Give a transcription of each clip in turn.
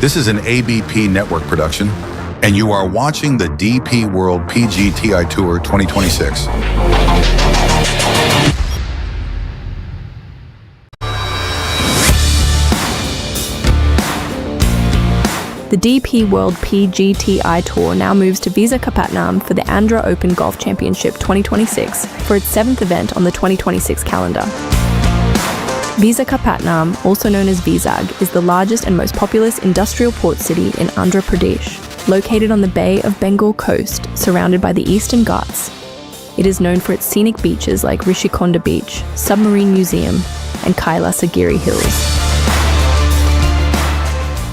This is an ABP network production, and you are watching the DP World PGTI Tour 2026. The DP World PGTI Tour now moves to Visakhapatnam for the Andhra Open Golf Championship 2026 for its 7th event on the 2026 calendar. Visakhapatnam, also known as Vizag, is the largest and most populous industrial port city in Andhra Pradesh, located on the Bay of Bengal coast, surrounded by the Eastern Ghats. It is known for its scenic beaches like Rishikonda Beach, Submarine Museum, and Kailasagiri Hills.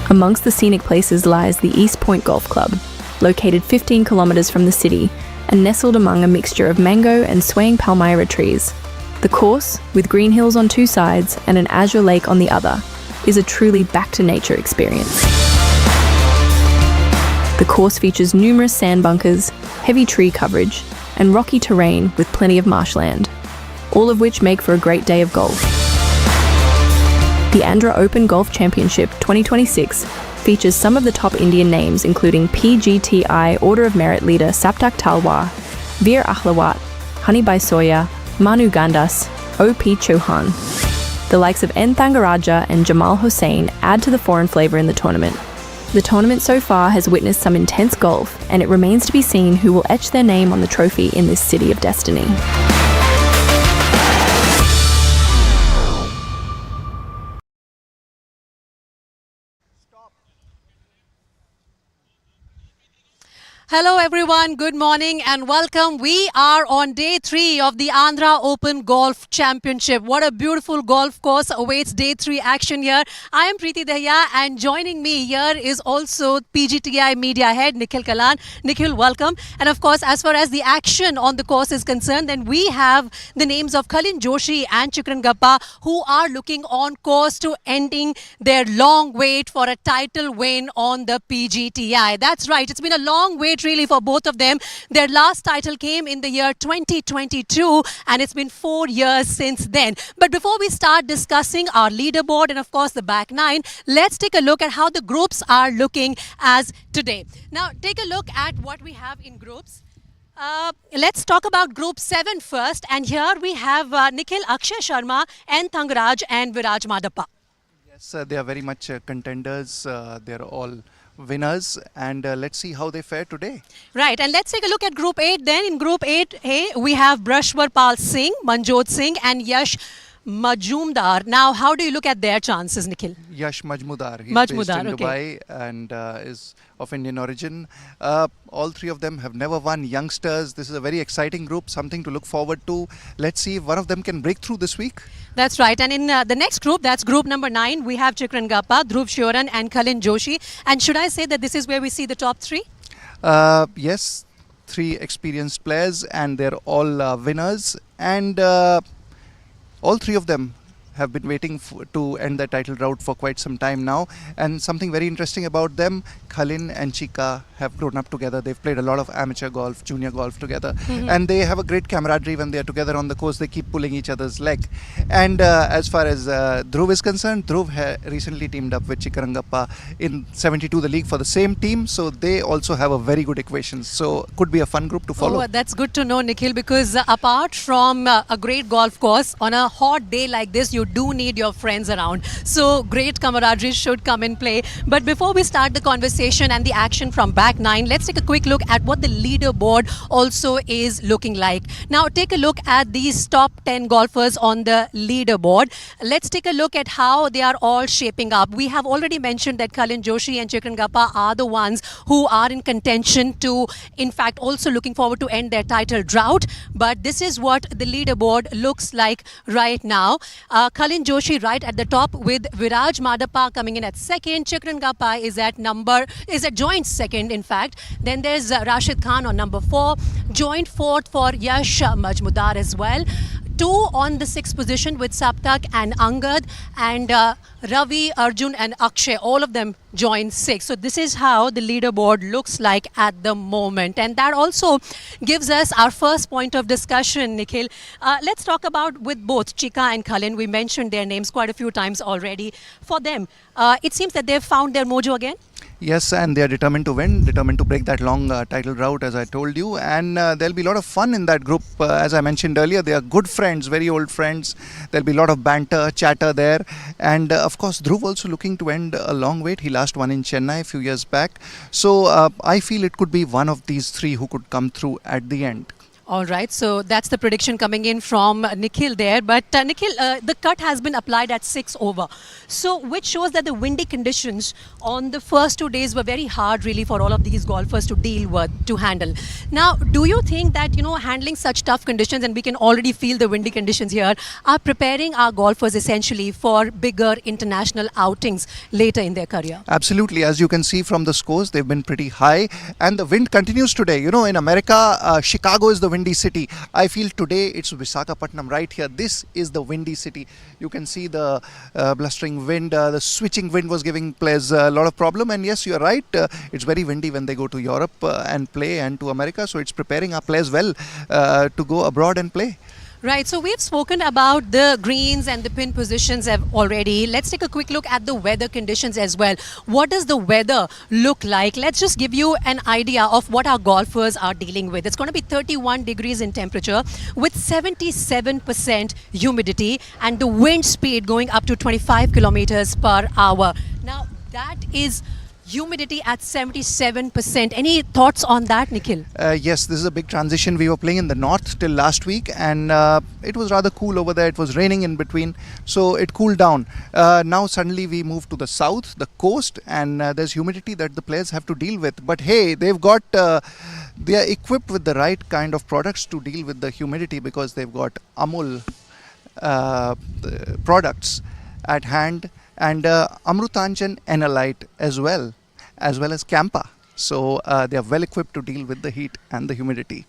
Amongst the scenic places lies the East Point Golf Club, located 15 kilometers from the city and nestled among a mixture of mango and swaying palmyra trees. The course, with green hills on two sides and an azure lake on the other, is a truly back-to-nature experience. The course features numerous sand bunkers, heavy tree coverage, and rocky terrain with plenty of marshland, all of which make for a great day of golf. The Andhra Open Golf Championship 2026 features some of the top Indian names including PGTI Order of Merit leader Saptak Talwar, Veer Ahlawat, Honeybai Soya, Manu Gandas, O.P. Chauhan. The likes of N. Thangaraja and Jamal Hossain add to the foreign flavour in the tournament. The tournament so far has witnessed some intense golf, and it remains to be seen who will etch their name on the trophy in this city of destiny. Hello everyone, good morning and welcome. We are on day 3 of the Andhra Open Golf Championship. What a beautiful golf course awaits day 3 action here. I am Preeti Dahiya and joining me here is also PGTI Media Head Nikhil Kalan. Nikhil, welcome. And of course, as far as the action on the course is concerned, then we have the names of Khalin Joshi and Chikran Gappa, who are looking on course to ending their long wait for a title win on the PGTI. That's right, it's been a long wait really for both of them. Their last title came in the year 2022 and it's been 4 years since then. But before we start discussing our leaderboard and of course the back 9, let's take a look at how the groups are looking as today. Now take a look at what we have in groups. Let's talk about Group 7 first, and here we have Nikhil, Akshay Sharma, N. Thangaraj and Viraj Madappa. Yes, they are very much contenders. They are all winners, and let's see how they fare today. Right, and let's take a look at Group 8 then. In Group 8A, we have Brashwar Pal Singh, Manjot Singh and Yash Majumdar. Now, how do you look at their chances, Nikhil? Yash Majmudar. He's based in Dubai and is of Indian origin. All three of them have never won. Youngsters. This is a very exciting group, something to look forward to. Let's see if one of them can break through this week. That's right. And in the next group, that's group number 9, we have Chikran Gappa, Dhruv Shoran and Khalin Joshi. And should I say that this is where we see the top 3? Yes, 3 experienced players and they're all winners. And all 3 of them have been waiting to end their title drought for quite some time now. And something very interesting about them, Khalin and Chika have grown up together. They've played a lot of amateur golf, junior golf together. And they have a great camaraderie when they're together on the course. They keep pulling each other's leg. And as far as Dhruv is concerned, Dhruv recently teamed up with Chikran Gappa in 72, the league, for the same team. So they also have a very good equation. So could be a fun group to follow. Oh, that's good to know, Nikhil, because apart from a great golf course, on a hot day like this, you do need your friends around. So great camaraderie should come in play. But before we start the conversation and the action from back 9, let's take a quick look at what the leaderboard also is looking like. Now take a look at these top 10 golfers on the leaderboard. Let's take a look at how they are all shaping up. We have already mentioned that Khalin Joshi and Chikran Gappa are the ones who are in contention to, in fact, also looking forward to end their title drought. But this is what the leaderboard looks like right now. Khalin Joshi right at the top with Viraj Madappa coming in at second. Chikran Gappa is at joint second, in fact. Then there's Rashid Khan on number 4. Joint fourth for Yash Majmudar as well. 2 on the 6th position with Saptak and Angad, and Ravi, Arjun and Akshay, all of them joined 6th. So this is how the leaderboard looks like at the moment, and that also gives us our first point of discussion, Nikhil. Let's talk about with both Chika and Khalin. We mentioned their names quite a few times already. For them, it seems that they've found their mojo again. Yes, and they are determined to win, determined to break that long title route, as I told you. And there'll be a lot of fun in that group. As I mentioned earlier, they are good friends, very old friends. There'll be a lot of banter, chatter there. And of course, Dhruv also looking to end a long wait. He last won in Chennai a few years back. So I feel it could be one of these three who could come through at the end. All right, so that's the prediction coming in from Nikhil there. But Nikhil, the cut has been applied at 6 over. So which shows that the windy conditions on the first 2 days were very hard really for all of these golfers to deal with, to handle. Now, do you think that, handling such tough conditions, and we can already feel the windy conditions here, are preparing our golfers essentially for bigger international outings later in their career? Absolutely. As you can see from the scores, they've been pretty high. And the wind continues today. In America, Chicago is the windy city. I feel today it's Visakhapatnam right here. This is the windy city. You can see the blustering wind, the switching wind was giving players a lot of problem. And yes, you're right. It's very windy when they go to Europe and play, and to America. So it's preparing our players well to go abroad and play. Right, so we've spoken about the greens and the pin positions already. Let's take a quick look at the weather conditions as well. What does the weather look like? Let's just give you an idea of what our golfers are dealing with. It's going to be 31 degrees in temperature with 77% humidity and the wind speed going up to 25 kilometers per hour. Now, that is humidity at 77%. Any thoughts on that, Nikhil? Yes, this is a big transition. We were playing in the north till last week, and it was rather cool over there. It was raining in between, so it cooled down. Now suddenly we move to the south, the coast, and there's humidity that the players have to deal with. But hey, they are equipped with the right kind of products to deal with the humidity, because they've got Amul products at hand, and Amrutanjan Enalite as well as Campa. So they are well equipped to deal with the heat and the humidity.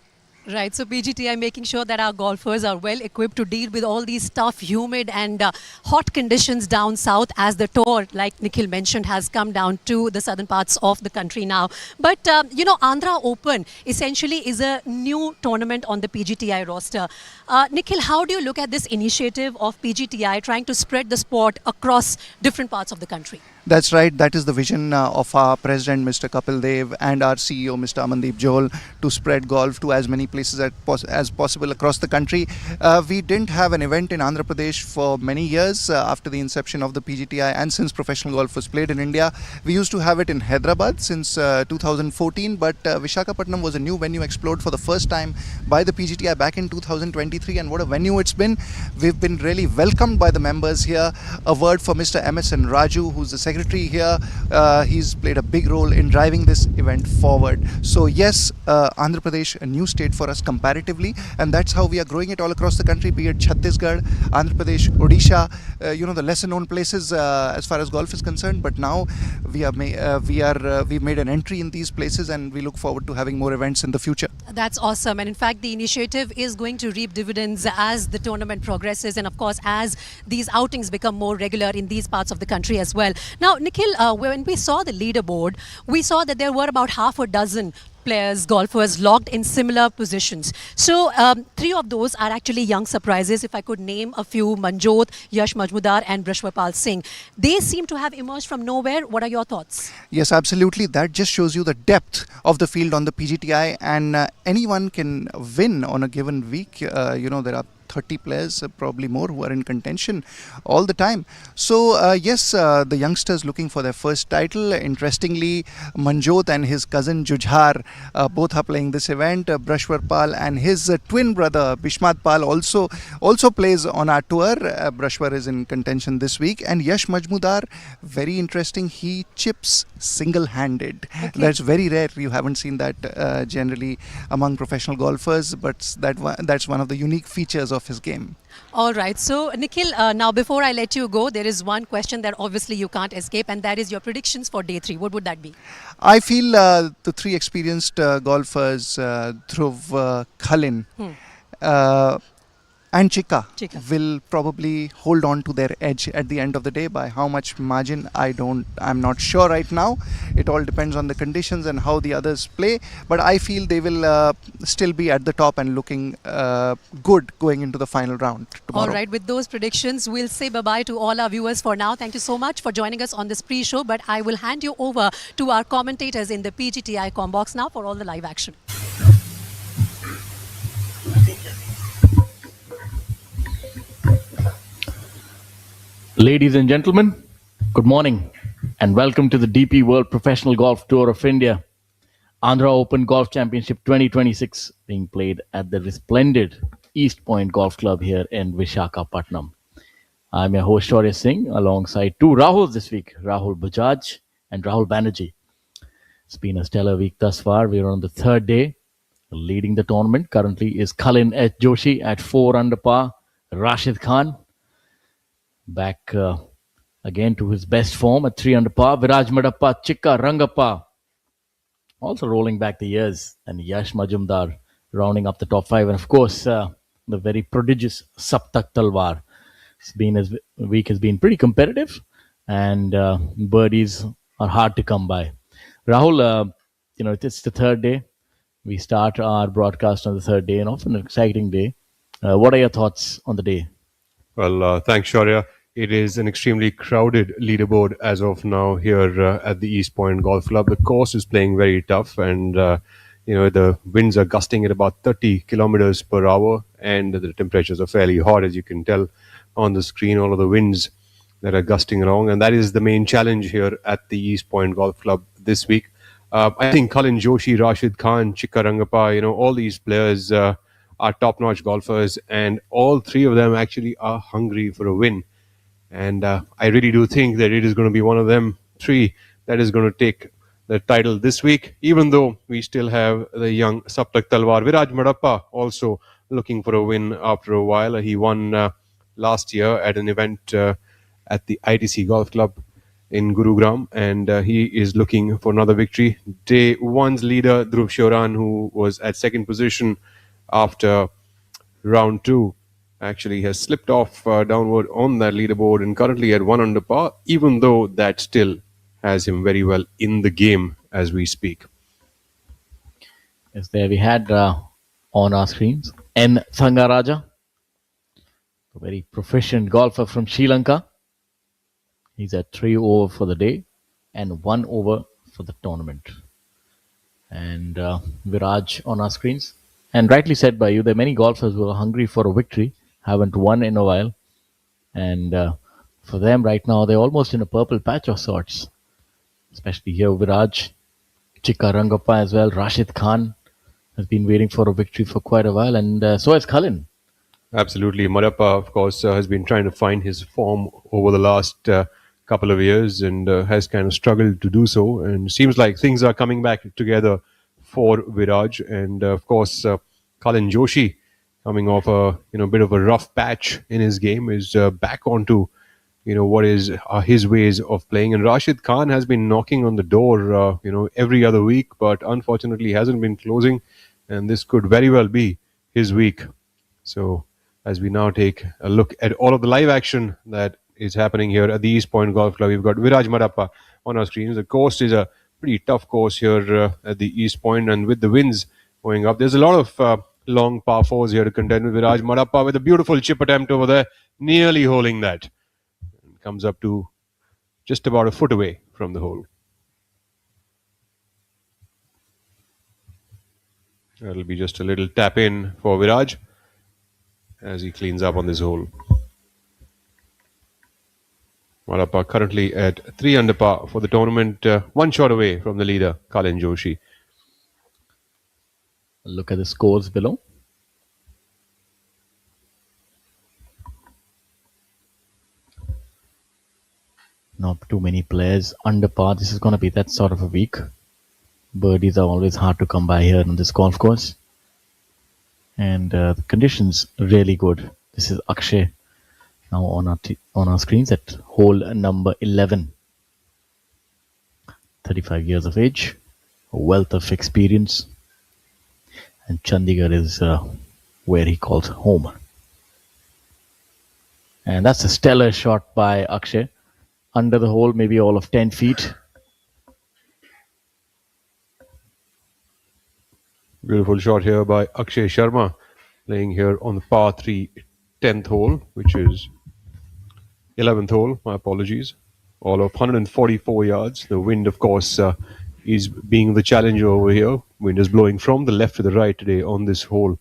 Right, so PGTI making sure that our golfers are well equipped to deal with all these tough, humid and hot conditions down south, as the tour, like Nikhil mentioned, has come down to the southern parts of the country now. But, Andhra Open essentially is a new tournament on the PGTI roster. Nikhil, how do you look at this initiative of PGTI trying to spread the sport across different parts of the country? That's right. That is the vision of our president, Mr. Kapil Dev, and our CEO, Mr. Amandeep Johal, to spread golf to as many places as possible across the country. We didn't have an event in Andhra Pradesh for many years after the inception of the PGTI, and since professional golf was played in India. We used to have it in Hyderabad since 2014, but Visakhapatnam was a new venue explored for the first time by the PGTI back in 2023, and what a venue it's been. We've been really welcomed by the members here. A word for Mr. MSN Raju, who's the secretary here. He's played a big role in driving this event forward. So yes, Andhra Pradesh, a new state for us comparatively, and that's how we are growing it all across the country, be it Chhattisgarh, Andhra Pradesh, Odisha, the lesser known places as far as golf is concerned. But now we've made an entry in these places, and we look forward to having more events in the future. That's awesome, and in fact the initiative is going to reap dividends as the tournament progresses, and of course as these outings become more regular in these parts of the country as well. Now, Nikhil, when we saw the leaderboard, we saw that there were about half a dozen players, golfers logged in similar positions. So 3 of those are actually young surprises. If I could name a few, Manjot, Yash Majmudar and Brashwapal Singh. They seem to have emerged from nowhere. What are your thoughts? Yes, absolutely. That just shows you the depth of the field on the PGTI, and anyone can win on a given week. There are 30 players, probably more, who are in contention all the time. So yes, the youngsters looking for their first title. Interestingly, Manjot and his cousin Jujhar both are playing this event. Brashwar Pal and his twin brother Bishmat Pal also plays on our tour. Brashwar is in contention this week, and Yash Majmudar, very interesting, he chips single-handed. Okay. That's very rare. You haven't seen that generally among professional golfers, but that's one of the unique features of his game. All right. So, Nikhil, now before I let you go, there is one question that obviously you can't escape, and that is your predictions for day 3. What would that be? I feel the 3 experienced golfers, Dhruv, Khalin, and Chika Chika. will probably hold on to their edge at the end of the day. By how much margin, I'm not sure right now. It all depends on the conditions and how the others play. But I feel they will still be at the top and looking good going into the final round tomorrow. All right, with those predictions, we'll say bye-bye to all our viewers for now. Thank you so much for joining us on this pre-show. But I will hand you over to our commentators in the PGTI Combox now for all the live action. Ladies and gentlemen, good morning and welcome to the DP World Professional Golf Tour of India, Andhra Open Golf Championship 2026 being played at the resplendent East Point Golf Club here in Visakhapatnam. I'm your host Shaurya Singh alongside two Rahuls this week, Rahul Bajaj and Rahul Banerjee. It's been a stellar week thus far. We're on the third day. Leading the tournament currently is Kalin H. Joshi at 4 under par, Rashid Khan back again to his best form at 3 under par. Viraj Madappa, Chikka Rangappa also rolling back the years, and Yash Majumdar rounding up the top 5. And of course, the very prodigious Saptak Talwar. His week has been pretty competitive, and birdies are hard to come by. Rahul, it's the third day. We start our broadcast on the third day, and often an exciting day. What are your thoughts on the day? Well, thanks, Shaurya. It is an extremely crowded leaderboard as of now here at the East Point Golf Club. The course is playing very tough, and the winds are gusting at about 30 kilometers per hour, and the temperatures are fairly hot, as you can tell on the screen. All of the winds that are gusting along, and that is the main challenge here at the East Point Golf Club this week. I think Kalin Joshi, Rashid Khan, Chikka Rangappa, all these players are top-notch golfers, and all three of them actually are hungry for a win. And I really do think that it is going to be one of them three that is going to take the title this week, even though we still have the young Saptak Talwar. Viraj Madappa also looking for a win after a while. He won last year at an event at the ITC Golf Club in Gurugram, and he is looking for another victory. Day one's leader, Dhruv Shoran, who was at second position after round two, actually has slipped off downward on that leaderboard and currently at 1 under par, even though that still has him very well in the game as we speak. Yes, there we had on our screens N. Thangaraja, a very proficient golfer from Sri Lanka. He's at 3 over for the day and 1 over for the tournament. And Viraj on our screens. And rightly said by you, there are many golfers who are hungry for a victory, haven't won in a while. And for them right now, they're almost in a purple patch of sorts. Especially here, Viraj, Chikka Rangappa as well. Rashid Khan has been waiting for a victory for quite a while. And so has Kalin. Absolutely. Madappa, of course, has been trying to find his form over the last couple of years and has kind of struggled to do so. And seems like things are coming back together for Viraj. And of course, Kalin Joshi, coming off a bit of a rough patch in his game, is back onto what is his ways of playing. And Rashid Khan has been knocking on the door every other week, but unfortunately hasn't been closing, and this could very well be his week. So as we now take a look at all of the live action that is happening here at the East Point Golf Club, we've got Viraj Madappa on our screens. The course is a pretty tough course here at the East Point, and with the winds going up, there's a lot of long par fours here to contend with. Viraj Madappa with a beautiful chip attempt over there, nearly holing that. Comes up to just about a foot away from the hole. That'll be just a little tap in for Viraj as he cleans up on this hole. Madappa currently at 3 under par for the tournament, 1 shot away from the leader, Kalin Joshi. Look at the scores below. Not too many players under par. This is going to be that sort of a week. Birdies are always hard to come by here on this golf course. And the conditions really good. This is Akshay now on our screens at hole number 11. 35 years of age, a wealth of experience. And Chandigarh is where he calls home. And that's a stellar shot by Akshay. Under the hole, maybe all of 10 feet. Beautiful shot here by Akshay Sharma, playing here on the par 3 10th hole, which is 11th hole. My apologies. All of 144 yards. The wind, of course, is being the challenger over here. Wind is blowing from the left to the right today on this hole.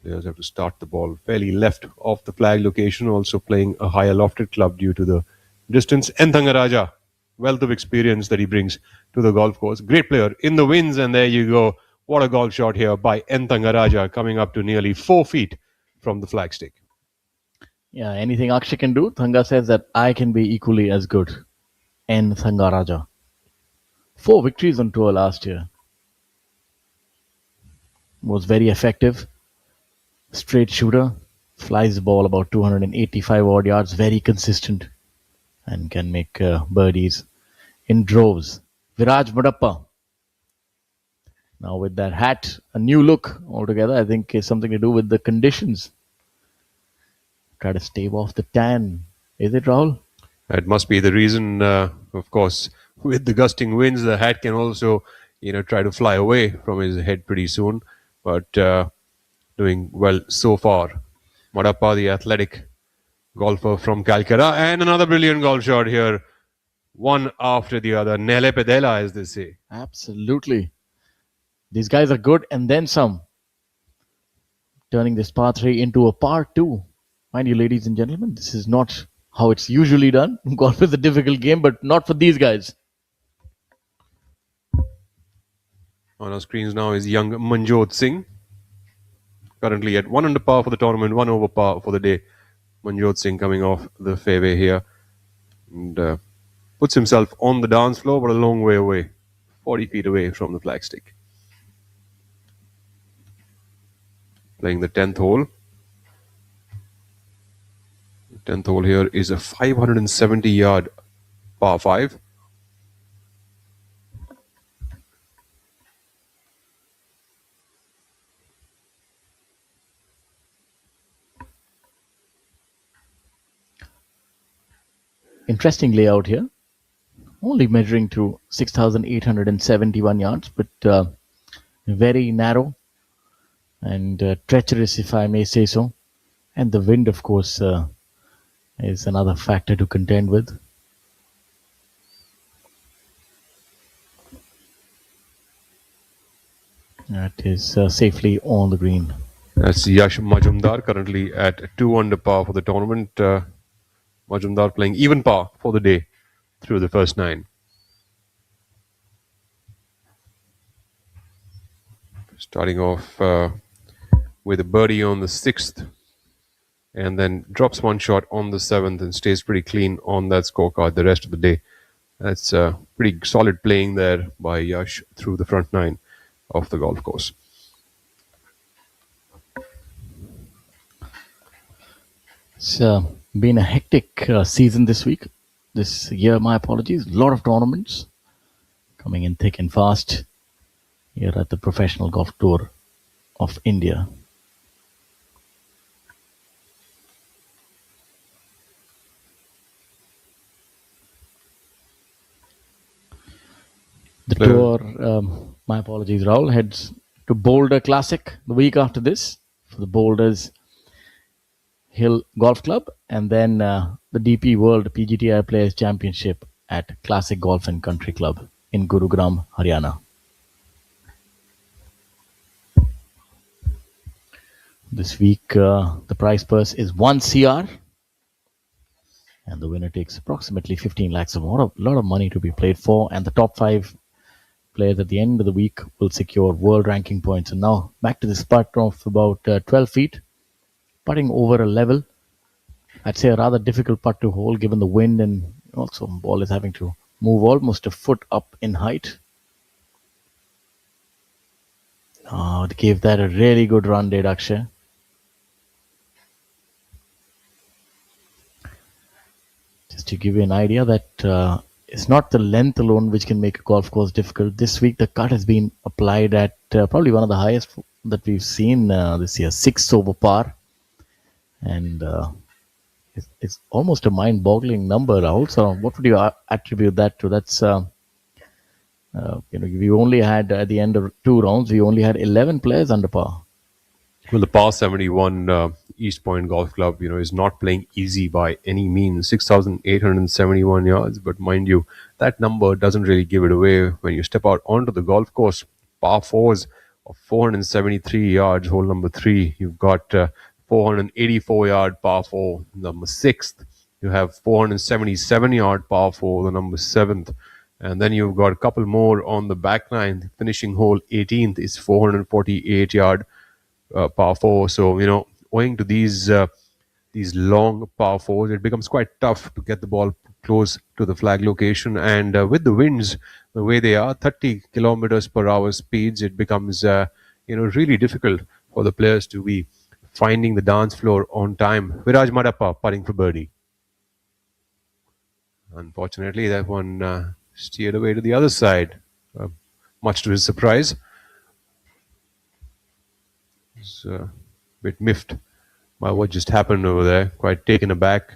Players have to start the ball fairly left of the flag location, also playing a higher lofted club due to the distance. And Thangaraja, wealth of experience that he brings to the golf course. Great player in the winds, and there you go. What a golf shot here by N. Thangaraja, coming up to nearly 4 feet from the flagstick. Yeah, anything Akshay can do, Thanga says that I can be equally as good. N. Thangaraja. 4 victories on tour last year. Was very effective. Straight shooter. Flies the ball about 285 odd yards. Very consistent. And can make birdies in droves. Viraj Madappa. Now with that hat, a new look altogether. I think it's something to do with the conditions. Try to stave off the tan. Is it, Rahul? That must be the reason, of course. With the gusting winds, the hat can also, try to fly away from his head pretty soon. But doing well so far. Madappa, the athletic golfer from Calcutta. And another brilliant golf shot here. One after the other. Nele pedela, as they say. Absolutely. These guys are good and then some. Turning this par 3 into a par 2. Mind you, ladies and gentlemen, this is not how it's usually done. Golf is a difficult game, but not for these guys. On our screens now is young Manjot Singh. Currently at 1 under par for the tournament, 1 over par for the day. Manjot Singh coming off the fairway here. And puts himself on the dance floor, but a long way away. 40 feet away from the flagstick. Playing the 10th hole. The 10th hole here is a 570-yard par 5. Interesting layout here. Only measuring to 6,871 yards, but very narrow and treacherous, if I may say so. And the wind, of course, is another factor to contend with. That is safely on the green. That's Yash Majumdar, currently at 2 under par for the tournament. Majumdar playing even par for the day through the first 9. Starting off with a birdie on the 6th, and then drops one shot on the 7th and stays pretty clean on that scorecard the rest of the day. That's pretty solid playing there by Yash through the front 9 of the golf course. It's been a hectic season this year. My apologies. A lot of tournaments coming in thick and fast here at the Professional Golf Tour of India. The tour, my apologies, Rahul, heads to Boulder Classic the week after this for the Boulders Hill Golf Club, and then the DP World PGTI Players Championship at Classic Golf and Country Club in Gurugram, Haryana. This week, the prize purse is 1 CR, and the winner takes approximately 15 lakhs. A lot of money to be played for, and the top 5 players at the end of the week will secure world ranking points. And now back to this putt of about 12 feet, putting over a level. I'd say a rather difficult putt to hold given the wind, and also the ball is having to move almost a foot up in height. Oh, they gave that a really good run, did Akshay. Just to give you an idea that it's not the length alone which can make a golf course difficult. This week the cut has been applied at probably one of the highest that we've seen this year, 6 over par. and it's almost a mind-boggling number. Also, what would you attribute that to? That's we only had at the end of 2 rounds, we only had 11 players under par. Well, the par 71 East Point Golf Club, is not playing easy by any means. 6,871 yards, but mind you, that number doesn't really give it away when you step out onto the golf course. Par fours of 473 yards, hole number 3. You've got 484-yard par 4, number 6th. You have 477-yard par 4, the number 7th. And then you've got a couple more on the back nine. Finishing hole 18th is 448-yard par 4. So, owing to these long par 4s, it becomes quite tough to get the ball close to the flag location. And with the winds the way they are, 30 kilometers per hour speeds, it becomes really difficult for the players to be finding the dance floor on time. Viraj Madappa putting for birdie. Unfortunately, that one steered away to the other side, much to his surprise. It's a bit miffed by what just happened over there, quite taken aback.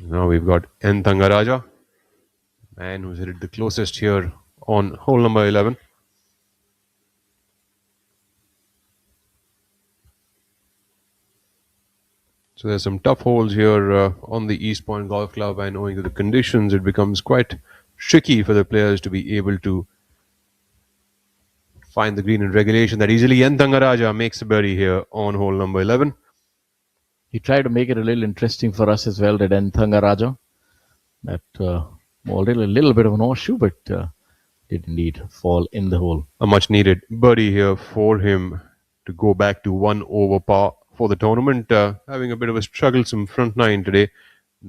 Now we've got N. Thangaraja, man who's hit it the closest here on hole number 11. So there's some tough holes here on the East Point Golf Club, and owing to the conditions, it becomes quite tricky for the players to be able to find the green in regulation that easily. N. Thangaraja makes a birdie here on hole number 11. He tried to make it a little interesting for us as well, did N. Thangaraja. That already a little bit of an horseshoe, but did indeed fall in the hole. A much needed birdie here for him to go back to 1 over par for the tournament. Having a bit of a strugglesome front nine today.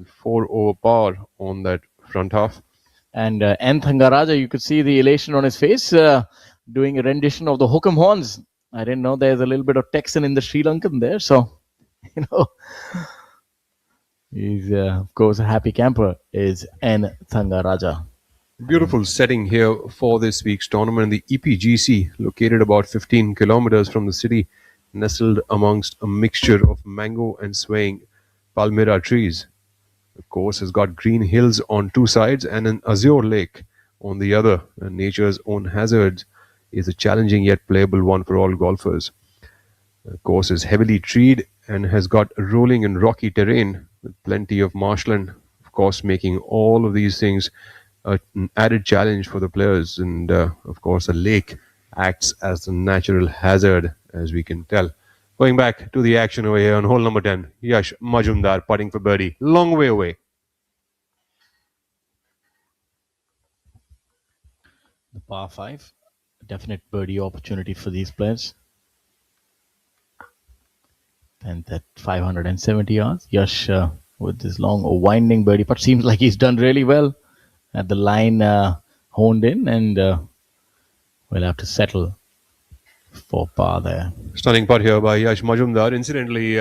4 over par on that front half. And N. Thangaraja, you could see the elation on his face, doing a rendition of the Hokum horns. I didn't know there's a little bit of Texan in the Sri Lankan there. So, he's, of course, a happy camper is N. Thangaraja. Beautiful setting here for this week's tournament. The EPGC, located about 15 kilometers from the city, nestled amongst a mixture of mango and swaying palmyra trees. The course has got green hills on 2 sides and an azure lake on the other. And nature's own hazards is a challenging yet playable one for all golfers. The course is heavily treed and has got rolling and rocky terrain with plenty of marshland, of course, making all of these things an added challenge for the players. And of course, a lake acts as a natural hazard, as we can tell. Going back to the action over here on hole number 10, Yash Majumdar putting for birdie, long way away. The par 5, a definite birdie opportunity for these players. And that 570 yards, Yash with this long winding birdie putt, seems like he's done really well. At the line honed in, and we'll have to settle for par there. Stunning putt here by Yash Majumdar. Incidentally,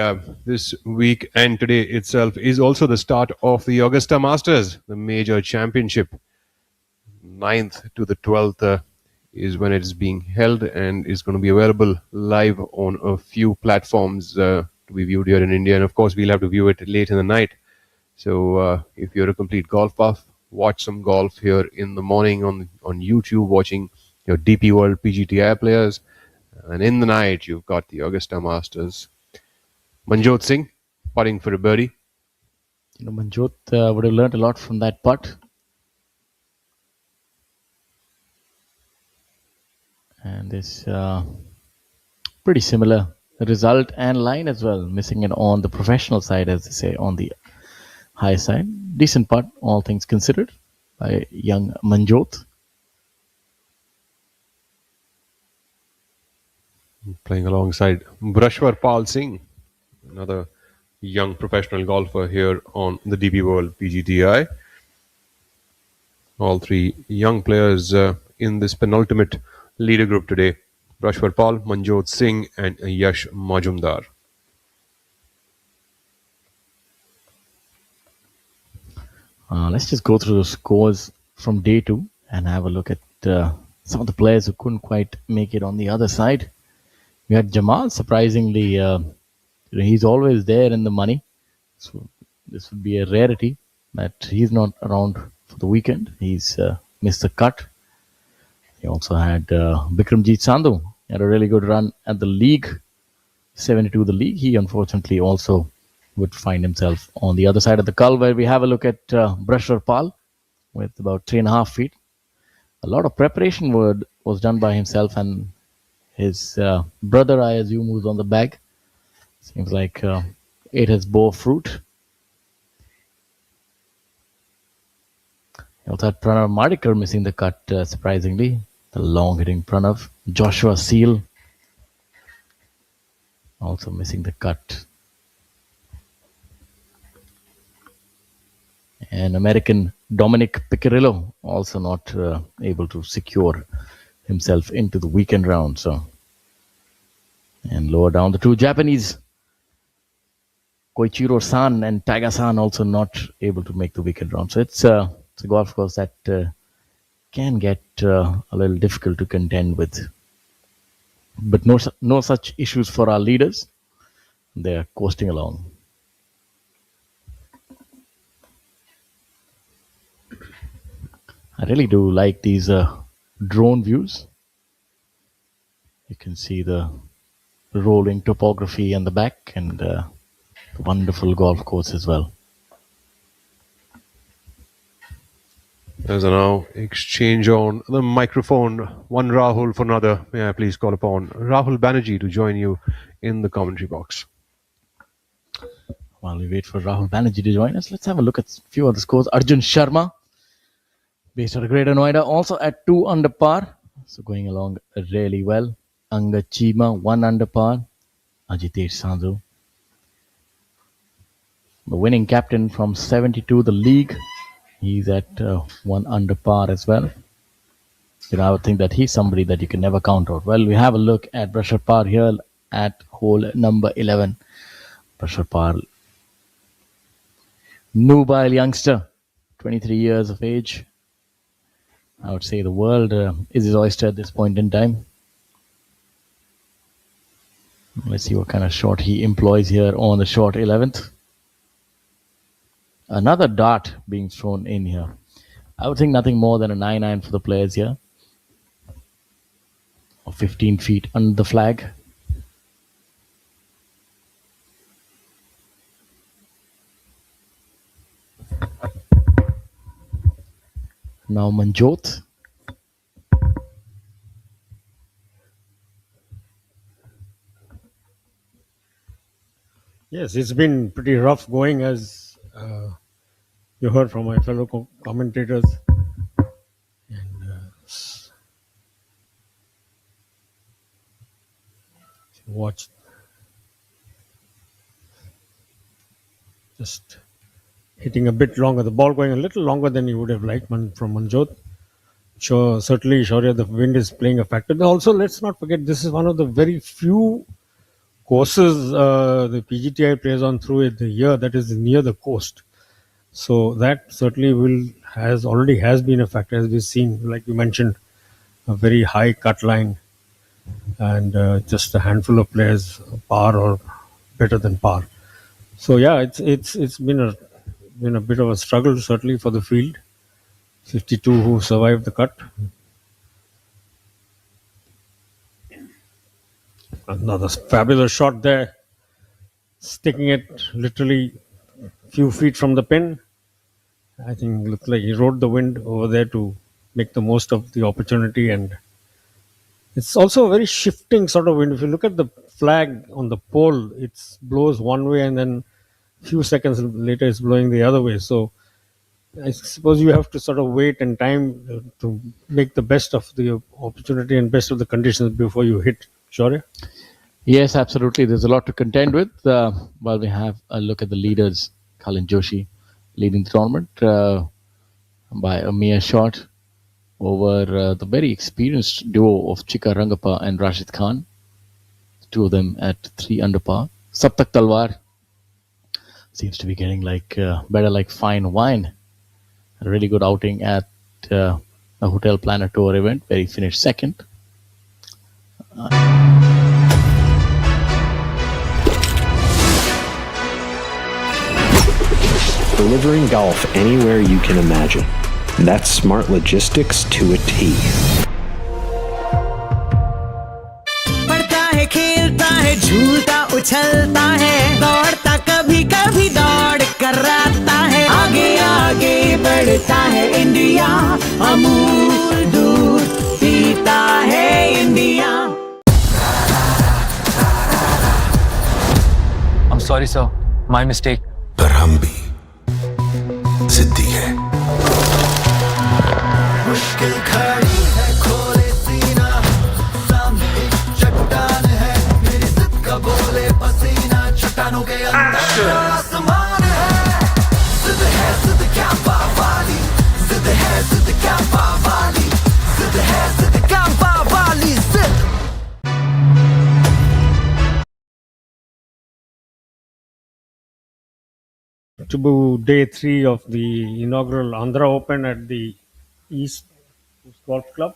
this week and today itself is also the start of the Augusta Masters, the major championship. 9th to the 12th is when it is being held, and is going to be available live on a few platforms to be viewed here in India. And of course, we'll have to view it late in the night. So if you're a complete golf buff, watch some golf here in the morning on YouTube, watching your DP World PGTI players. And in the night, you've got the Augusta Masters. Manjot Singh putting for a birdie. Manjot would have learned a lot from that putt. And this pretty similar result and line as well. Missing it on the professional side, as they say, on the high side. Decent putt, all things considered, by young Manjot. Playing alongside Brashwar Pal Singh, another young professional golfer here on the DP World PGTI. All 3 young players in this penultimate leader group today. Brashwar Pal, Manjot Singh and Yash Majumdar. Let's just go through the scores from day 2 and have a look at some of the players who couldn't quite make it on the other side. We had Jamal, surprisingly, he's always there in the money. So this would be a rarity that he's not around for the weekend. He's missed the cut. He also had Bikramjit Sandhu, had a really good run at the league, 72 the league. He unfortunately also would find himself on the other side of the cull, where we have a look at Brusher Pal with about 3.5 feet. A lot of preparation was done by himself and his brother, I assume, who's on the bag. Seems like it has bore fruit. He also had Pranav Madikar missing the cut, surprisingly. The long-hitting Pranav. Joshua Seal also missing the cut. And American Dominic Piccirillo also not able to secure himself into the weekend round. So, and lower down, the two Japanese, Koichiro San and Taiga San, also not able to make the weekend round. So it's a golf course that can get a little difficult to contend with. But no such issues for our leaders. They're coasting along. I really do like these drone views. You can see the rolling topography in the back and the wonderful golf course as well. There's a now exchange on the microphone. One Rahul for another. May I please call upon Rahul Banerjee to join you in the commentary box. While we wait for Rahul Banerjee to join us, let's have a look at a few other scores. Arjun Sharma, based out of Greater Noida, also at 2 under par. So going along really well. Anga Chima, 1 under par. Ajitesh Sandhu, the winning captain from 72 the league. He's at 1 under par as well. I would think that he's somebody that you can never count out. Well, we have a look at Brusher Par here at hole number 11. Brusher Par, nubile youngster, 23 years of age. I would say the world is his oyster at this point in time. Let's see what kind of shot he employs here on the short 11th. Another dart being thrown in here. I would think nothing more than a 9-9 for the players here. Or 15 feet under the flag. Now Manjot. Yes, it's been pretty rough going, as you heard from my fellow commentators. And watch, just hitting a bit longer, the ball going a little longer than you would have liked from Manjot. Sure, certainly, Shaurya, the wind is playing a factor. Also, let's not forget, this is one of the very few courses the PGTI plays on through the year that is near the coast. So that certainly already has been a factor, as we've seen, like you mentioned, a very high cut line and just a handful of players par or better than par. So yeah, it's been a bit of a struggle certainly for the field. 52 who survived the cut. Another fabulous shot there, sticking it literally a few feet from the pin. I think it looked like he rode the wind over there to make the most of the opportunity, and it's also a very shifting sort of wind. If you look at the flag on the pole, it blows one way and then a few seconds later it's blowing the other way. So I suppose you have to sort of wait and time to make the best of the opportunity and best of the conditions before you hit. Shaurya? Yes, absolutely. There's a lot to contend with. While we have a look at the leaders, Kalin Joshi leading the tournament by a mere shot over the very experienced duo of Chika Rangappa and Rashid Khan. The two of them at 3 under par. Saptak Talwar seems to be getting better like fine wine. A really good outing at a Hotel Planner Tour event where he finished second. Delivering golf anywhere you can imagine. That's smart logistics to a T. पढ़ता है, खेलता है, झूलता उछलता है, दौड़ता कभी कभी दौड़ कराता है, आगे आगे बढ़ता है इंडिया, अमूल दूध पीता है India. I'm sorry sir, my mistake. पर हम भी जिद्दी है. मुश्किल खड़ी है, खोले सीना, सामने एक चट्टान है, मेरी जिद का बोले पसीना, चट्टानों के अंदर आसमान है, जिद क्या बावाली, जिद क्या बावाली, जिद क्या बावाली, जिद. To day 3 of the inaugural Andhra Open at the East Golf Club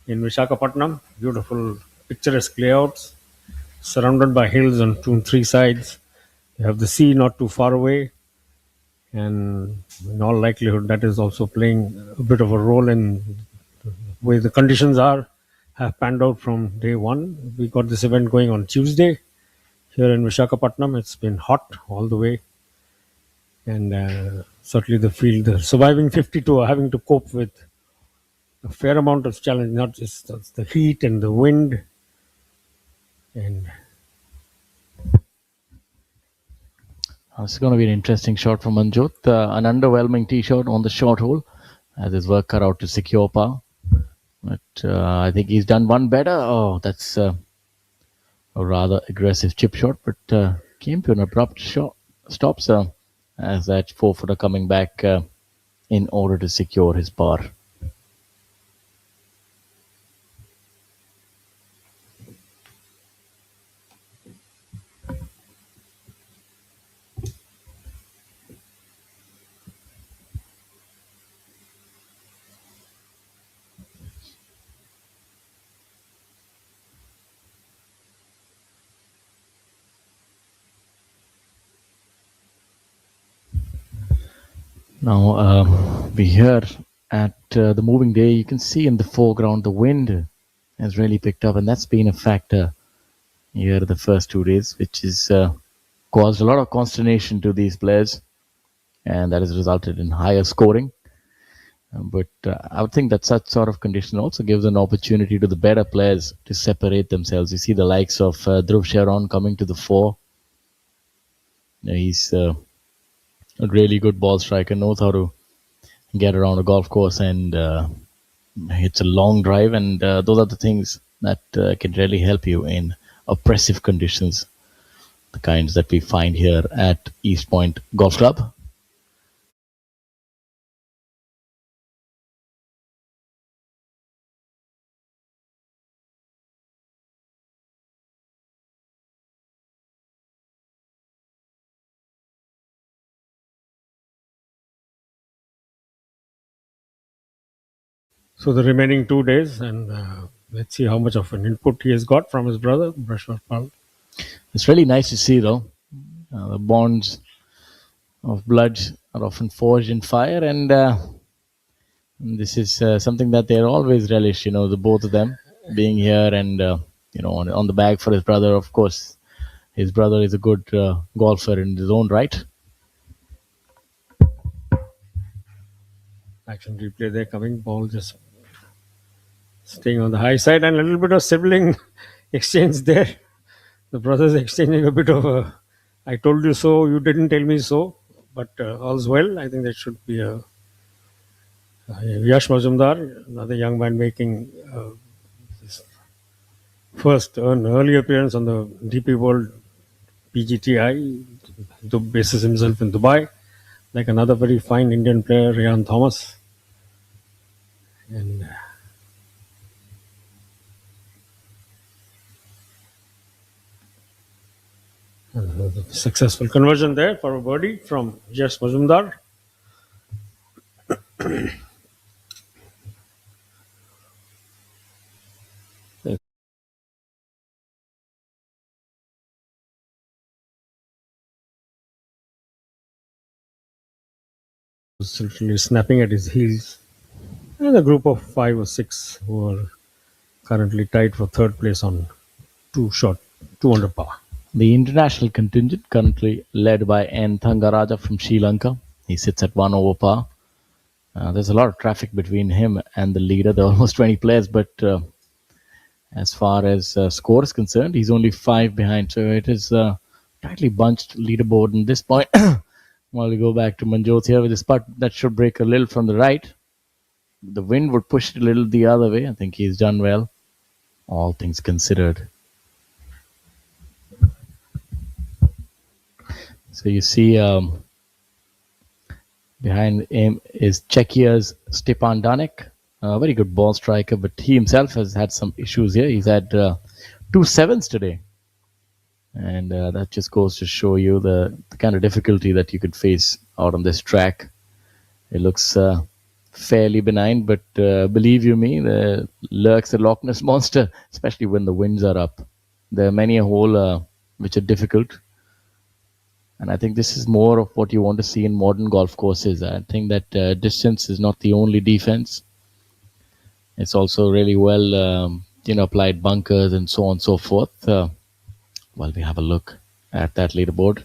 in Visakhapatnam. Beautiful, picturesque layouts, surrounded by hills on 2 and 3 sides. You have the sea not too far away, and in all likelihood, that is also playing a bit of a role in the way the conditions have panned out from day one. We got this event going on Tuesday here in Visakhapatnam. It's been hot all the way. And certainly the surviving 52 are having to cope with a fair amount of challenge, not just the heat and the wind. And It's going to be an interesting shot from Manjot. An underwhelming tee shot on the short hole as his work cut out to secure par. But I think he's done one better. Oh, that's a rather aggressive chip shot, but came to an abrupt stop, sir, as that 4-footer coming back in order to secure his par. Now, we here at the moving day, you can see in the foreground the wind has really picked up, and that's been a factor here the first 2 days, which has caused a lot of consternation to these players, and that has resulted in higher scoring. But I would think that such sort of condition also gives an opportunity to the better players to separate themselves. You see the likes of Dhruv Sharon coming to the fore. He's a really good ball striker, knows how to get around a golf course, and hits a long drive, and those are the things that can really help you in oppressive conditions, the kinds that we find here at East Point Golf Club. so the remaining 2 days, and let's see how much of an input he has got from his brother, Brashwar Pal. It's really nice to see, though. The bonds of blood are often forged in fire, and this is something that they're always relish, the both of them being here and, on the bag for his brother. Of course, his brother is a good golfer in his own right. Action replay there coming, ball just staying on the high side, and a little bit of sibling exchange there. The brothers exchanging a bit of a "I told you so, you didn't tell me so," but all's well. I think that should be a Yash Majumdar, another young man making his first early appearance on the DP World PGTI, bases himself in Dubai, like another very fine Indian player, Ryan Thomas. And the successful conversion there for a birdie from Yash Majumdar. was literally snapping at his heels. And a group of 5 or 6 who are currently tied for third place on 2 under par. The international contingent currently led by N. Thangaraja from Sri Lanka. He sits at 1 over par. There's a lot of traffic between him and the leader. There are almost 20 players, but as far as score is concerned, he's only 5 behind. So it is a tightly bunched leaderboard in this point. While we go back to Manjot here with his putt, that should break a little from the right. The wind would push it a little the other way. I think he's done well, all things considered. So you see behind him is Czechia's Stepan Danek, a very good ball striker, but he himself has had some issues here. He's had 2 sevens today. And that just goes to show you the kind of difficulty that you could face out on this track. It looks fairly benign, but believe you me, there lurks the Loch Ness Monster, especially when the winds are up. There are many a hole which are difficult. And I think this is more of what you want to see in modern golf courses. I think that distance is not the only defense. It's also really well applied bunkers and so on and so forth. While we have a look at that leaderboard,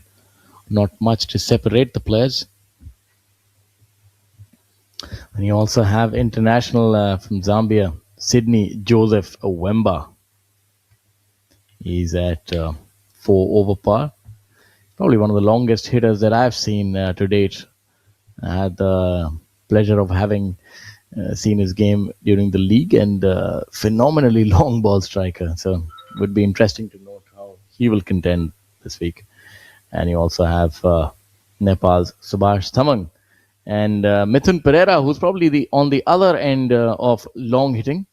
not much to separate the players. And you also have international from Zambia, Sydney Joseph Wemba. He's at 4 over par. Probably one of the longest hitters that I've seen to date. I had the pleasure of having seen his game during the league, and phenomenally long ball striker. So it would be interesting to note how he will contend this week. And you also have Nepal's Subhash Thamang and Mithun Pereira, who's probably on the other end of long hitting.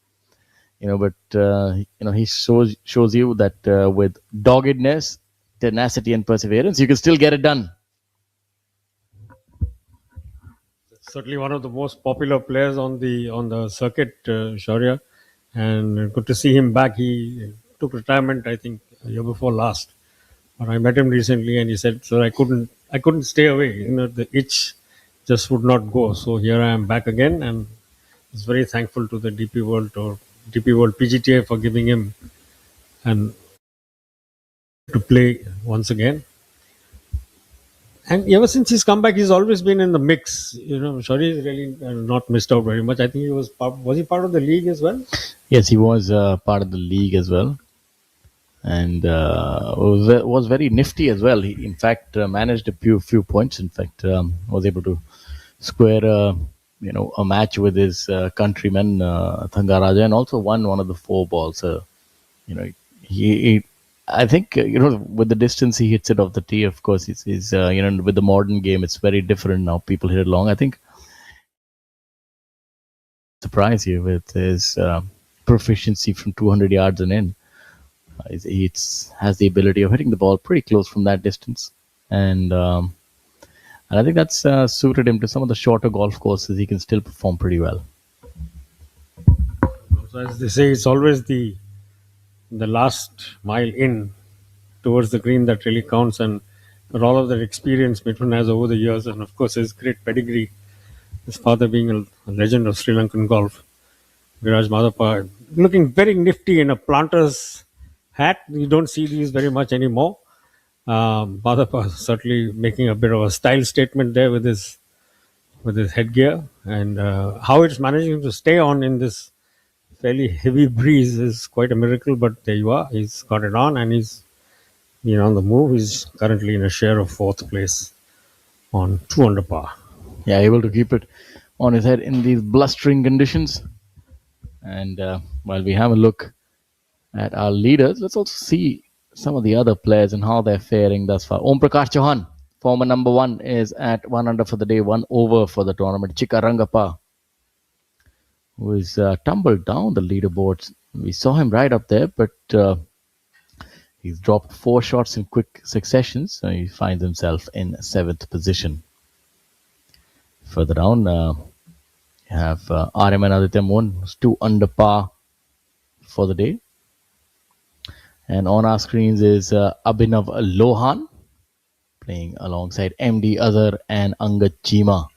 But he shows you that with doggedness, tenacity, and perseverance, you can still get it done. Certainly one of the most popular players on the circuit, Shaurya, and good to see him back. He took retirement, I think, a year before last. But I met him recently, and he said, "Sir, I couldn't stay away. The itch just would not go. So here I am back again, and he's very thankful to the DP World or DP World PGTA for giving him and to play once again." And ever since he's come back, he's always been in the mix. Shaurya is really not missed out very much. I think he was he part of the league as well? Yes, he was part of the league as well. And was very nifty as well. He, in fact, managed a few points. In fact, was able to square a match with his countryman Thangaraja, and also won one of the 4 balls. He I think with the distance he hits it off the tee. Of course, he's with the modern game, it's very different now. People hit it long. I think surprise you with his proficiency from 200 yards and in. He has the ability of hitting the ball pretty close from that distance, and I think that's suited him to some of the shorter golf courses. He can still perform pretty well. So as they say, it's always the last mile in towards the green that really counts, and for all of that experience Mithun has over the years, and of course his great pedigree, his father being a legend of Sri Lankan golf, Viraj Madhapa, looking very nifty in a planter's hat. You don't see these very much anymore. Madhapa certainly making a bit of a style statement there with his headgear, and how it's managing to stay on in this fairly heavy breeze is quite a miracle. But there you are, he's got it on, and he's been on the move. He's currently in a share of 4th place on 2 under par. Yeah, able to keep it on his head in these blustering conditions. And while we have a look at our leaders, let's also see some of the other players and how they're faring thus far. Om Prakash Chauhan, former number 1, is at 1 under for the day, 1 over for the tournament. Chika Rangappa, who is tumbled down the leaderboards. We saw him right up there, but he's dropped 4 shots in quick succession, so he finds himself in 7th position. Further down, you have Aryaman Aditya Mohan, who's 2 under par for the day. And on our screens is Abhinav Lohan, playing alongside MD Azhar and Angad Chima.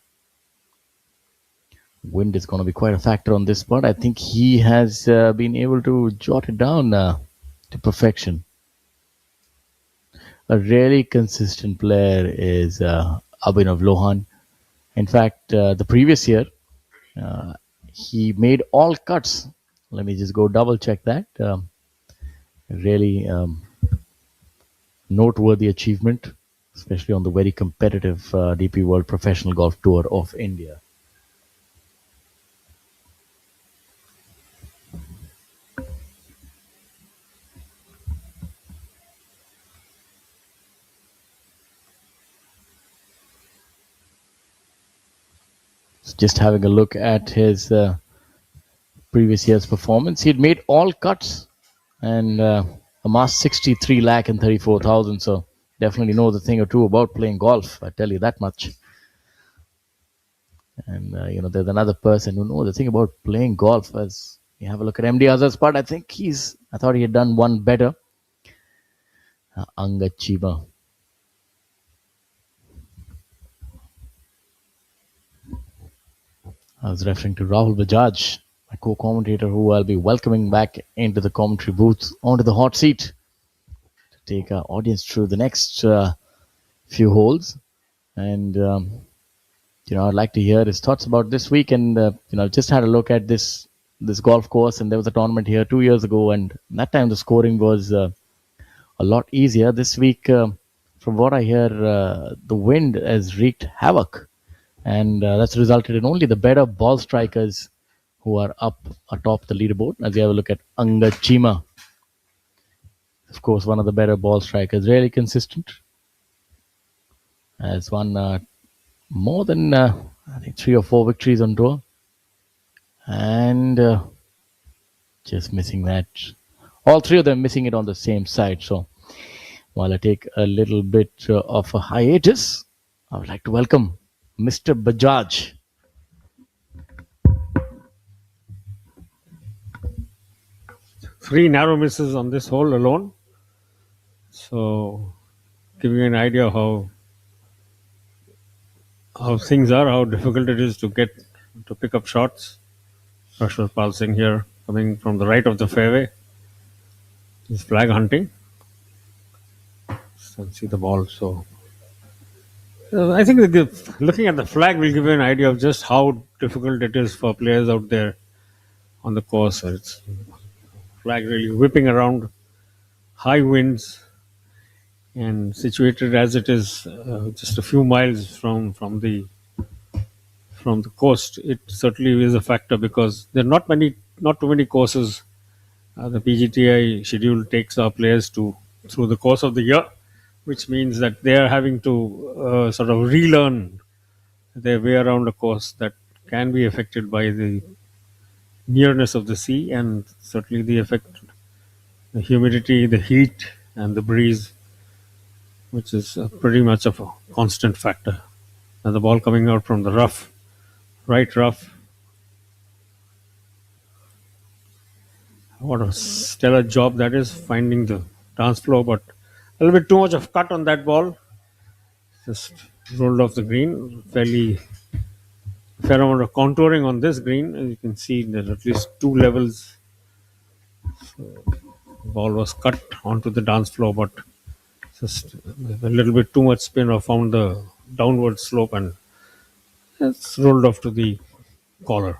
Wind is going to be quite a factor on this spot. I think he has been able to jot it down to perfection. A really consistent player is Abhinav Lohan. In fact, the previous year, he made all cuts. Let me just go double check that. Really noteworthy achievement, especially on the very competitive DP World Professional Golf Tour of India. Just having a look at his previous year's performance, he'd made all cuts and amassed 63 lakh and 34,000. So definitely knows a thing or two about playing golf. I tell you that much. And there's another person who knows the thing about playing golf. As you have a look at MD Azhar's part, I thought he had done one better. Angad Chima. I was referring to Rahul Bajaj, my co-commentator, who I'll be welcoming back into the commentary booth, onto the hot seat, to take our audience through the next few holes. And I'd like to hear his thoughts about this week. And just had a look at this golf course, and there was a tournament here 2 years ago, and that time the scoring was a lot easier. This week, from what I hear, the wind has wreaked havoc. And that's resulted in only the better ball strikers who are up atop the leaderboard. As you have a look at Angad Chima, of course, one of the better ball strikers, really consistent. Has won more than, I think, 3 or 4 victories on tour. And just missing that. All 3 of them missing it on the same side. So while I take a little bit of a hiatus, I would like to welcome Mr. Bajaj. Three narrow misses on this hole alone. So, giving you an idea how things are, how difficult it is to pick up shots. Rashwar Singh here, coming from the right of the fairway. He's flag hunting. Can't see the ball, so I think looking at the flag will give you an idea of just how difficult it is for players out there on the course. It's flag really whipping around, high winds, and situated as it is just a few miles from the coast. It certainly is a factor because there are not too many courses. The PGTI schedule takes our players through the course of the year, which means that they are having to sort of relearn their way around a course that can be affected by the nearness of the sea and certainly the humidity, the heat, and the breeze, which is pretty much of a constant factor. And the ball coming out from the rough, right rough. What a stellar job that is, finding the dance floor, but a little bit too much of cut on that ball. Just rolled off the green. Fair amount of contouring on this green. As you can see, there are at least 2 levels. So the ball was cut onto the dance floor, but just a little bit too much spin or found the downward slope and it's rolled off to the collar.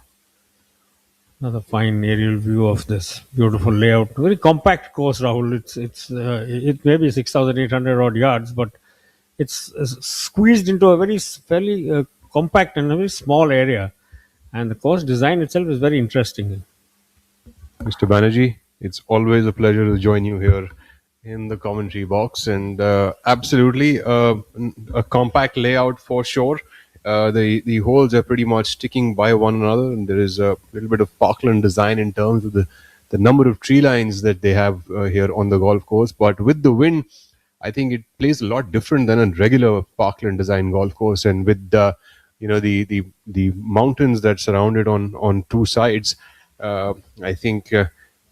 Another fine aerial view of this beautiful layout. Very compact course, Rahul. It may be 6,800 odd yards, but it's squeezed into a fairly compact and a very small area. And the course design itself is very interesting. Mr. Banerjee, it's always a pleasure to join you here in the commentary box, and absolutely a compact layout for sure. The holes are pretty much sticking by one another, and there is a little bit of parkland design in terms of the number of tree lines that they have here on the golf course. But with the wind, I think it plays a lot different than a regular parkland design golf course, and with the mountains that surround it on 2 sides. I think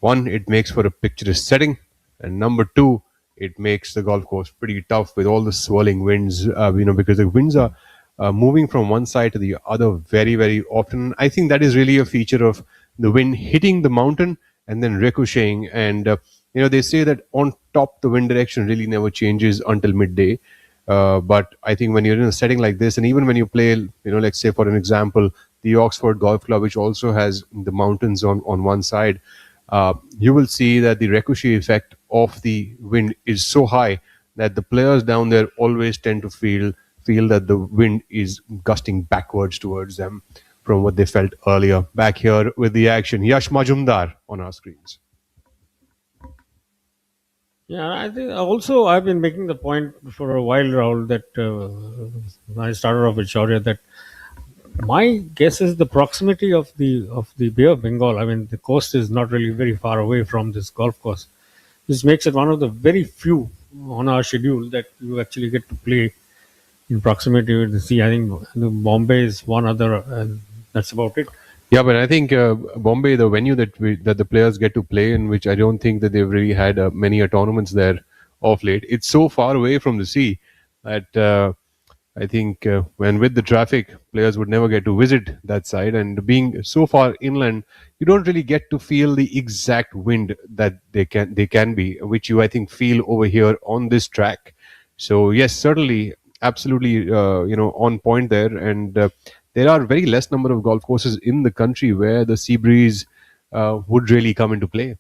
one, it makes for a picturesque setting, and number 2, it makes the golf course pretty tough with all the swirling winds. Because the winds are moving from one side to the other very, very often. I think that is really a feature of the wind hitting the mountain and then ricocheting. And they say that on top the wind direction really never changes until midday. But I think when you're in a setting like this, and even when you play, let's say for an example, the Oxford Golf Club, which also has the mountains on one side, you will see that the ricochet effect of the wind is so high that the players down there always tend to feel that the wind is gusting backwards towards them from what they felt earlier. Back here with the action, Yash Majumdar on our screens. Yeah, I think also I've been making the point for a while, Rahul, that I started off with Shaurya, that my guess is the proximity of the Bay of Bengal. I mean, the coast is not really very far away from this golf course. This makes it one of the very few on our schedule that you actually get to play in proximity with the sea. I think Bombay is one other, and that's about it. Yeah, but I think Bombay, the venue that the players get to play in, which I don't think that they've really had many tournaments there of late. It's so far away from the sea that I think when with the traffic, players would never get to visit that side. And being so far inland, you don't really get to feel the exact wind that they can be, which you I think feel over here on this track. So yes, certainly, absolutely, on point there. And there are very less number of golf courses in the country where the sea breeze would really come into play.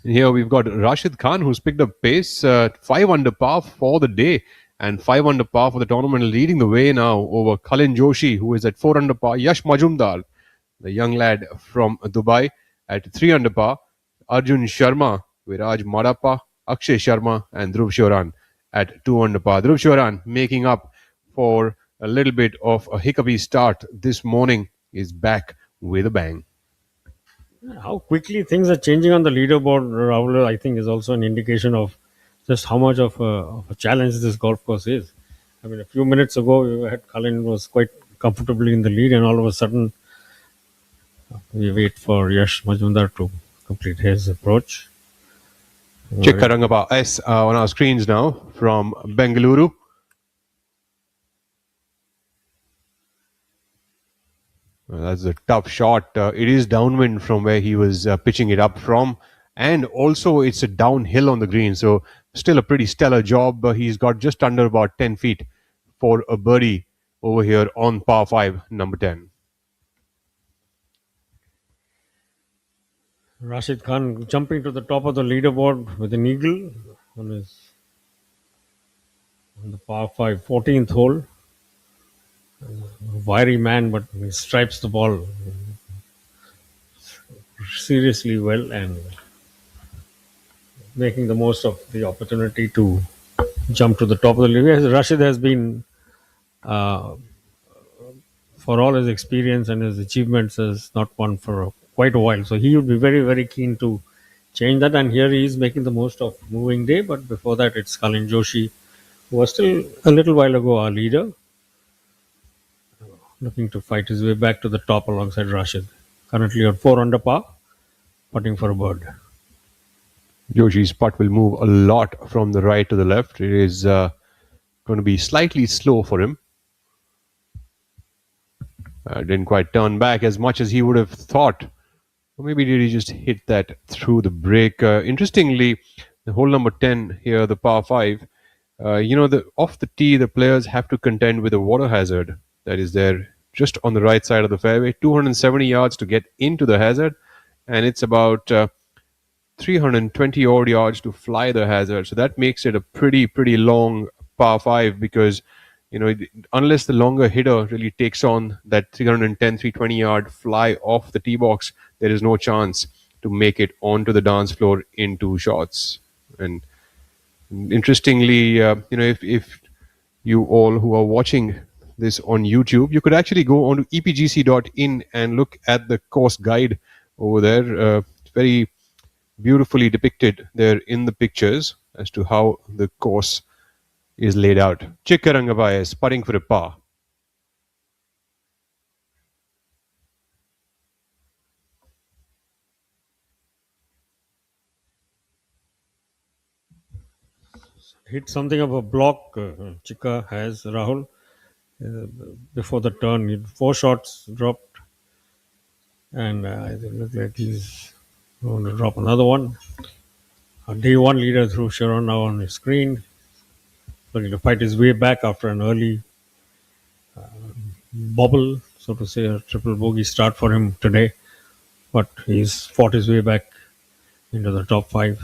Here we've got Rashid Khan, who's picked up pace, 5 under par for the day and 5 under par for the tournament, leading the way now over Kalin Joshi, who is at 4 under par. Yash Majumdar, the young lad from Dubai, at 3 under par. Arjun Sharma, Viraj Madappa, Akshay Sharma, and Dhruv Shoran at 2 under par. Dhruv Shoran making up for a little bit of a hiccupy start this morning, is back with a bang. How quickly things are changing on the leaderboard, Rahul, I think is also an indication of just how much of a challenge this golf course is. I mean, a few minutes ago, we had Cullen was quite comfortably in the lead, and all of a sudden, we wait for Yash Majumdar to complete his approach. Chikkarangappa S on our screens now from Bengaluru. Well, that's a tough shot. It is downwind from where he was pitching it up from. And also it's a downhill on the green. So still a pretty stellar job. He's got just under about 10 feet for a birdie over here on par 5, number 10. Rashid Khan jumping to the top of the leaderboard with an eagle on the par 5, 14th hole. Wiry man, but he stripes the ball seriously well and making the most of the opportunity to jump to the top of the league. Yes, Rashid has been, for all his experience and his achievements, has not won for quite a while. So he would be very, very keen to change that. And here he is making the most of moving day. But before that, it's Kalin Joshi, who was still a little while ago our leader, looking to fight his way back to the top alongside Rashid. Currently on 4 under par, putting for a bird. Joshi's putt will move a lot from the right to the left. It is going to be slightly slow for him. Didn't quite turn back as much as he would have thought. Or maybe did he just hit that through the break? Interestingly, the hole number 10 here, the par 5, off the tee, the players have to contend with a water hazard that is there just on the right side of the fairway. 270 yards to get into the hazard, and it's about 320 odd yards to fly the hazard. So that makes it a pretty long par 5, because unless the longer hitter really takes on that 310, 320 yard fly off the tee box, there is no chance to make it onto the dance floor in 2 shots. And interestingly, if you all who are watching this on YouTube, you could actually go on to epgc.in and look at the course guide over there. It's very beautifully depicted there in the pictures as to how the course is laid out. Chikkarangappa is putting for a par. Hit something of a block, Chikka has, Rahul. Before the turn, 4 shots dropped, and it looked like he's going to drop another one. Day one leader through Sharon now on his screen, looking to fight his way back after an early bobble, so to say, a triple bogey start for him today. But he's fought his way back into the top 5.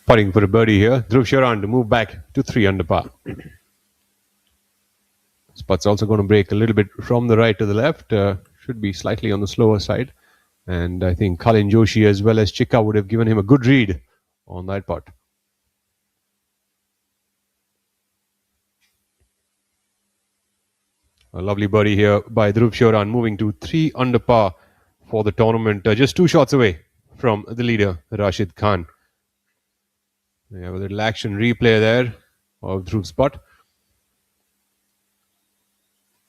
Putting for a birdie here. Dhruv Sharan to move back to 3 under par. This putt's also going to break a little bit from the right to the left. Should be slightly on the slower side. And I think Kalin Joshi as well as Chika would have given him a good read on that putt. A lovely birdie here by Dhruv Sharan, moving to 3 under par for the tournament. Just 2 shots away from the leader, Rashid Khan. We have a little action replay there of Dhruv's putt.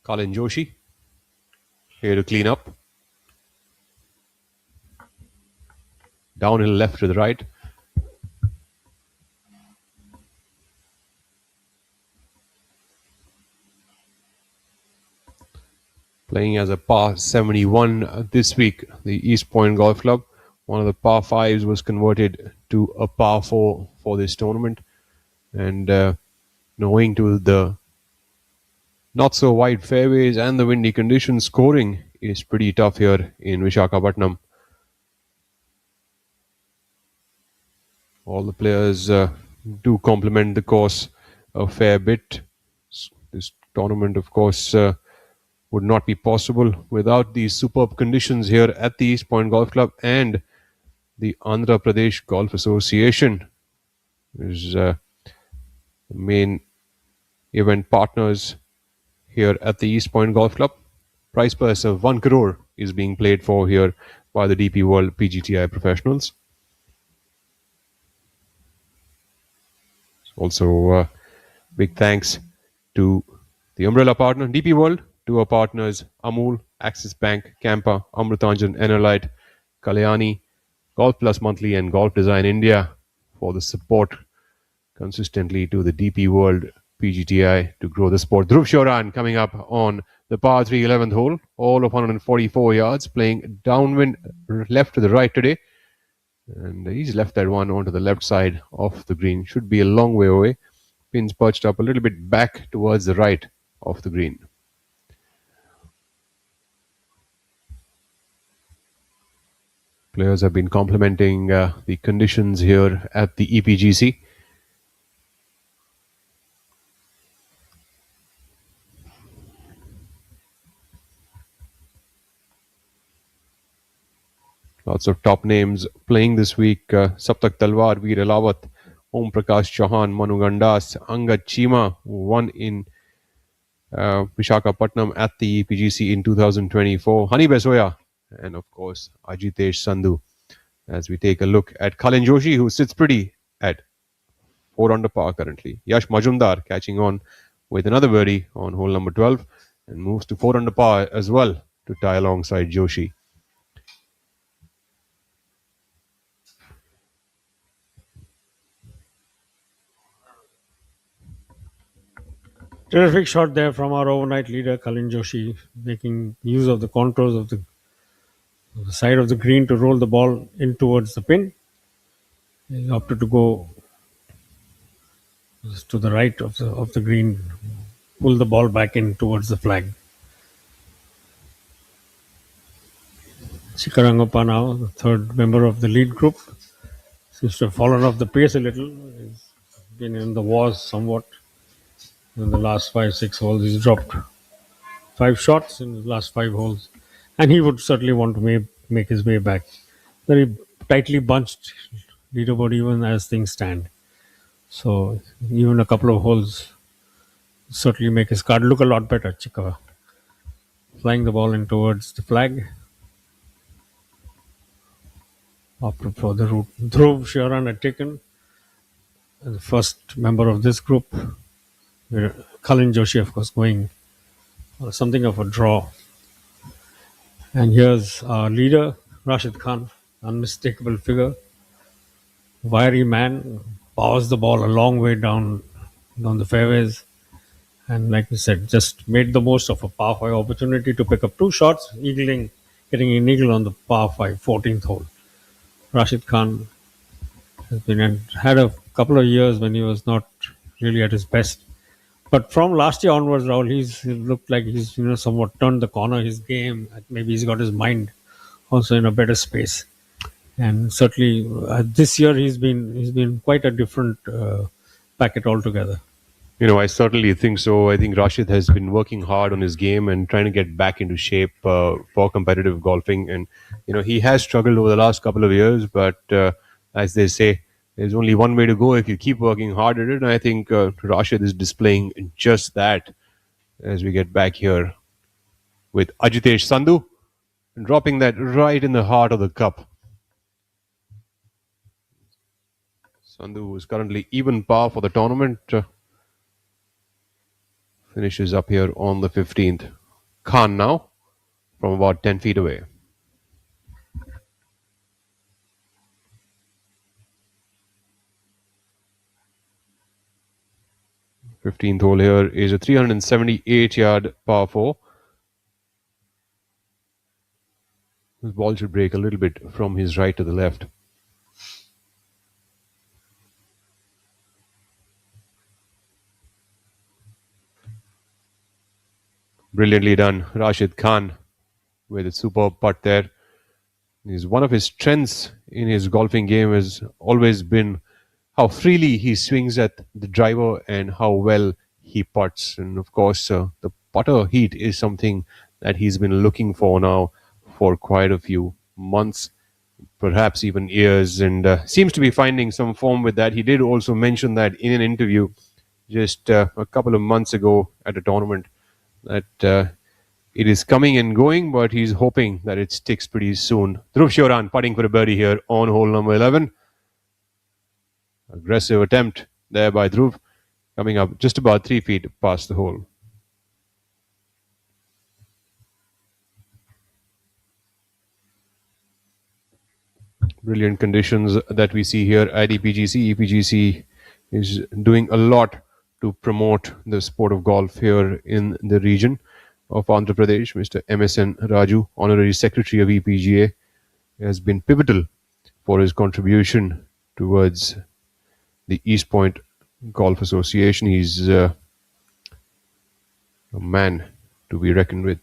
Kalin Joshi here to clean up. Downhill left to the right. Playing as a par 71 this week, the East Point Golf Club. One of the par 5s was converted to a par 4 for this tournament. And owing to the not so wide fairways and the windy conditions, scoring is pretty tough here in Visakhapatnam. All the players do complement the course a fair bit. This tournament, of course, would not be possible without these superb conditions here at the East Point Golf Club and the Andhra Pradesh Golf Association, is the main event partners here at the East Point Golf Club. Prize purse of 1 crore is being played for here by the DP World PGTI professionals. Also, big thanks to the umbrella partner, DP World, to our partners, Amul, Axis Bank, Campa, Amrutanjan, Enerlite, Kalyani, Golf Plus Monthly and Golf Design India for the support consistently to the DP World PGTI to grow the sport. Dhruv Sharan coming up on the par 3 11th hole, all of 144 yards, playing downwind left to the right today. And he's left that one onto the left side of the green. Should be a long way away. Pins perched up a little bit back towards the right of the green. Players have been complimenting the conditions here at the EPGC. Lots of top names playing this week. Saptak Talwar, Veer Alawat, Om Prakash Chauhan, Manu Gandas, Angad Chima, who won in Visakhapatnam at the EPGC in 2024. Hani Besoya, and of course Ajitesh Sandhu. As we take a look at Kalin Joshi, who sits pretty at 4 under par currently. Yash Majumdar catching on with another birdie on hole number 12 and moves to 4 under par as well to tie alongside Joshi. Terrific shot there from our overnight leader, Kalin Joshi, making use of the contours of the side of the green to roll the ball in towards the pin. He opted to go to the right of the green, pull the ball back in towards the flag. Chikarangappa now, the third member of the lead group, seems to have fallen off the pace a little. He's been in the wars somewhat in the last 5-6 holes. He's dropped 5 shots in the last 5 holes, and he would certainly want to make his way back. Very tightly bunched leaderboard even as things stand. So even a couple of holes certainly make his card look a lot better. Chika flying the ball in towards the flag. Opted for the route Dhruv Sharan had taken. The first member of this group, Kalin Joshi, of course, going something of a draw. And here's our leader, Rashid Khan, unmistakable figure, wiry man, powers the ball a long way down the fairways. And like we said, just made the most of a par 5 opportunity to pick up 2 shots, getting an eagle on the par 5, 14th hole. Rashid Khan has been and had a couple of years when he was not really at his best. But from last year onwards, Rahul, he looked like he's somewhat turned the corner. His game, maybe he's got his mind also in a better space. And certainly this year he's been quite a different packet altogether. I certainly think so. I think Rashid has been working hard on his game and trying to get back into shape for competitive golfing. And, he has struggled over the last couple of years, but as they say, there's only one way to go if you keep working hard at it. And I think Rashid is displaying just that as we get back here with Ajitesh Sandhu dropping that right in the heart of the cup. Sandhu is currently even par for the tournament. Finishes up here on the 15th. Khan now from about 10 feet away. Fifteenth hole here is a 378-yard par 4. This ball should break a little bit from his right to the left. Brilliantly done, Rashid Khan, with a superb putt there. One of his strengths in his golfing game has always been how freely he swings at the driver and how well he putts. And of course, the putter heat is something that he's been looking for now for quite a few months, perhaps even years, and seems to be finding some form with that. He did also mention that in an interview just a couple of months ago at a tournament, that it is coming and going, but he's hoping that it sticks pretty soon. Dhruv Shoran putting for a birdie here on hole number 11. Aggressive attempt there by Dhruv, coming up just about 3 feet past the hole. Brilliant conditions that we see here at EPGC. EPGC is doing a lot to promote the sport of golf here in the region of Andhra Pradesh. Mr. MSN Raju, Honorary Secretary of EPGA, has been pivotal for his contribution towards the East Point Golf Association. He's a man to be reckoned with.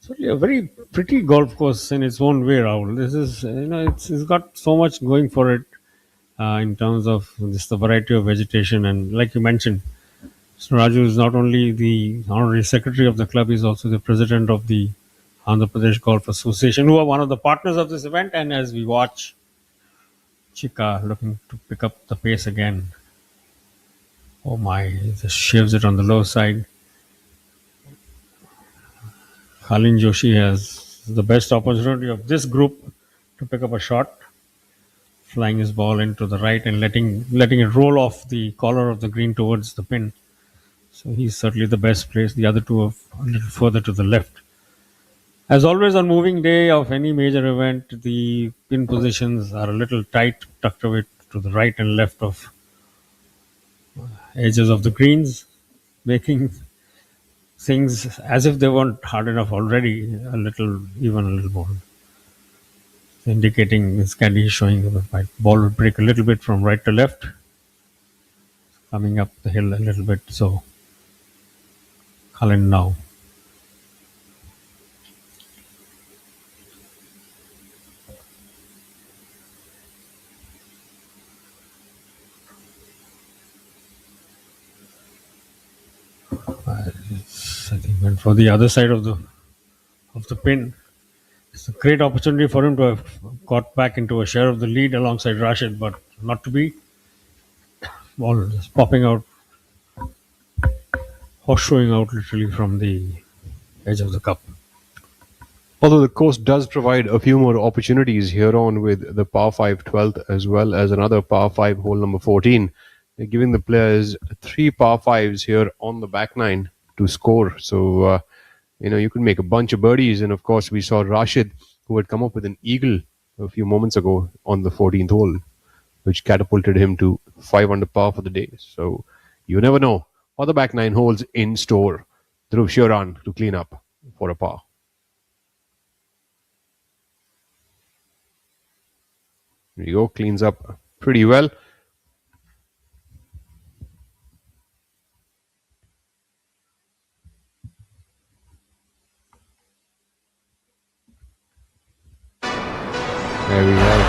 Certainly a very pretty golf course in its own way, Rahul. This is, it's got so much going for it in terms of the variety of vegetation. And like you mentioned, Mr. Raju is not only the honorary secretary of the club, he's also the president of the Andhra Pradesh Golf Association, who are one of the partners of this event. And as we watch, Chika looking to pick up the pace again. Oh my, he just shaves it on the low side. Khalin Joshi has the best opportunity of this group to pick up a shot, flying his ball into the right and letting it roll off the collar of the green towards the pin. So he's certainly the best place. The other two are a little further to the left. As always on moving day of any major event, the pin positions are a little tight, tucked away to the right and left of edges of the greens, making things as if they weren't hard enough already, a little more. Indicating this caddy is showing the ball would break a little bit from right to left, coming up the hill a little bit. So, Cullen now. I think went for the other side of the pin. It's a great opportunity for him to have got back into a share of the lead alongside Rashid, but not to be. Ball just popping out, horseshoeing out literally from the edge of the cup. Although the course does provide a few more opportunities here on with the par 5 12th as well as another par 5 hole number 14. They're giving the players 3 par 5s here on the back nine to score. So, you could make a bunch of birdies. And of course, we saw Rashid, who had come up with an eagle a few moments ago on the 14th hole, which catapulted him to 5 under par for the day. So you never know or the back 9 holes in store. Dhruv Shiran to clean up for a par. There you go, cleans up pretty well. There we have.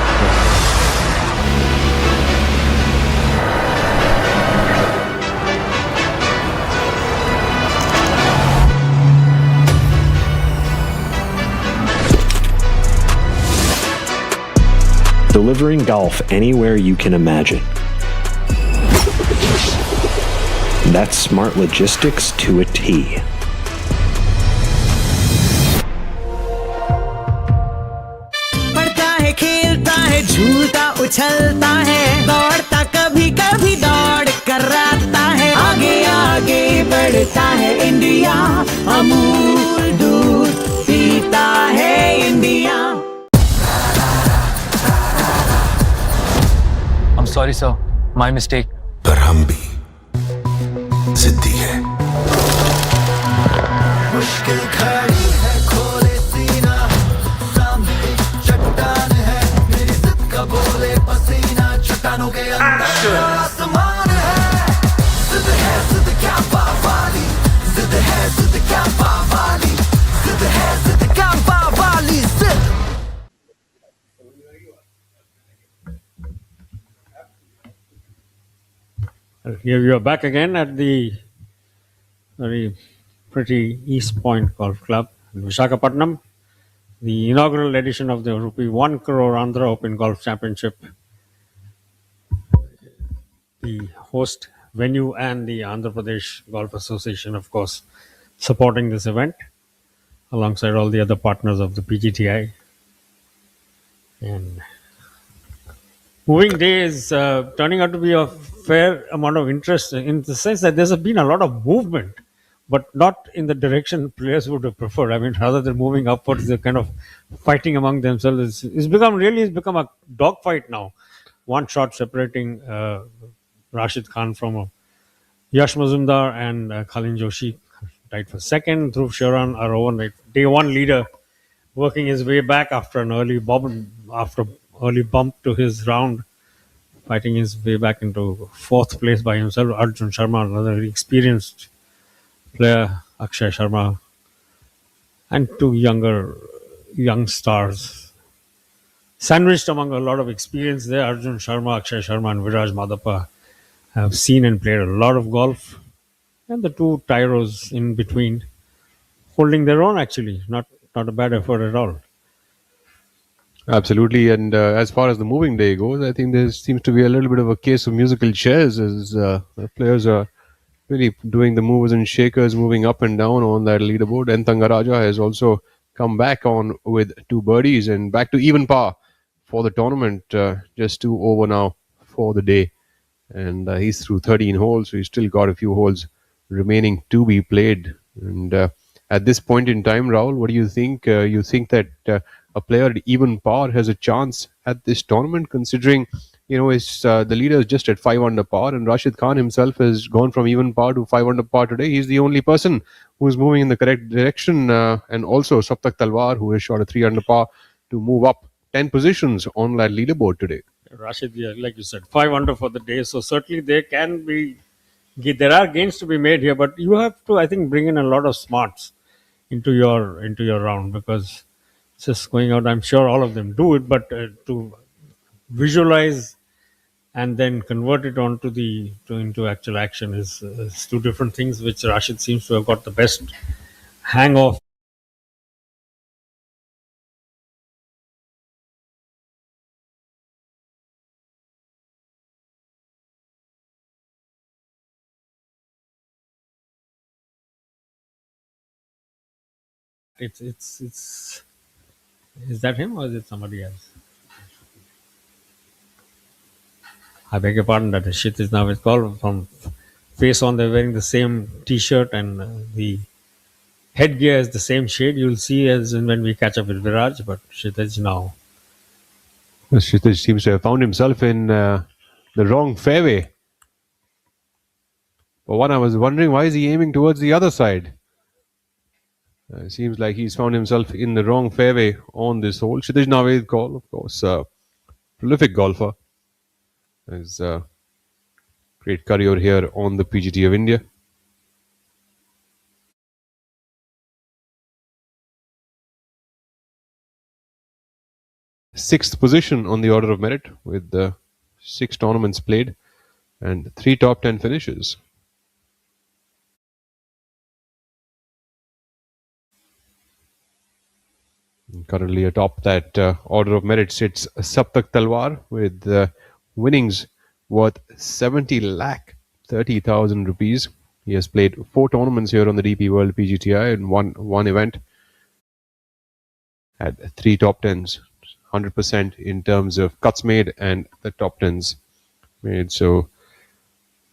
Delivering golf anywhere you can imagine. That's smart logistics to a T. पढ़ता है खेलता है झूलता उछलता है दौड़ता कभी कभी दौड़ कराता है आगे आगे बढ़ता है इंडिया अमूल दूध पीता है India I'm sorry, sir. My mistake. पर हम भी जिद्दी है मुश्किल खड़ी है खोले सीना सामने चट्टान है मेरी जिद का बोले पसीना चट्टानों के अंदर आसमान है जिद क्या पावाली जिद क्या पावाली जिद क्या पावाली जिद Here we are back again at the very pretty East Point Golf Club in Visakhapatnam, the inaugural edition of the rupee 1 crore Andhra Open Golf Championship. The host venue and the Andhra Pradesh Golf Association, of course, supporting this event alongside all the other partners of the PGTI. And moving day is turning out to be a fair amount of interest in the sense that there's been a lot of movement, but not in the direction players would have preferred. I mean, rather than moving upwards, they're kind of fighting among themselves. It's become a dogfight now. One shot separating Rashid Khan from Yash Mazumdar and Khalin Joshi tied for second. Dhruv Shiran, our overnight day one leader, working his way back after an early bump to his round, fighting his way back into fourth place by himself. Arjun Sharma, another very experienced player, Akshay Sharma, and two young stars. Sandwiched among a lot of experience there, Arjun Sharma, Akshay Sharma, and Viraj Madhapa have seen and played a lot of golf. And the two tyros in between holding their own, actually. Not a bad effort at all. Absolutely, and as far as the moving day goes, I think there seems to be a little bit of a case of musical chairs as the players are really doing the movers and shakers, moving up and down on that leaderboard. And Thangaraja has also come back on with 2 birdies and back to even par for the tournament, just 2 over now for the day. And he's through 13 holes, so he's still got a few holes remaining to be played. And at this point in time, Rahul, what do you think? You think that a player at even par has a chance at this tournament, considering the leader is just at 5 under par, and Rashid Khan himself has gone from even par to 5 under par today. He's the only person who is moving in the correct direction, and also Saptak Talwar, who has shot a 3 under par to move up 10 positions on that leaderboard today. Rashid, like you said, 5 under for the day. So certainly there are gains to be made here, but you have to, I think, bring in a lot of smarts into your round, because just going out, I'm sure all of them do it, but to visualize and then convert it into actual action is 2 different things, which Rashid seems to have got the best hang of. It's is that him or is it somebody else? I beg your pardon, that shit is now it's called from face on. They're wearing the same T-shirt and the headgear is the same shade. You'll see as when we catch up with Viraj, but Kshitij now. Kshitij seems to have found himself in the wrong fairway. But one I was wondering, why is he aiming towards the other side? It seems like he's found himself in the wrong fairway on this hole. Kshitij Naved call, of course, prolific golfer. His great career here on the PGT of India. Sixth position on the order of merit with 6 tournaments played and 3 top 10 finishes. Currently atop that order of merit sits Saptak Talwar with winnings worth 70 lakh 30,000 rupees. He has played 4 tournaments here on the DP World PGTI and one event. Had 3 top 10s, 100% in terms of cuts made and the top 10s made. So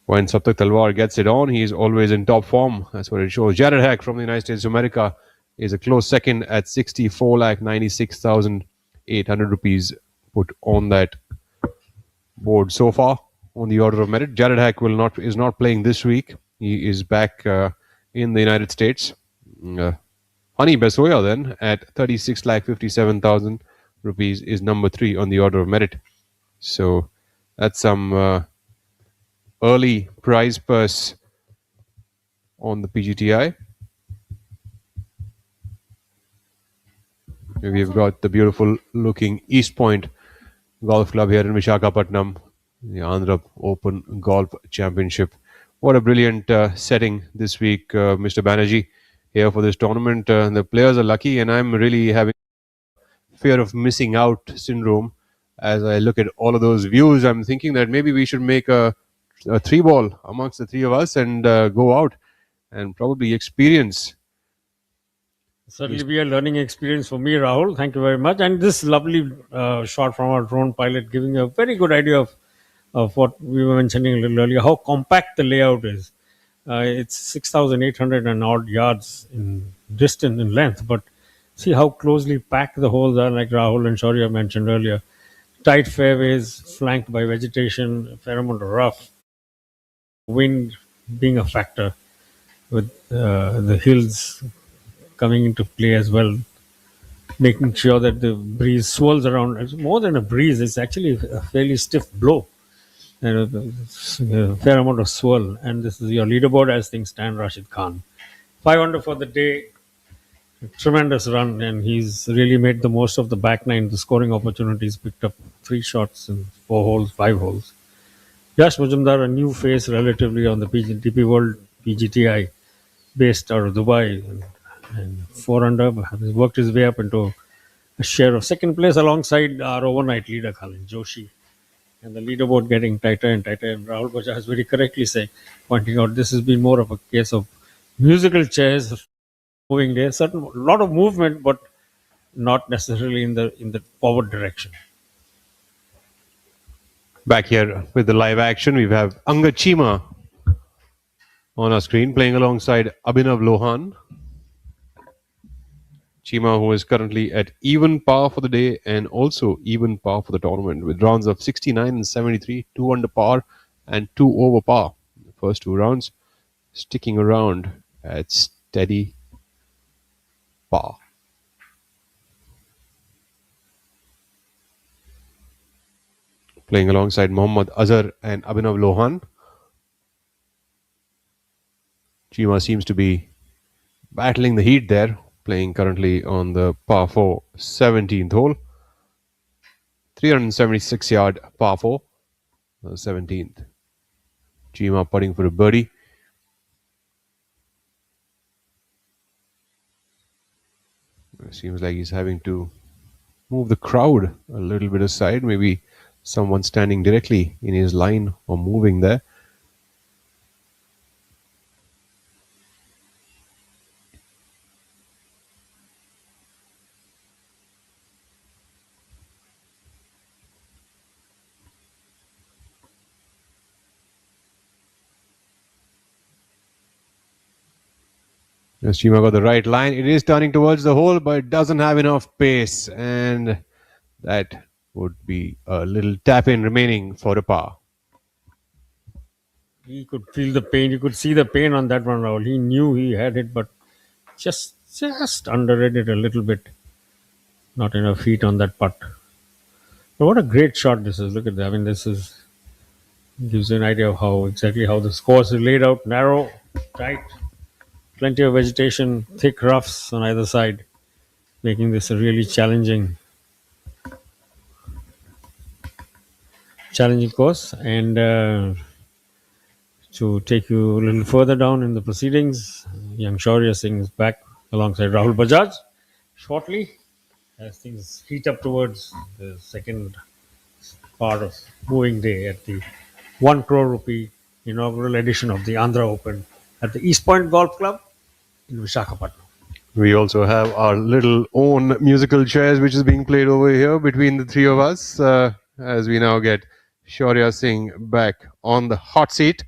when Saptak Talwar gets it on, he is always in top form. That's what it shows. Jared Hack from the United States of America is a close second at 64,96,800 rupees put on that board so far on the order of merit. Jared Hack is not playing this week. He is back in the United States. Hani Besoya then at 36,57,000 rupees is number 3 on the order of merit. So that's some early prize purse on the PGTI. We've got the beautiful looking East Point Golf Club here in Visakhapatnam, the Andhra Open Golf Championship. What a brilliant setting this week, Mr. Banerjee, here for this tournament. The players are lucky, and I'm really having fear of missing out syndrome as I look at all of those views. I'm thinking that maybe we should make a 3-ball amongst the 3 of us and go out and probably experience. Certainly be a learning experience for me, Rahul. Thank you very much. And this lovely shot from our drone pilot giving a very good idea of what we were mentioning a little earlier, how compact the layout is. It's 6,800 and odd yards in distance, in length, but see how closely packed the holes are, like Rahul and Shaurya mentioned earlier. Tight fairways, flanked by vegetation, a fair amount of rough. Wind being a factor with the hills coming into play as well, making sure that the breeze swirls around. It's more than a breeze, it's actually a fairly stiff blow. And a fair amount of swirl. And this is your leaderboard as things stand, Rashid Khan. 5 under for the day. Tremendous run, and he's really made the most of the back nine, the scoring opportunities, picked up 3 shots in 4 holes, 5 holes. Yash Majumdar, a new face relatively on the DP World PGTI, based out of Dubai, and 4 under, has worked his way up into a share of second place alongside our overnight leader, Khalid Joshi. And the leaderboard getting tighter and tighter. And Rahul Bajaj very correctly pointing out this has been more of a case of musical chairs moving there. A lot of movement, but not necessarily in the forward direction. Back here with the live action, we have Anga Chima on our screen playing alongside Abhinav Lohan. Chima, who is currently at even par for the day and also even par for the tournament with rounds of 69 and 73, 2 under par and 2 over par. The first 2 rounds sticking around at steady par. Playing alongside Mohammad Azhar and Abhinav Lohan. Chima seems to be battling the heat there, playing currently on the par 4 17th hole. 376 yard par 4, 17th. Chima putting for a birdie. It seems like he's having to move the crowd a little bit aside. Maybe someone standing directly in his line or moving there. Yes, Chima got the right line. It is turning towards the hole, but it doesn't have enough pace. And that would be a little tap in remaining for a par. He could feel the pain. You could see the pain on that one, Rahul. He knew he had it, but just underread it a little bit. Not enough heat on that putt. But what a great shot this is. Look at that. I mean, this is gives you an idea of how exactly how the course is laid out. Narrow, tight, plenty of vegetation, thick roughs on either side, making this a really challenging course. And to take you a little further down in the proceedings, young Shaurya Singh is back alongside Rahul Bajaj shortly as things heat up towards the second part of moving day at the 1 crore rupee inaugural edition of the Andhra Open at the East Point Golf Club in Visakhapatnam. We also have our little own musical chairs, which is being played over here between the three of us, as we now get Shaurya Singh back on the hot seat.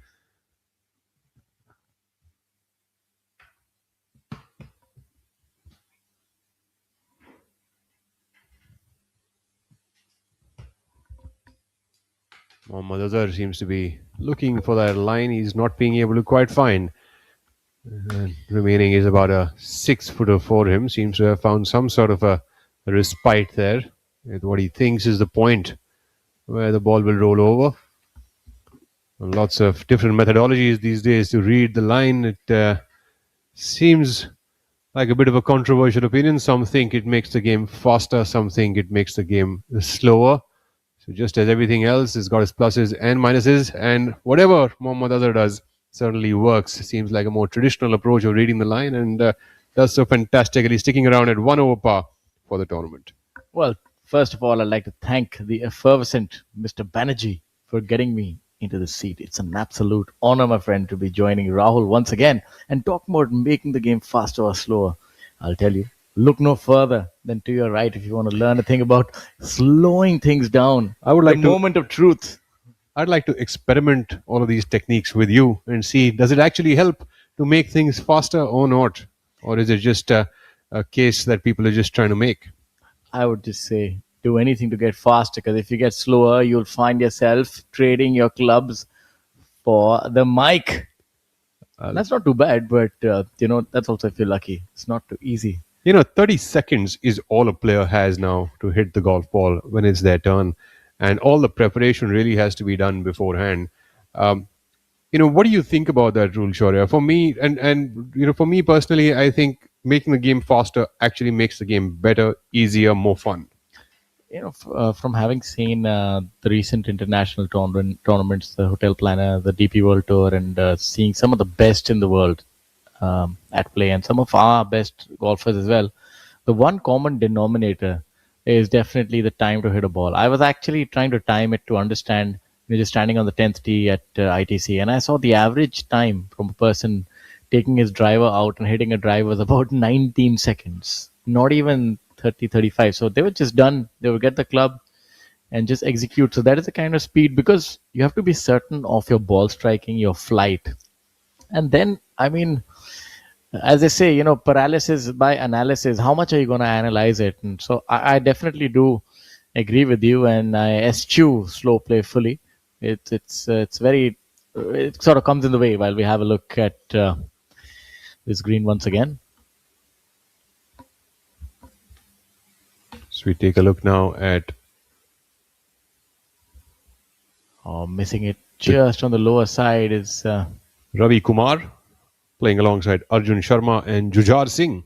Mohammad Azhar seems to be looking for that line he's not being able to quite find. Remaining is about a 6 footer for him. Seems to have found some sort of a respite there with what he thinks is the point where the ball will roll over. Lots of different methodologies these days to read the line. It seems like a bit of a controversial opinion. Some think it makes the game faster, some think it makes the game slower. So just as everything else has got its pluses and minuses, and whatever Mohammad Azhar does certainly works. Seems like a more traditional approach of reading the line, and does so fantastically, sticking around at 1 over par for the tournament. Well, first of all, I'd like to thank the effervescent Mr. Banerjee for getting me into the seat. It's an absolute honor, my friend, to be joining Rahul once again and talk about making the game faster or slower. I'll tell you, look no further than to your right if you want to learn a thing about slowing things down. I would like the to moment of truth. I'd like to experiment all of these techniques with you and see, does it actually help to make things faster or not? Or is it just a case that people are just trying to make? I would just say do anything to get faster, because if you get slower, you'll find yourself trading your clubs for the mic. That's not too bad, but that's also if you're lucky. It's not too easy. 30 seconds is all a player has now to hit the golf ball when it's their turn. And all the preparation really has to be done beforehand. What do you think about that rule, Shaurya? For me, and for me personally, I think making the game faster actually makes the game better, easier, more fun. From having seen the recent international tournaments, the Hotel Planner, the DP World Tour, and seeing some of the best in the world at play, and some of our best golfers as well, the one common denominator is definitely the time to hit a ball. I was actually trying to time it to understand, just standing on the 10th tee at ITC, and I saw the average time from a person taking his driver out and hitting a drive was about 19 seconds, not even 30, 35. So they were just done. They would get the club and just execute. So that is the kind of speed, because you have to be certain of your ball striking, your flight. And then, as they say, paralysis by analysis. How much are you going to analyze it? And so I definitely do agree with you, and I eschew slow play fully. It's very, it sort of comes in the way while we have a look at this green once again. So we take a look now at missing it just on the lower side is Ravi Kumar, playing alongside Arjun Sharma and Jujhar Singh.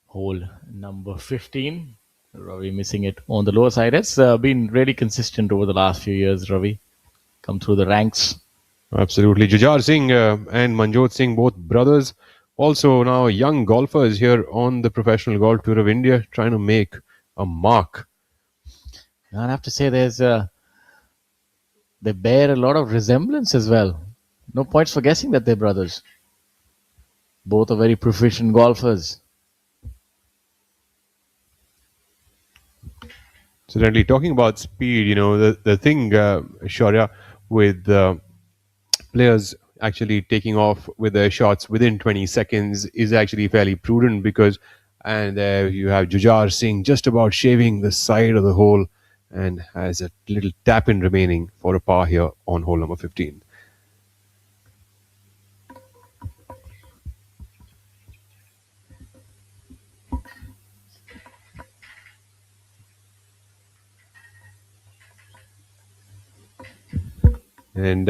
Hole number 15. Ravi missing it on the lower side. Has been really consistent over the last few years, Ravi. Come through the ranks. Absolutely. Jujhar Singh and Manjot Singh, both brothers. Also now young golfers here on the Professional Golf Tour of India, trying to make a mark. I'd have to say they bear a lot of resemblance as well. No points for guessing that they're brothers. Both are very proficient golfers. Certainly, talking about speed, the thing, Shaurya, with players actually taking off with their shots within 20 seconds is actually fairly prudent, because, and there you have Jujhar Singh just about shaving the side of the hole and has a little tap in remaining for a par here on hole number 15. And,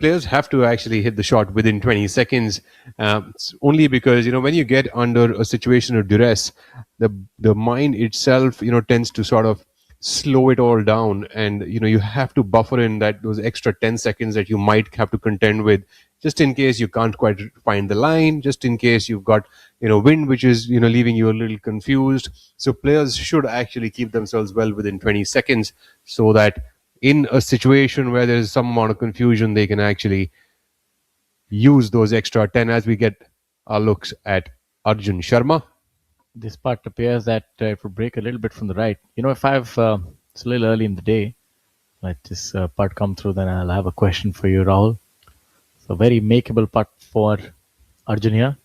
players have to actually hit the shot within 20 seconds. It's only because, when you get under a situation of duress, the mind itself, tends to sort of slow it all down. And, you have to buffer in those extra 10 seconds that you might have to contend with, just in case you can't quite find the line, just in case you've got, wind, which is, leaving you a little confused. So players should actually keep themselves well within 20 seconds so that in a situation where there is some amount of confusion, they can actually use those extra 10 as we get our looks at Arjun Sharma. This part appears that it will break a little bit from the right. If it's a little early in the day, let this putt come through, then I'll have a question for you, Rahul. It's a very makeable putt for Arjun here.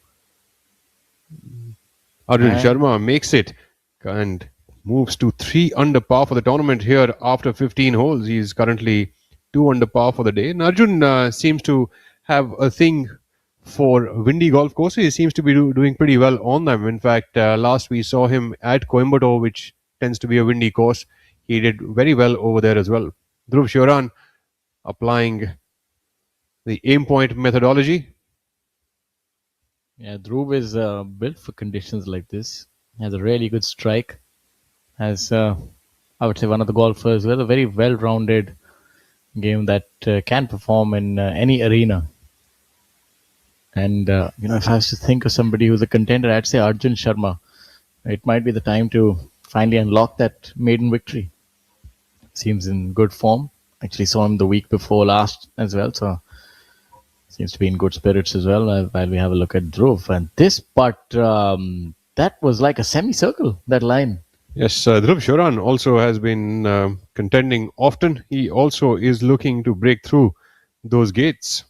Arjun Sharma makes it and moves to 3 under par for the tournament here after 15 holes. He's currently 2 under par for the day. And Arjun seems to have a thing for windy golf courses. He seems to be doing pretty well on them. In fact, last we saw him at Coimbatore, which tends to be a windy course. He did very well over there as well. Dhruv Shoran applying the aim point methodology. Yeah, Dhruv is built for conditions like this. He has a really good strike. Has, I would say, one of the golfers with a very well-rounded game that can perform in any arena. And, if I was to think of somebody who's a contender, I'd say Arjun Sharma. It might be the time to finally unlock that maiden victory. Seems in good form. Actually saw him the week before last as well, so seems to be in good spirits as well while we have a look at Dhruv. And this putt, that was like a semicircle, that line. Yes, Dhruv Shoran also has been contending often. He also is looking to break through those gates.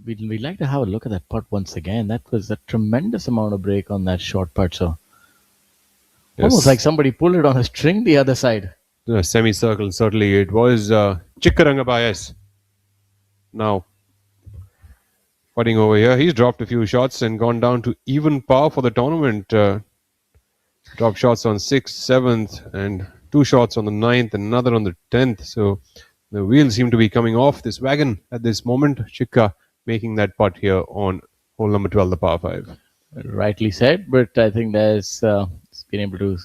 We'd like to have a look at that putt once again. That was a tremendous amount of break on that short putt. So yes. Almost like somebody pulled it on a string the other side. The semicircle, certainly. It was Chikkaranga Bias. Now, putting over here, he's dropped a few shots and gone down to even par for the tournament. Drop shots on 6th, 7th, and 2 shots on the 9th, and another on the 10th. So the wheels seem to be coming off this wagon at this moment. Chikka making that putt here on hole number 12, the par 5. Rightly said, but I think there's been able to.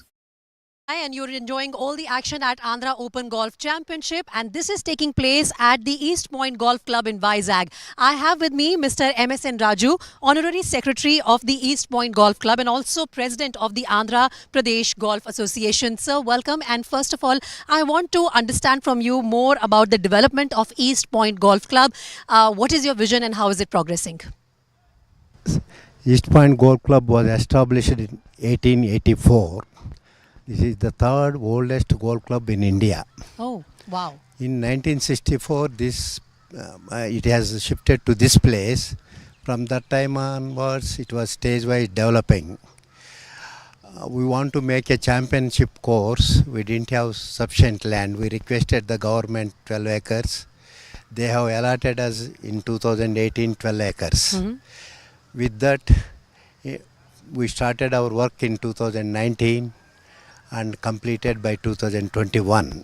And you're enjoying all the action at Andhra Open Golf Championship, and this is taking place at the East Point Golf Club in Vizag. I have with me Mr. MSN Raju, Honorary Secretary of the East Point Golf Club and also President of the Andhra Pradesh Golf Association. Sir, welcome. And first of all, I want to understand from you more about the development of East Point Golf Club. What is your vision and how is it progressing? East Point Golf Club was established in 1884. This is the 3rd oldest golf club in India. Oh, wow. In 1964, it has shifted to this place. From that time onwards, it was stage-wise developing. We want to make a championship course. We didn't have sufficient land. We requested the government 12 acres. They have allotted us in 2018 12 acres. Mm-hmm. With that, we started our work in 2019. And completed by 2021.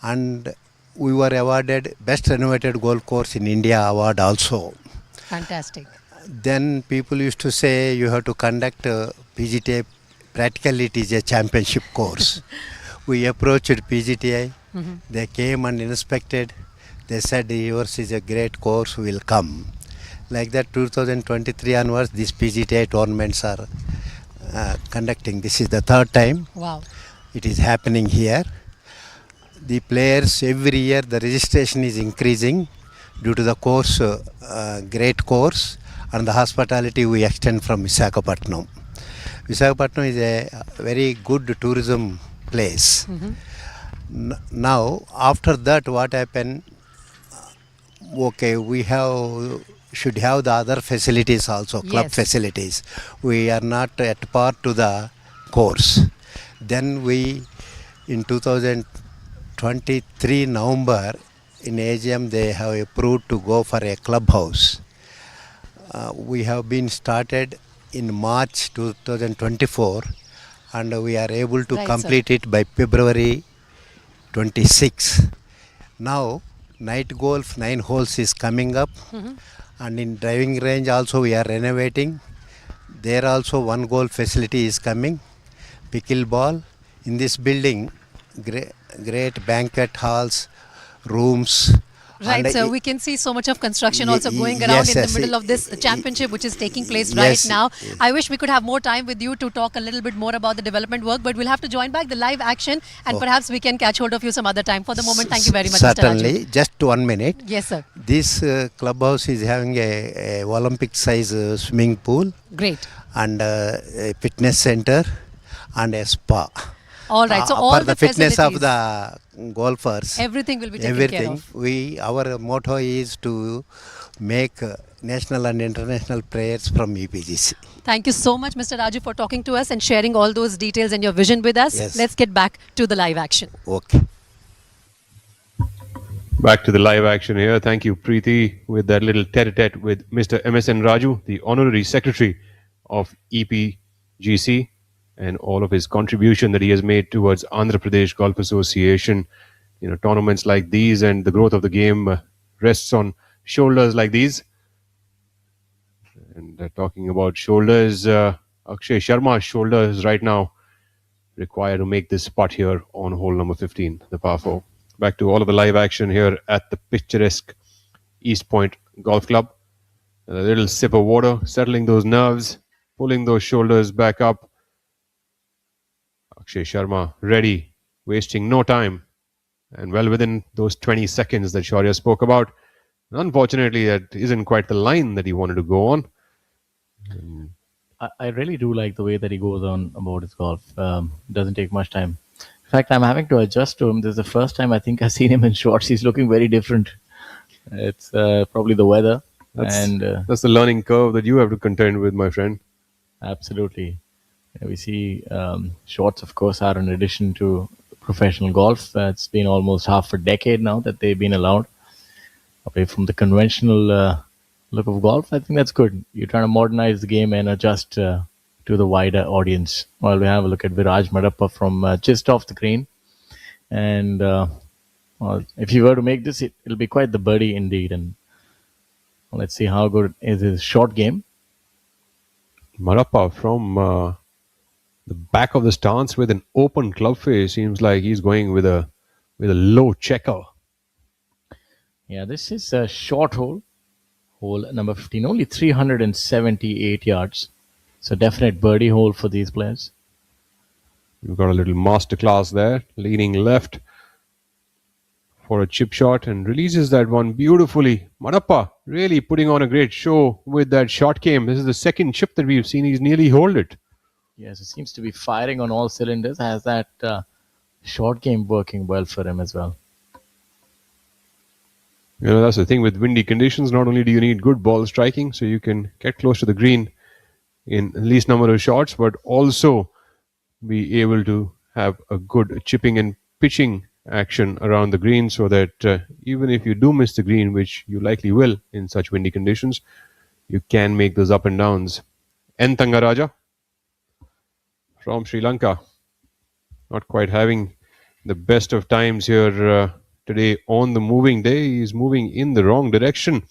And we were awarded Best Renovated Golf Course in India award also. Fantastic. Then people used to say you have to conduct PGTA. Practically it is a championship course. We approached PGTA. Mm-hmm. They came and inspected. They said yours is a great course, we will come. Like that 2023 onwards, these PGTA tournaments are conducting. This is the 3rd time. Wow. It is happening here. The players, every year the registration is increasing due to the course, great course, and the hospitality we extend from Visakhapatnam. Visakhapatnam is a very good tourism place. Mm-hmm. Now, after that, what happened? Okay, we should have the other facilities also, club facilities. We are not at par to the course. Then we in 2023 November in AGM they have approved to go for a clubhouse. We have been started in March 2024 and we are able to Right, complete it by February 26. Now night golf 9 holes is coming up, and in driving range also we are renovating. There also one goal facility is coming, pickleball. In this building, great banquet halls, rooms. Right, and so we can see so much of construction Ye- also going ye- around yes, in the yes, middle of this championship which is taking place right yes, now. I wish we could have more time with you to talk a little bit more about the development work, but we'll have to join back the live action and perhaps we can catch hold of you some other time. For the moment, thank you very much, Mr. Raju. Certainly, just 1 minute. Yes, sir. This clubhouse is having a Olympic size swimming pool Great. and a fitness center and a spa. All right, so all for the fitness of the golfers, everything will be taken care of. Our motto is to make national and international players from EPGC. Thank you so much, Mr. Raju, for talking to us and sharing all those details and your vision with us. Yes. Let's get back to the live action. Okay. Back to the live action here. Thank you, Preeti, with that little tete-a-tete with Mr. MSN Raju, the Honorary Secretary of EPGC, and all of his contribution that he has made towards Andhra Pradesh Golf Association. You know, tournaments like these and the growth of the game rests on shoulders like these. And talking about shoulders, Akshay Sharma's shoulders right now require to make this putt here on hole number 15, the par 4. Back to all of the live action here at the picturesque East Point Golf Club. A little sip of water, settling those nerves, pulling those shoulders back up. Akshay Sharma ready, wasting no time, and well within those 20 seconds that Shaurya spoke about. Unfortunately, that isn't quite the line that he wanted to go on. I really do like the way that he goes on about his golf. Doesn't take much time. In fact, I'm having to adjust to him. This is the first time I think I've seen him in shorts. He's looking very different. It's probably the weather. That's the learning curve that you have to contend with, my friend. Absolutely. Yeah, we see shorts, of course, are an addition to professional golf. It's been almost half a decade now that they've been allowed away from the conventional look of golf. I think that's good. You're trying to modernize the game and adjust to the wider audience. Well, we have a look at Viraj Madappa from just off the green. And well, if you were to make this, it'll be quite the birdie indeed. And let's see how good is his short game. Madappa from the back of the stance with an open club face. Seems like he's going with a low checker. Yeah, this is a short hole. Hole number 15, only 378 yards. So definite birdie hole for these players. You've got a little masterclass there, leaning left for a chip shot and releases that one beautifully. Madappa really putting on a great show with that shot game. This is the second chip that we've seen. He's nearly holed it. Yes, it seems to be firing on all cylinders. Has that short game working well for him as well. You know, that's the thing with windy conditions. Not only do you need good ball striking, so you can get close to the green in least number of shots, but also be able to have a good chipping and pitching action around the green, so that even if you do miss the green, which you likely will in such windy conditions, you can make those up and downs. N. Thangaraja from Sri Lanka, not quite having the best of times here today on the moving day. He's moving in the wrong direction.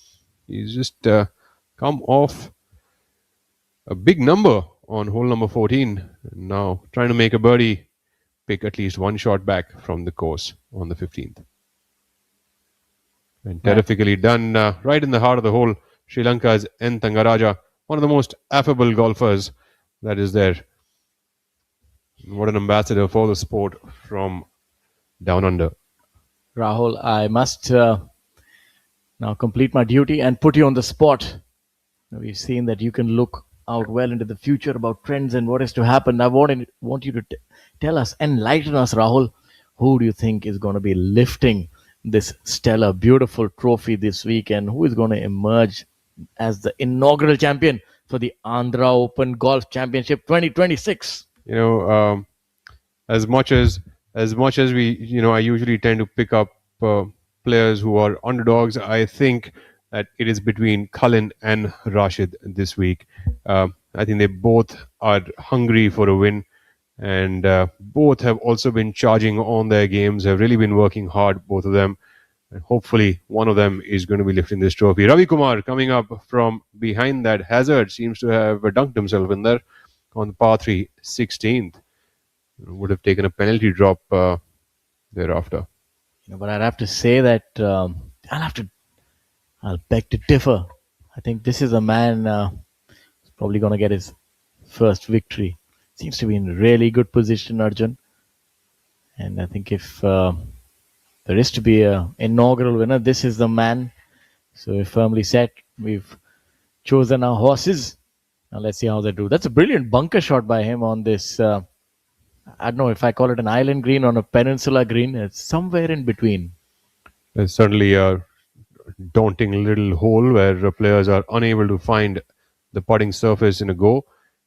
He's just come off a big number on hole number 14. Now trying to make a birdie, pick at least one shot back from the course on the 15th. And terrifically done right in the heart of the hole. Sri Lanka's N. Thangaraja, one of the most affable golfers that is there. What an ambassador for the sport from down under. Rahul, I must now complete my duty and put you on the spot. We've seen that you can look out well into the future about trends and what is to happen. I want you to tell us, enlighten us, Rahul. Who do you think is going to be lifting this stellar, beautiful trophy this week, and who is going to emerge as the inaugural champion for the Andhra Open Golf Championship 2026? You know, as much as as much as I usually tend to pick up players who are underdogs, I think that it is between Cullen and Rashid this week. I think they both are hungry for a win, and both have also been charging on their games, have really been working hard, both of them. And hopefully, one of them is going to be lifting this trophy. Ravi Kumar coming up from behind that hazard seems to have dunked himself in there on the par 3, 16th. Would have taken a penalty drop thereafter. But I'd have to say that I'll beg to differ. I think this is a man who's probably going to get his first victory. Seems to be in really good position, Arjun. And I think if there is to be an inaugural winner, this is the man. So we're firmly set. We've chosen our horses. Now let's see how they do. That's a brilliant bunker shot by him on this. I don't know if I call it an island green or a peninsula green. It's somewhere in between. There's certainly a daunting little hole where players are unable to find the putting surface in a go.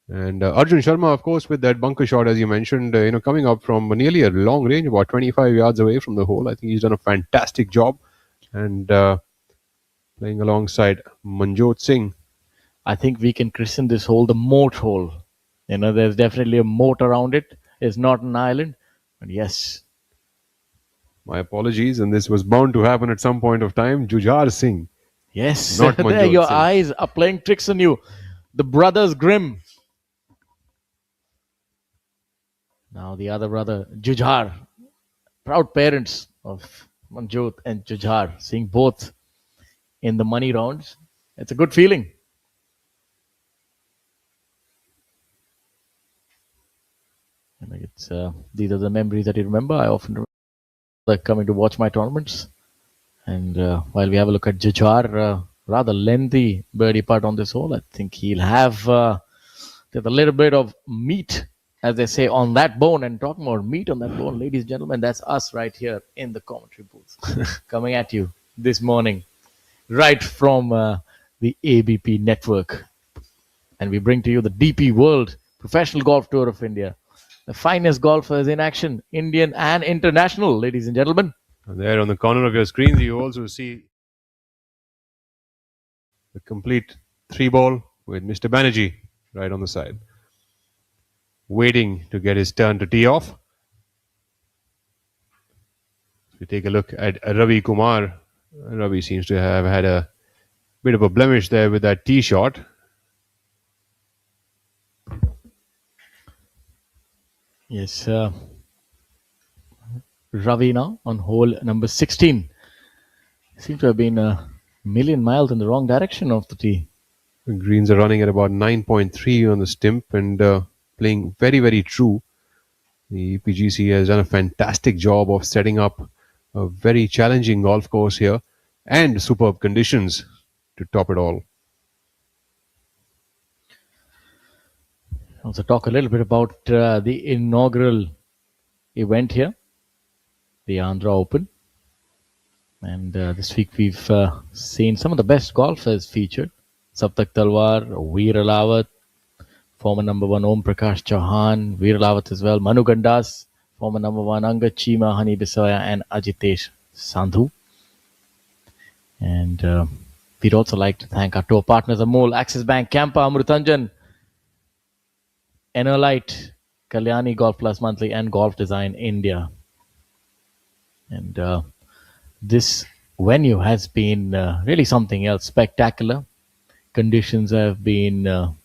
And Arjun Sharma, of course, with that bunker shot, as you mentioned, coming up from nearly a long range, about 25 yards away from the hole. I think he's done a fantastic job. And playing alongside Manjot Singh. I think we can christen this hole the moat hole. There's definitely a moat around it. It's not an island, but yes. My apologies, and this was bound to happen at some point of time. Jujhar Singh. Yes, not there Manjot your Singh. eyes are playing tricks on you. The brothers Grimm. Now the other brother, Jujhar. Proud parents of Manjot and Jujhar, seeing both in the money rounds. It's a good feeling. And these are the memories that you remember. I often remember coming to watch my tournaments. And while we have a look at Jujhar, rather lengthy birdie putt on this hole, I think he'll have there's a little bit of meat, as they say, on that bone. And talking about meat on that bone, ladies and gentlemen, that's us right here in the commentary booth, coming at you this morning, right from the ABP network. And we bring to you the DP World Professional Golf Tour of India. The finest golfers in action, Indian and international, ladies and gentlemen. And there on the corner of your screen, you also see the complete 3-ball with Mr. Banerjee right on the side, waiting to get his turn to tee off. If we take a look at Ravi Kumar, Ravi seems to have had a bit of a blemish there with that tee shot. Yes, Ravi now on hole number 16. Seems to have been a million miles in the wrong direction of the tee. The greens are running at about 9.3 on the stimp and playing very, very true. The PGC has done a fantastic job of setting up a very challenging golf course here and superb conditions to top it all. Also talk a little bit about the inaugural event here, the Andhra Open. And this week we've seen some of the best golfers featured. Saptak Talwar, Veer Alawat, former number 1 Om Prakash Chauhan, Veer Alawat as well, Manu Gandas, former number 1 Angad Chima, Hani Bisoya and Ajitesh Sandhu. And we'd also like to thank our tour partners, Amol, Axis Bank, Campa, Amrutanjan, Enerlite, Kalyani Golf Plus Monthly and Golf Design India. And this venue has been really something else, spectacular. Conditions have been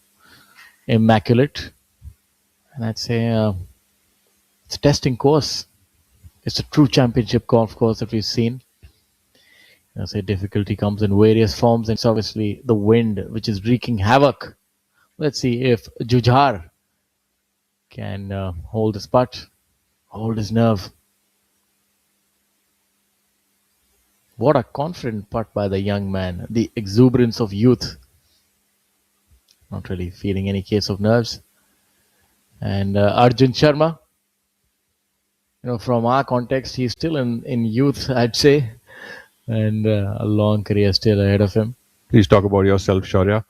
immaculate. And I'd say it's a testing course. It's a true championship golf course that we've seen. I say difficulty comes in various forms, and it's obviously the wind which is wreaking havoc. Let's see if Jujhar can hold his putt, hold his nerve. What a confident putt by the young man. The exuberance of youth. Not really feeling any case of nerves. And Arjun Sharma, from our context, he's still in youth, I'd say. And a long career still ahead of him. Please talk about yourself, Shaurya.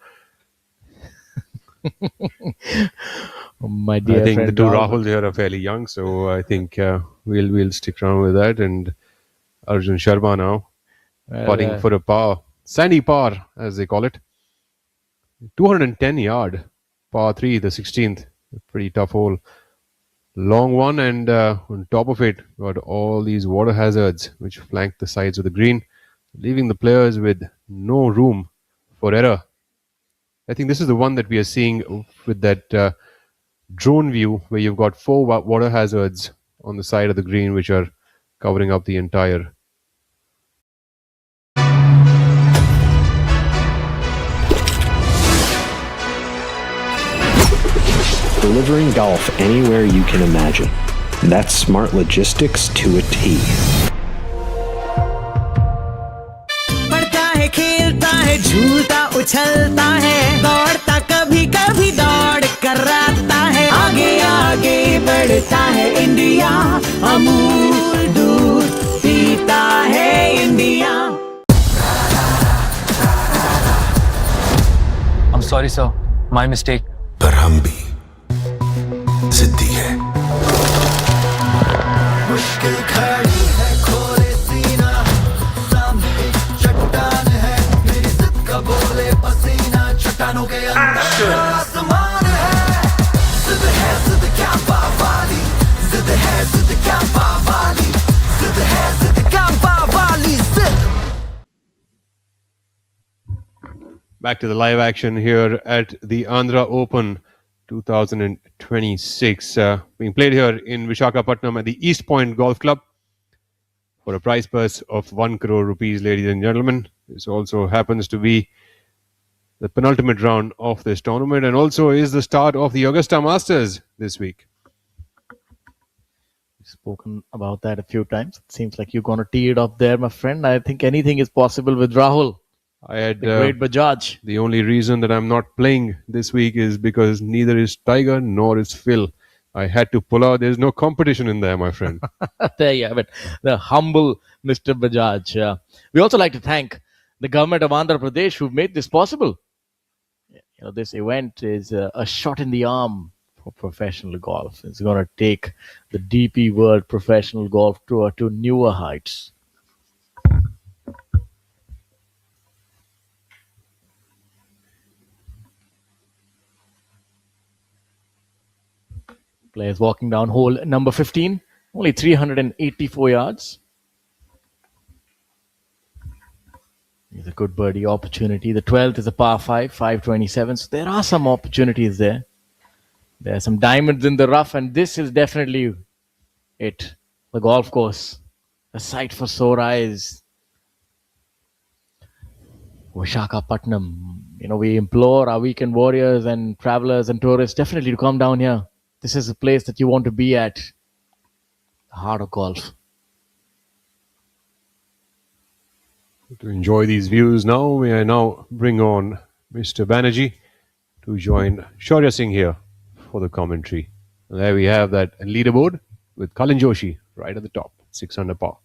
My I dear think the friend two Rahul. Rahuls here are fairly young, so I think we'll stick around with that. And Arjun Sharma now putting for a par, sandy par as they call it, 210 yard par 3, the 16th, pretty tough hole, long one, and on top of it got all these water hazards which flank the sides of the green, leaving the players with no room for error. I think this is the one that we are seeing with that drone view where you've got 4 water hazards on the side of the green which are covering up the entire. Delivering golf anywhere you can imagine. That's smart logistics to a T. पढ़ता है खेलता है झूलता उछलता है दौड़ता कभी कभी दौड़ कराता है आगे आगे बढ़ता है इंडिया अमूल दूध पीता है India I'm sorry, sir. My mistake. पर हम भी जिद्दी है मुश्किल खड़ी है खोले सीना सामने एक चट्टान है मेरी जिद का बोले पसीना चट्टानों के अंदर आसमान है जिद क्या पावाली जिद क्या पावाली जिद क्या पावाली जिद. Back to the live action here at the Andhra Open 2026, being played here in Visakhapatnam at the East Point Golf Club for a prize purse of 1 crore rupees, ladies and gentlemen. This also happens to be the penultimate round of this tournament and also is the start of the Augusta Masters this week. We've spoken about that a few times. It seems like you're going to tee it up there, my friend. I think anything is possible with Rahul. I had The great Bajaj. the only reason that I'm not playing this week is because neither is Tiger nor is Phil. I had to pull out. There's no competition in there, my friend. There you have it. The humble Mr. Bajaj. We also like to thank the government of Andhra Pradesh who made this possible. You know, this event is a shot in the arm for professional golf. It's going to take the DP World Professional Golf Tour to newer heights. Players walking down hole number 15, only 384 yards. It's a good birdie opportunity. The 12th is a par 5, 527. So there are some opportunities there. There are some diamonds in the rough, and this is definitely it. The golf course, a sight for sore eyes. Visakhapatnam. You know, we implore our weekend warriors and travelers and tourists definitely to come down here. This is a place that you want to be at. The heart of golf. To enjoy these views now, may I now bring on Mr. Banerjee to join Shaurya Singh here for the commentary. And there we have that leaderboard with Kalin Joshi right at the top, 6 under par.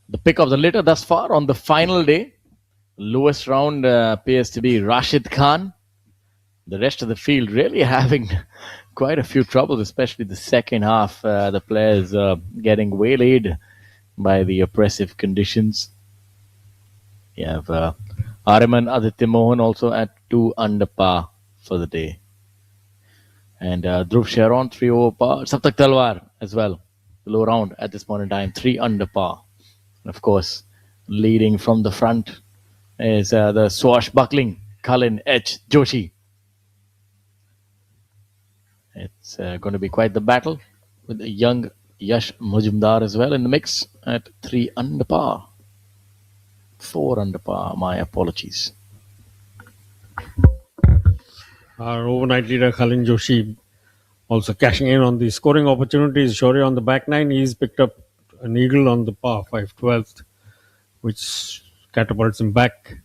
The pick of the litter thus far on the final day. Lowest round appears to be Rashid Khan. The rest of the field really having quite a few troubles, especially the second half. The players getting waylaid by the oppressive conditions. You have Ariman Aditya Mohan also at 2 under par for the day. And Dhruv Sharon 3 over par. Saptak Talwar as well. The low round at this point in time, 3 under par. And of course, leading from the front is the swashbuckling Kalin H. Joshi. It's going to be quite the battle with the young Yash Mujumdar as well in the mix at 3 under par. 4 under par, my apologies. Our overnight leader Kalin Joshi also cashing in on the scoring opportunities. Shaurya on the back nine, he's picked up an eagle on the par 5 12th, which catapults him back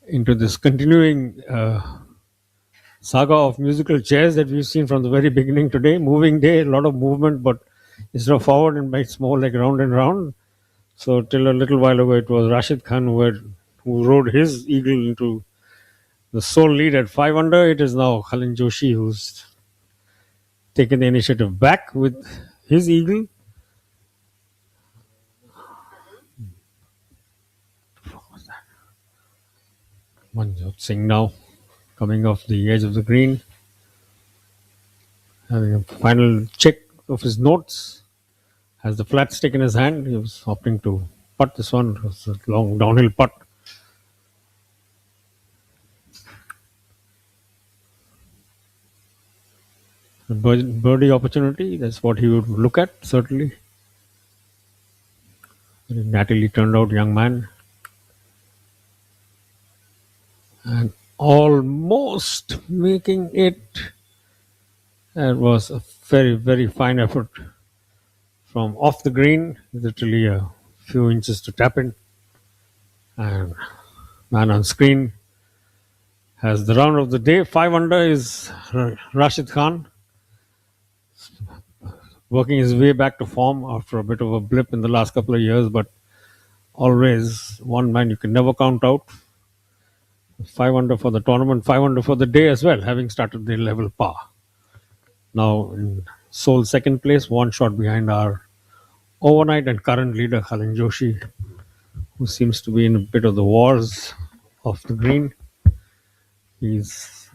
into this continuing saga of musical chairs that we've seen from the very beginning today. Moving day, a lot of movement, but instead of forward, it's more like round and round. So till a little while ago, it was Rashid Khan who had who rode his eagle into the sole lead at 5 under. It is now Khalin Joshi who's taken the initiative back with his eagle. Manjot Singh now coming off the edge of the green, having a final check of his notes. Has the flat stick in his hand. He was opting to putt this one. It was a long downhill putt. A birdie opportunity, that's what he would look at, certainly. Very nattily turned out young man. And almost making it. That was a very, very fine effort from off the green, literally a few inches to tap in. And man on screen has the round of the day. 5 under is Rashid Khan, working his way back to form after a bit of a blip in the last couple of years, but always one man you can never count out. 5 under for the tournament, 5 under for the day as well, having started the level par. Now in sole second place, one shot behind our overnight and current leader Khalin Joshi, who seems to be in a bit of the wars of the green. He's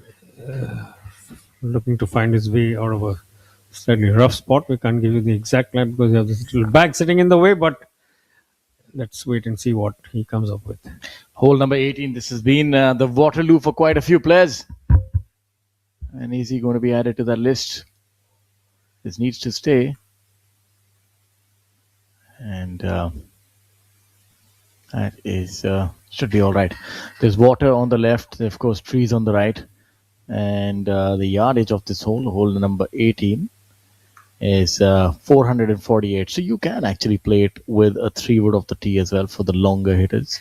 looking to find his way out of a slightly rough spot. We can't give you the exact line because you have this little bag sitting in the way, but let's wait and see what he comes up with. Hole number 18. This has been the Waterloo for quite a few players. And is he going to be added to that list? This needs to stay. And that is should be all right. There's water on the left, of course, trees on the right. And the yardage of this hole number 18, is 448. So you can actually play it with a 3-wood of the tee as well for the longer hitters.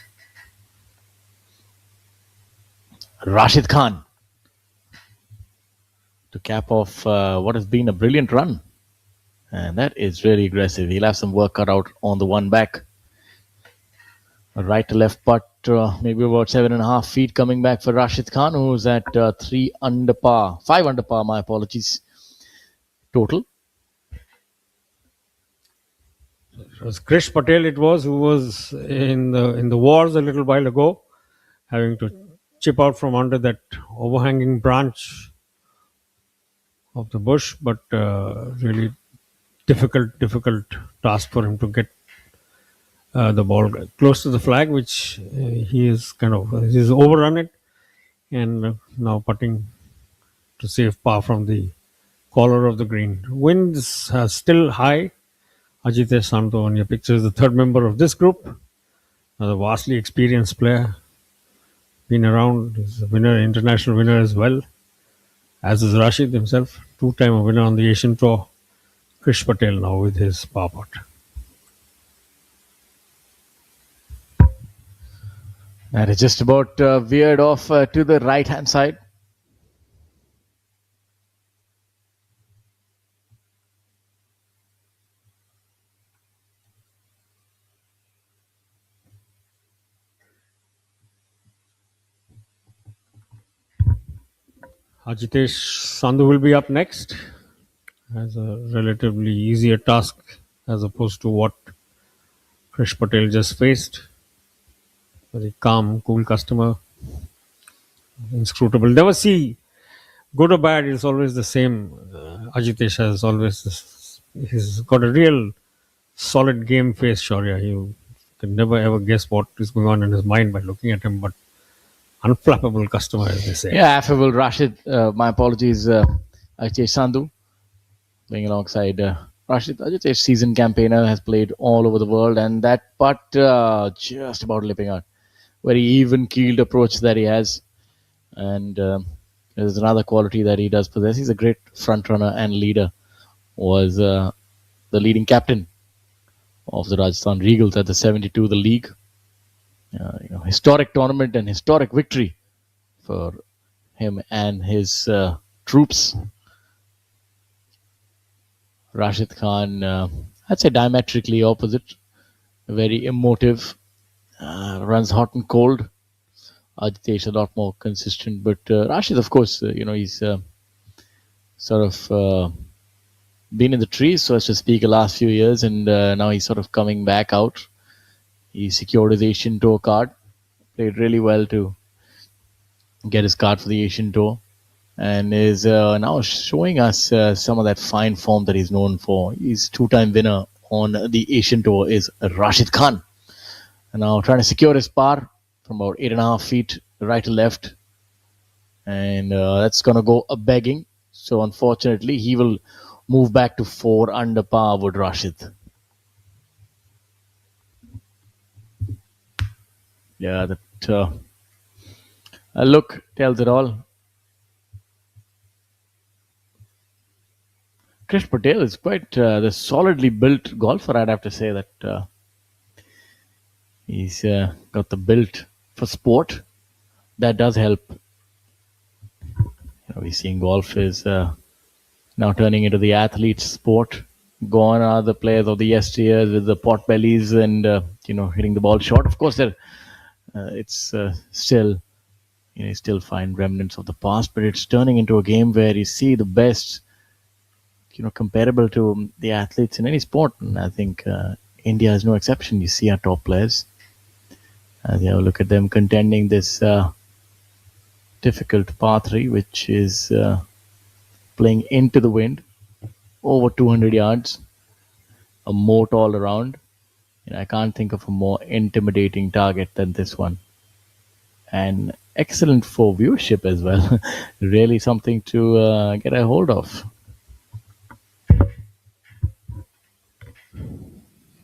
Rashid Khan to cap off what has been a brilliant run. And that is really aggressive. He'll have some work cut out on the one back. A right to left putt, maybe about 7.5 feet coming back for Rashid Khan, who's at 5 under par, my apologies, total. It was Krish Patel, who was in the wars a little while ago, having to chip out from under that overhanging branch of the bush, but really difficult task for him to get the ball close to the flag, which he's overrun it, and now putting to save par from the collar of the green. Winds are still high. Ajitesh Sandhu on your picture is the third member of this group. A vastly experienced player. Been around, he's a winner, international winner as well. As is Rashid himself, 2-time winner on the Asian Tour. Krish Patel now with his par putt. That is just about veered off to the right-hand side. Ajitesh Sandhu will be up next. Has a relatively easier task as opposed to what Krish Patel just faced. Very calm, cool customer. Inscrutable. Never see good or bad. It's always the same. Ajitesh has always he's got a real solid game face, Shaurya. You can never ever guess what is going on in his mind by looking at him, but unflappable customer, as they say. Yeah, affable Rashid. My apologies, Ajitesh Sandhu. Playing alongside Rashid. Ajitesh, seasoned campaigner, has played all over the world, and that putt just about lipping out. Very even-keeled approach that he has. And there's another quality that he does possess. He's a great front runner and leader. Was the leading captain of the Rajasthan Regals at the 72, the league. Historic tournament and historic victory for him and his troops. Rashid Khan, I'd say diametrically opposite. Very emotive, runs hot and cold, Ajitesh a lot more consistent. But Rashid, of course, he's sort of been in the trees, so as to speak, the last few years, and now he's sort of coming back out. He secured his Asian Tour card, played really well to get his card for the Asian Tour, and is now showing us some of that fine form that he's known for. He's two-time winner on the Asian Tour is Rashid Khan. And now trying to secure his par from about 8.5 feet right to left, and that's going to go a begging. So unfortunately, he will move back to 4 under par with Rashid. Yeah, that look tells it all. Krish Patel is quite the solidly built golfer, I'd have to say that he's got the build for sport. That does help. We're seeing golf is now turning into the athlete sport. Gone are the players of the yesteryears with the pot bellies and hitting the ball short. Of course, it's still you still find remnants of the past, but it's turning into a game where you see the best, comparable to the athletes in any sport. And I think India is no exception. You see our top players. As you look at them contending this difficult par 3, which is playing into the wind, over 200 yards, a moat all around. I can't think of a more intimidating target than this one. And excellent for viewership as well. Really something to get a hold of.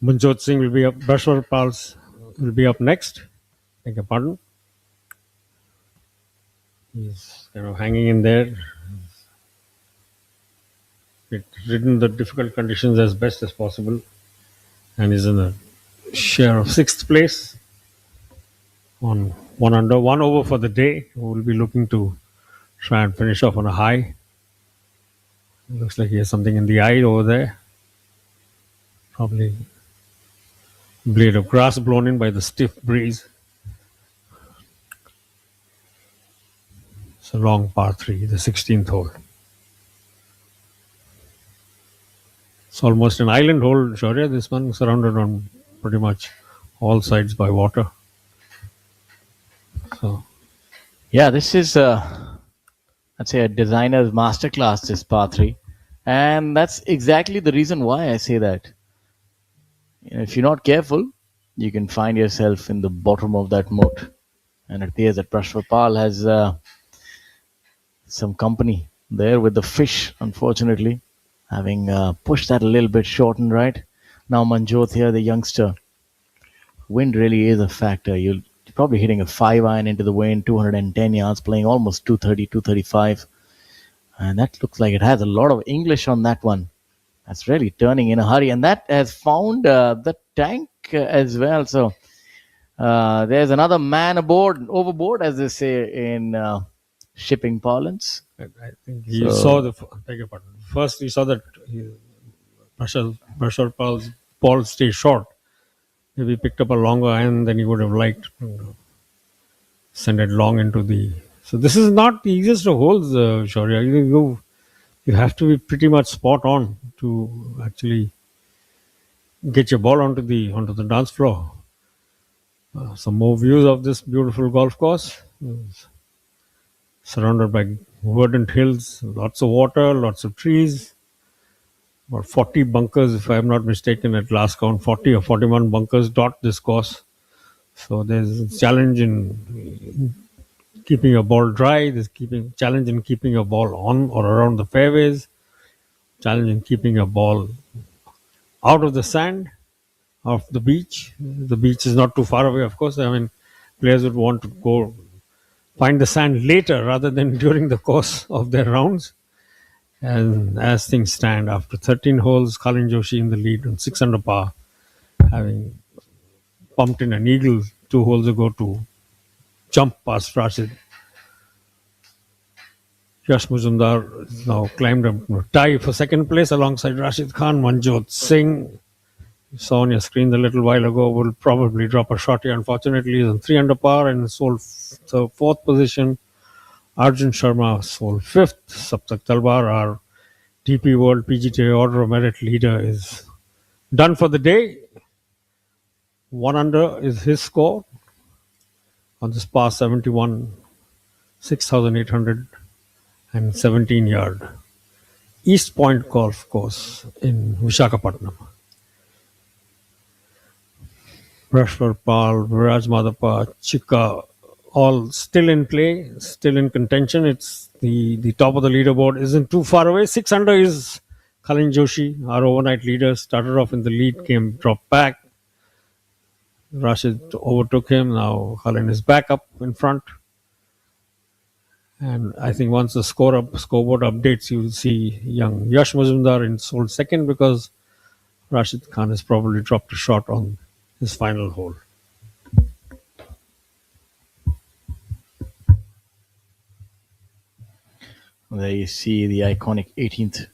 Manjot Singh will be up. Bashwar Pals will be up next. Beg your pardon. He's kind of hanging in there. He's ridden the difficult conditions as best as possible, and is in a share of 6th place on 1 under, 1 over for the day. We'll be looking to try and finish off on a high. Looks like he has something in the eye over there. Probably blade of grass blown in by the stiff breeze. It's a long par 3, the 16th hole. It's almost an island hole, Shaurya. This one surrounded on pretty much all sides by water. So, yeah, this is I'd say a designer's masterclass, this par 3. And that's exactly the reason why I say that. If you're not careful, you can find yourself in the bottom of that moat. And it appears that Bashwar Pal has some company there with the fish, unfortunately, having pushed that a little bit short and right. Now Manjot here, the youngster. Wind really is a factor. You're probably hitting a 5-iron into the wind, 210 yards, playing almost 230, 235. And that looks like it has a lot of English on that one. That's really turning in a hurry. And that has found the tank as well. So there's another man overboard, as they say in shipping parlance. I think he saw the. Beg your pardon. First, he saw that Bashwar Pal's ball stay short. If he picked up a longer iron, then he would have liked send it long into the. So this is not the easiest of holes, Shaurya. You have to be pretty much spot on to actually get your ball onto the dance floor. Some more views of this beautiful golf course. Surrounded by verdant hills, lots of water, lots of trees. About 40 bunkers, if I'm not mistaken, at last count, 40 or 41 bunkers dot this course. So there's a challenge in keeping your ball dry. There's challenge in keeping your ball on or around the fairways. Challenge in keeping your ball out of the sand, off the beach. The beach is not too far away, of course. I mean, players would want to go find the sand later rather than during the course of their rounds. And as things stand, after 13 holes, Kalin Joshi in the lead on 6 under par, having pumped in an eagle 2 holes ago to jump past Rashid. Yash Majumdar is now climbed up to tie for second place alongside Rashid Khan. Manjot Singh saw on your screen a little while ago, will probably drop a shot here. Unfortunately, he's on 3 under par and sold the fourth position. Arjun Sharma sold fifth. Saptak Talwar, our DP World PGTA Order of Merit leader, is done for the day. 1 under is his score on this par 71, 6,817 yard East Point Golf Course in Visakhapatnam. Brashwar Pal, Viraj Madhapa, Chika, all still in play, still in contention. It's the top of the leaderboard isn't too far away. 6 under is Kalin Joshi, our overnight leader. Started off in the lead, dropped back. Rashid overtook him. Now Kalin is back up in front. And I think once the scoreboard updates, you'll see young Yash Majumdar in sole second because Rashid Khan has probably dropped a shot on his final hole. There you see the iconic 18th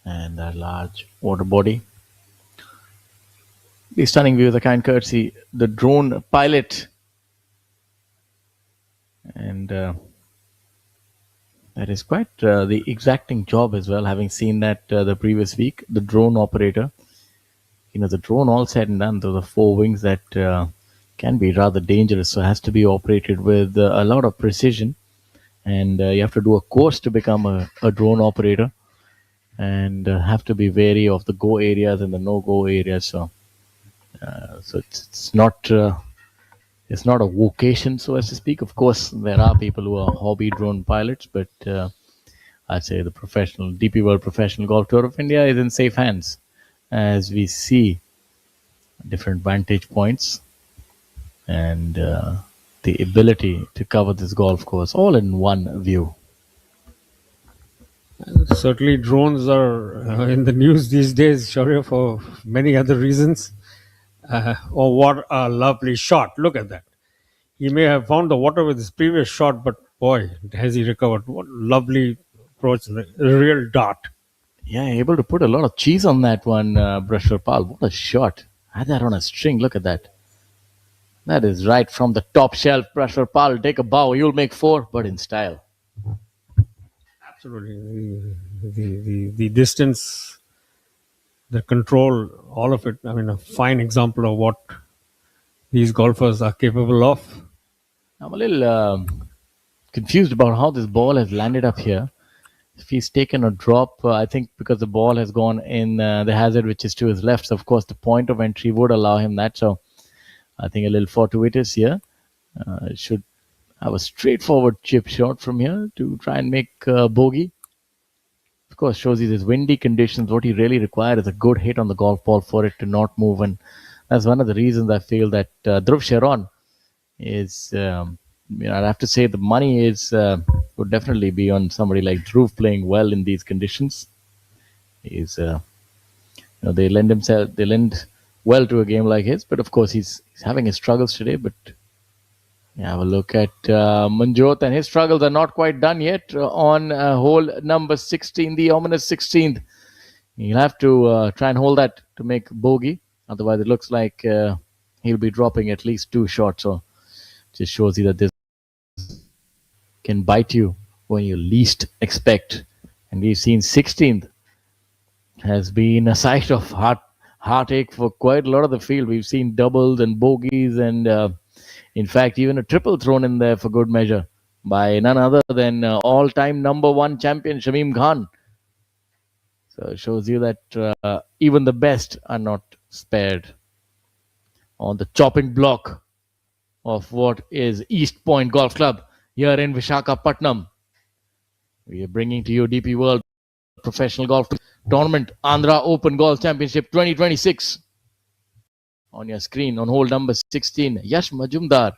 and a large water body. The stunning view of the kind courtesy, the drone pilot. And that is quite the exacting job as well, having seen that the previous week, the drone operator. The drone all said and done, those are four wings that can be rather dangerous. So it has to be operated with a lot of precision. And you have to do a course to become a drone operator and have to be wary of the go areas and the no-go areas. So it's not a vocation, so as to speak. Of course, there are people who are hobby drone pilots, but I'd say the DP World Professional Golf Tour of India is in safe hands as we see different vantage points and the ability to cover this golf course all in one view. Certainly, drones are in the news these days, Shaurya, for many other reasons. Oh, what a lovely shot. Look at that. He may have found the water with his previous shot, but boy, has he recovered. What lovely approach, a real dart. Yeah, able to put a lot of cheese on that one, Brashwar Pal. What a shot. Had that on a string. Look at that. That is right from the top shelf. Brashwar Pal, take a bow. You'll make four, but in style. Absolutely. The distance, the control, all of it. I mean, a fine example of what these golfers are capable of. I'm a little confused about how this ball has landed up here. If he's taken a drop, I think because the ball has gone in the hazard, which is to his left. So, of course, the point of entry would allow him that. So, I think a little fortuitous here. Should have a straightforward chip shot from here to try and make bogey. Of course, shows you these windy conditions. What he really requires is a good hit on the golf ball for it to not move. And that's one of the reasons I feel that Dhruv Sharon is, I'd have to say the money is would definitely be on somebody like Dhruv playing well in these conditions. He's, they lend well to a game like his, but of course he's having his struggles today. But have a look at Manjot, and his struggles are not quite done yet on hole number 16, the ominous 16th. He'll have to try and hold that to make bogey. Otherwise, it looks like he'll be dropping at least two shots. So just shows you that this can bite you when you least expect. And we've seen 16th has been a sight of heartache for quite a lot of the field. We've seen doubles and bogeys and in fact even a triple thrown in there for good measure by none other than all-time number one champion Shamim Khan. So it shows you that even the best are not spared. On the chopping block of what is East Point Golf Club here in Visakhapatnam, we are bringing to you DP World Professional Golf Tournament Andhra Open Golf Championship 2026. On your screen on hole number 16, Yash Majumdar.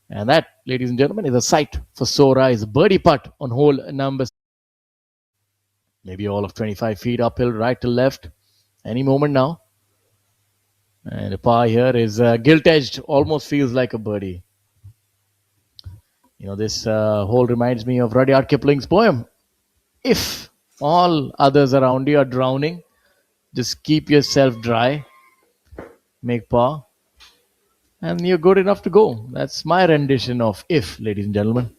And that, ladies and gentlemen, is a sight for sore eyes. Birdie putt on hole number 16. Maybe all of 25 feet uphill, right to left. Any moment now. And the par here is gilt-edged. Almost feels like a birdie. This hole reminds me of Rudyard Kipling's poem. If all others around you are drowning, Just keep yourself dry, make par, and you're good enough to go. That's my rendition of if, ladies and gentlemen.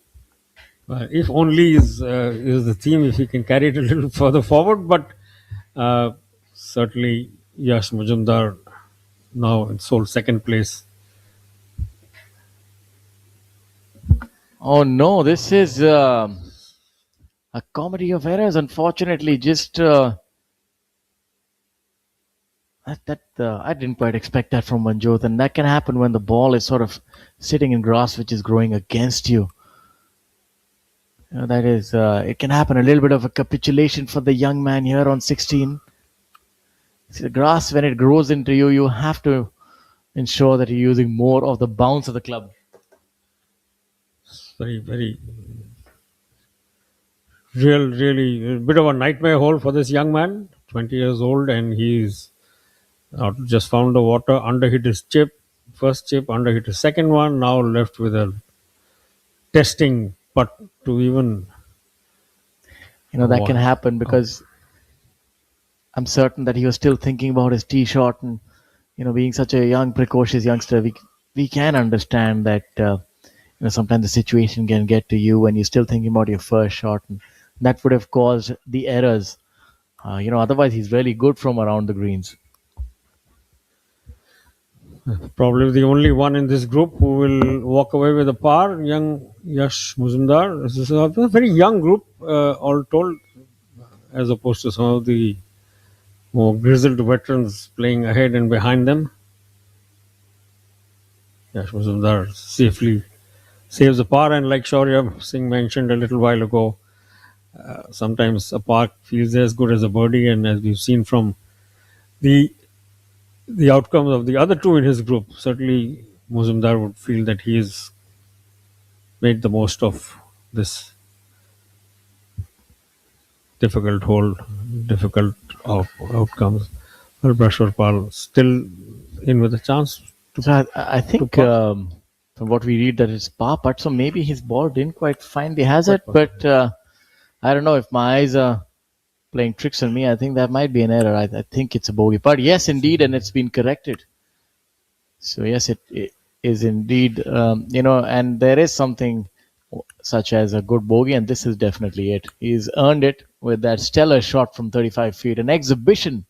If only is the theme. If he can carry it a little further forward, but certainly Yash Majumdar now in sole second place. Oh no, this is a comedy of errors. Unfortunately, just I didn't quite expect that from Manjot, and that can happen when the ball is sort of sitting in grass which is growing against you. That is, it can happen. A little bit of a capitulation for the young man here on 16. See, the grass, when it grows into you, you have to ensure that you're using more of the bounce of the club. Very, very really a bit of a nightmare hole for this young man, 20 years old, and he's just found the water, underhit his chip, first chip, underhit his second one, now left with a testing putt to even. That can happen because I'm certain that he was still thinking about his tee shot, and being such a young, precocious youngster, we can understand that sometimes the situation can get to you when you're still thinking about your first shot, and that would have caused the errors. Otherwise he's really good from around the greens. Probably the only one in this group who will walk away with a par, young Yash Majumdar. This is a very young group, all told, as opposed to some of the more grizzled veterans playing ahead and behind them. Yash Majumdar safely saves a par, and like Shaurya Singh mentioned a little while ago, sometimes a par feels as good as a birdie, and as we've seen from the outcomes of the other two in his group, certainly Majumdar would feel that he has made the most of this difficult hole, difficult outcomes. Well, Brashwar Pal still in with a chance. So I think from what we read that it's par putt, so maybe his ball didn't quite find the hazard, but I don't know if my eyes are playing tricks on me. I think that might be an error. I think it's a bogey putt. Yes, indeed, and it's been corrected. So yes, it is indeed, and there is something such as a good bogey, and this is definitely it. He's earned it with that stellar shot from 35 feet, an exhibition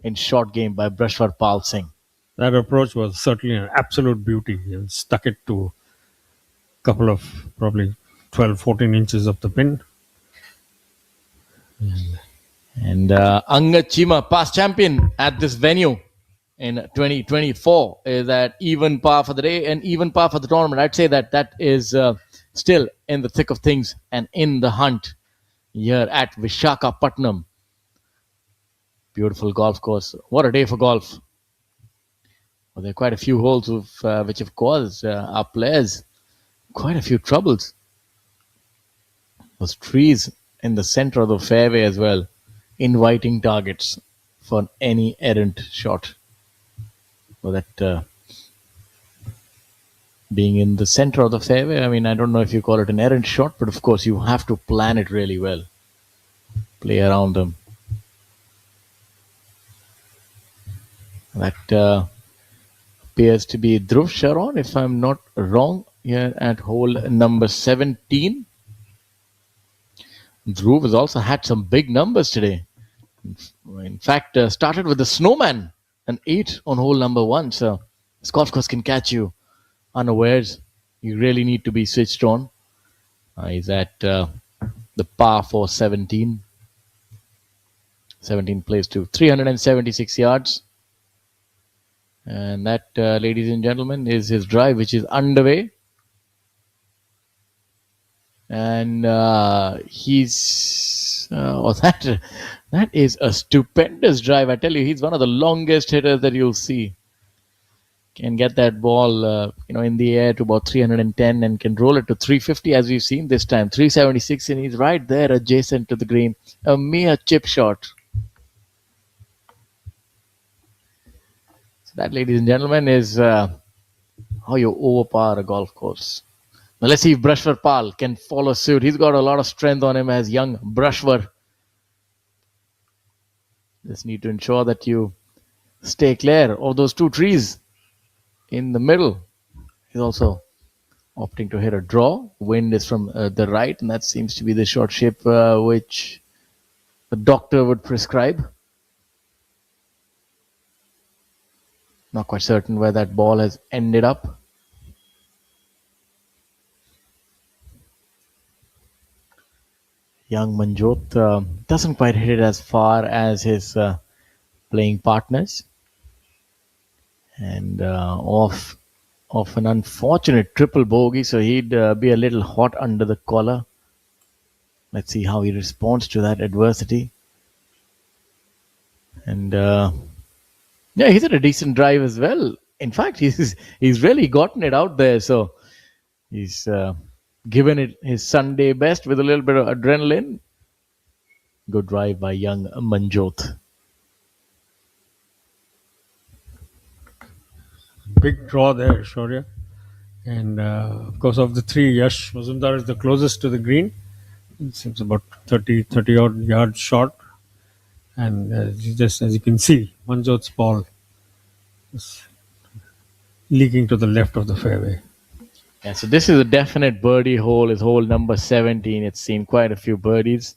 in short game by Brashwar Pal Singh. That approach was certainly an absolute beauty. He stuck it to a couple of probably 12, 14 inches of the pin. And Angad Chima, past champion at this venue in 2024, is at even par for the day and even par for the tournament. I'd say that is still in the thick of things and in the hunt here at Visakhapatnam. Beautiful golf course. What a day for golf. Well, there are quite a few holes which have caused our players quite a few troubles. Those trees in the center of the fairway as well, inviting targets for any errant shot. So that being in the center of the fairway, I mean, I don't know if you call it an errant shot, but of course you have to plan it really well. Play around them. That appears to be Dhruv Sharon, if I'm not wrong, here at hole number 17. Dhruv has also had some big numbers today. In fact, started with the snowman, an 8 on hole number 1. So this golf course can catch you unawares. You really need to be switched on. He's at the par for 17. 17 plays to 376 yards. And that, ladies and gentlemen, is his drive, which is underway. And he's that is a stupendous drive. I tell you, he's one of the longest hitters that you'll see. Can get that ball, in the air to about 310 and can roll it to 350, as we've seen this time, 376, and he's right there adjacent to the green. A mere chip shot. So that, ladies and gentlemen, is how you overpower a golf course. Now let's see if Brashwar Pal can follow suit. He's got a lot of strength on him as young Brashwar. Just need to ensure that you stay clear of those two trees in the middle. He's also opting to hit a draw. Wind is from the right, and that seems to be the short shape which the doctor would prescribe. Not quite certain where that ball has ended up. Young Manjot doesn't quite hit it as far as his playing partners. And off an unfortunate triple bogey, so he'd be a little hot under the collar. Let's see how he responds to that adversity. And yeah, he's had a decent drive as well. In fact, he's really gotten it out there. So he's given it his Sunday best with a little bit of adrenaline. Good drive by young Manjot. Big draw there, Shaurya. And of course, of the three, Yash Mazumdar is the closest to the green. It seems about 30 odd yards short. And just as you can see, Manjot's ball is leaking to the left of the fairway. Yeah, so this is a definite birdie hole. It's hole number 17. It's seen quite a few birdies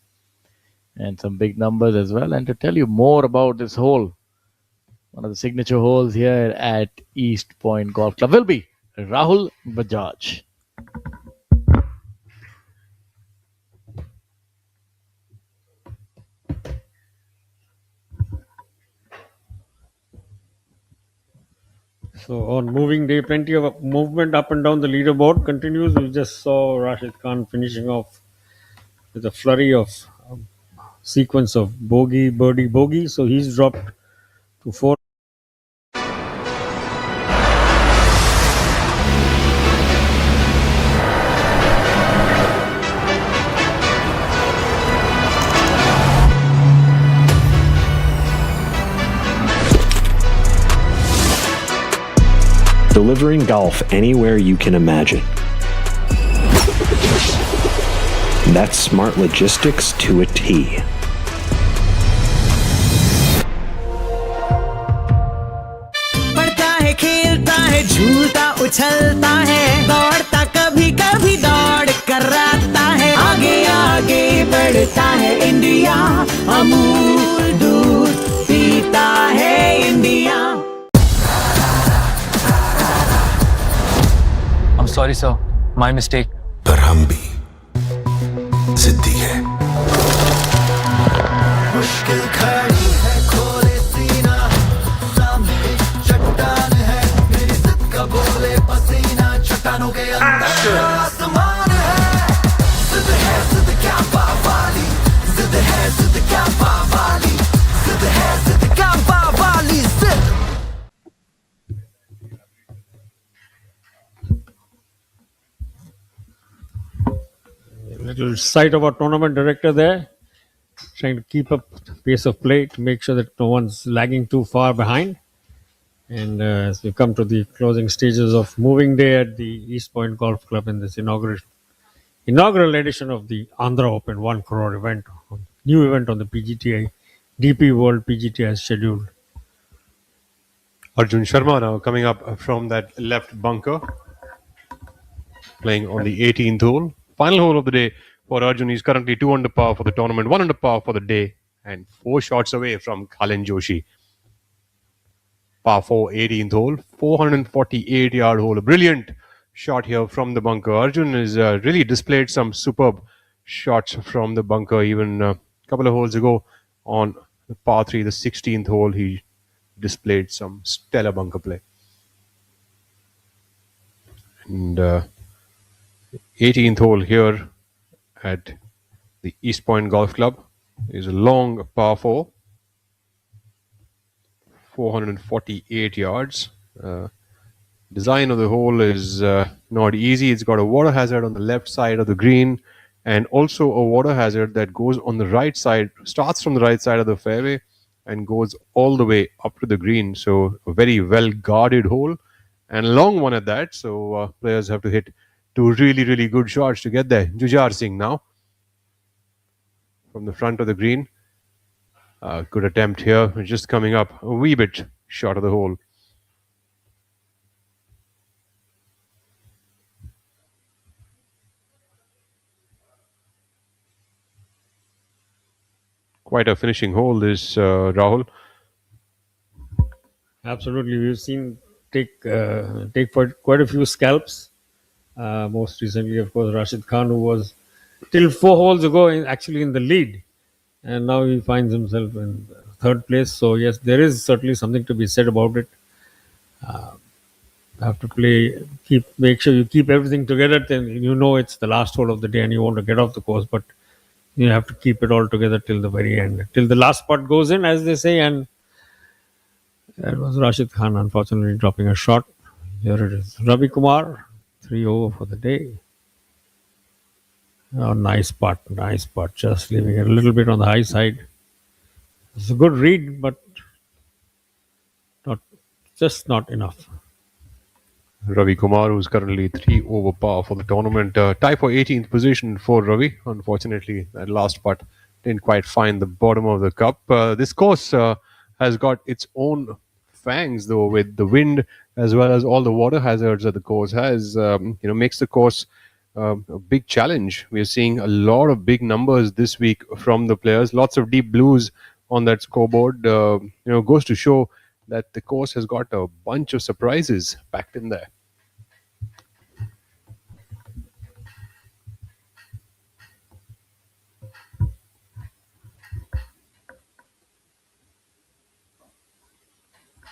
and some big numbers as well. And to tell you more about this hole, one of the signature holes here at East Point Golf Club will be Rahul Bajaj. So on moving day, plenty of movement up and down the leaderboard continues. We just saw Rashid Khan finishing off with a flurry of sequence of bogey, birdie, bogey. So he's dropped to 4. Delivering golf anywhere you can imagine. That's smart logistics to a T. पढ़ता है खेलता है झूलता उछलता है दौड़ता कभी कभी दौड़ कराता है आगे आगे बढ़ता है इंडिया अमूल दूध पीता है India I'm sorry, sir. My mistake. पर हम भी जिद्दी है मुश्किल खड़ी है खोले सीना सामने चट्टान है मेरी जिद का बोले पसीना चट्टानों के अंदर आसमान है जिद क्या पावाली जिद क्या पावाली जिद क्या पावाली जिद Little sight of our tournament director there, trying to keep up the pace of play to make sure that no one's lagging too far behind. And as we come to the closing stages of moving day at the East Point Golf Club in this inaugural edition of the Andhra Open 1 crore event, new event on the PGTI, DP World PGTI as scheduled. Arjun Sharma now coming up from that left bunker, playing on the 18th hole. Final hole of the day for Arjun. He's currently 2 under par for the tournament, 1 under par for the day, and 4 shots away from Kalin Joshi. Par 4, 18th hole, 448-yard hole. A brilliant shot here from the bunker. Arjun has really displayed some superb shots from the bunker. Even a couple of holes ago on the par 3, the 16th hole, he displayed some stellar bunker play. And 18th hole here at the East Point Golf Club is a long par 4, 448 yards. Design of the hole is not easy. It's got a water hazard on the left side of the green and also a water hazard that goes on the right side, starts from the right side of the fairway and goes all the way up to the green. So a very well guarded hole and a long one at that. So players have to hit 2 really, really good shots to get there. Jujar Singh now from the front of the green. Good attempt here, just coming up a wee bit short of the hole. Quite a finishing hole, this Rahul. Absolutely, we've seen take for quite a few scalps. Most recently, of course, Rashid Khan, who was till 4 holes ago actually in the lead, and now he finds himself in third place. So yes, there is certainly something to be said about it. Have to make sure you keep everything together. Then it's the last hole of the day, and you want to get off the course, but you have to keep it all together till the very end, till the last putt goes in, as they say. And that was Rashid Khan, unfortunately, dropping a shot. Here it is. Ravi Kumar, 3 over for the day. Oh, nice putt. Just leaving it a little bit on the high side. It's a good read, but not enough. Ravi Kumar, who's currently 3 over par for the tournament. Tie for 18th position for Ravi. Unfortunately, that last putt didn't quite find the bottom of the cup. This course has got its own fangs, though, with the wind as well as all the water hazards that the course has. Makes the course a big challenge. We're seeing a lot of big numbers this week from the players. Lots of deep blues on that scoreboard. Goes to show that the course has got a bunch of surprises packed in there.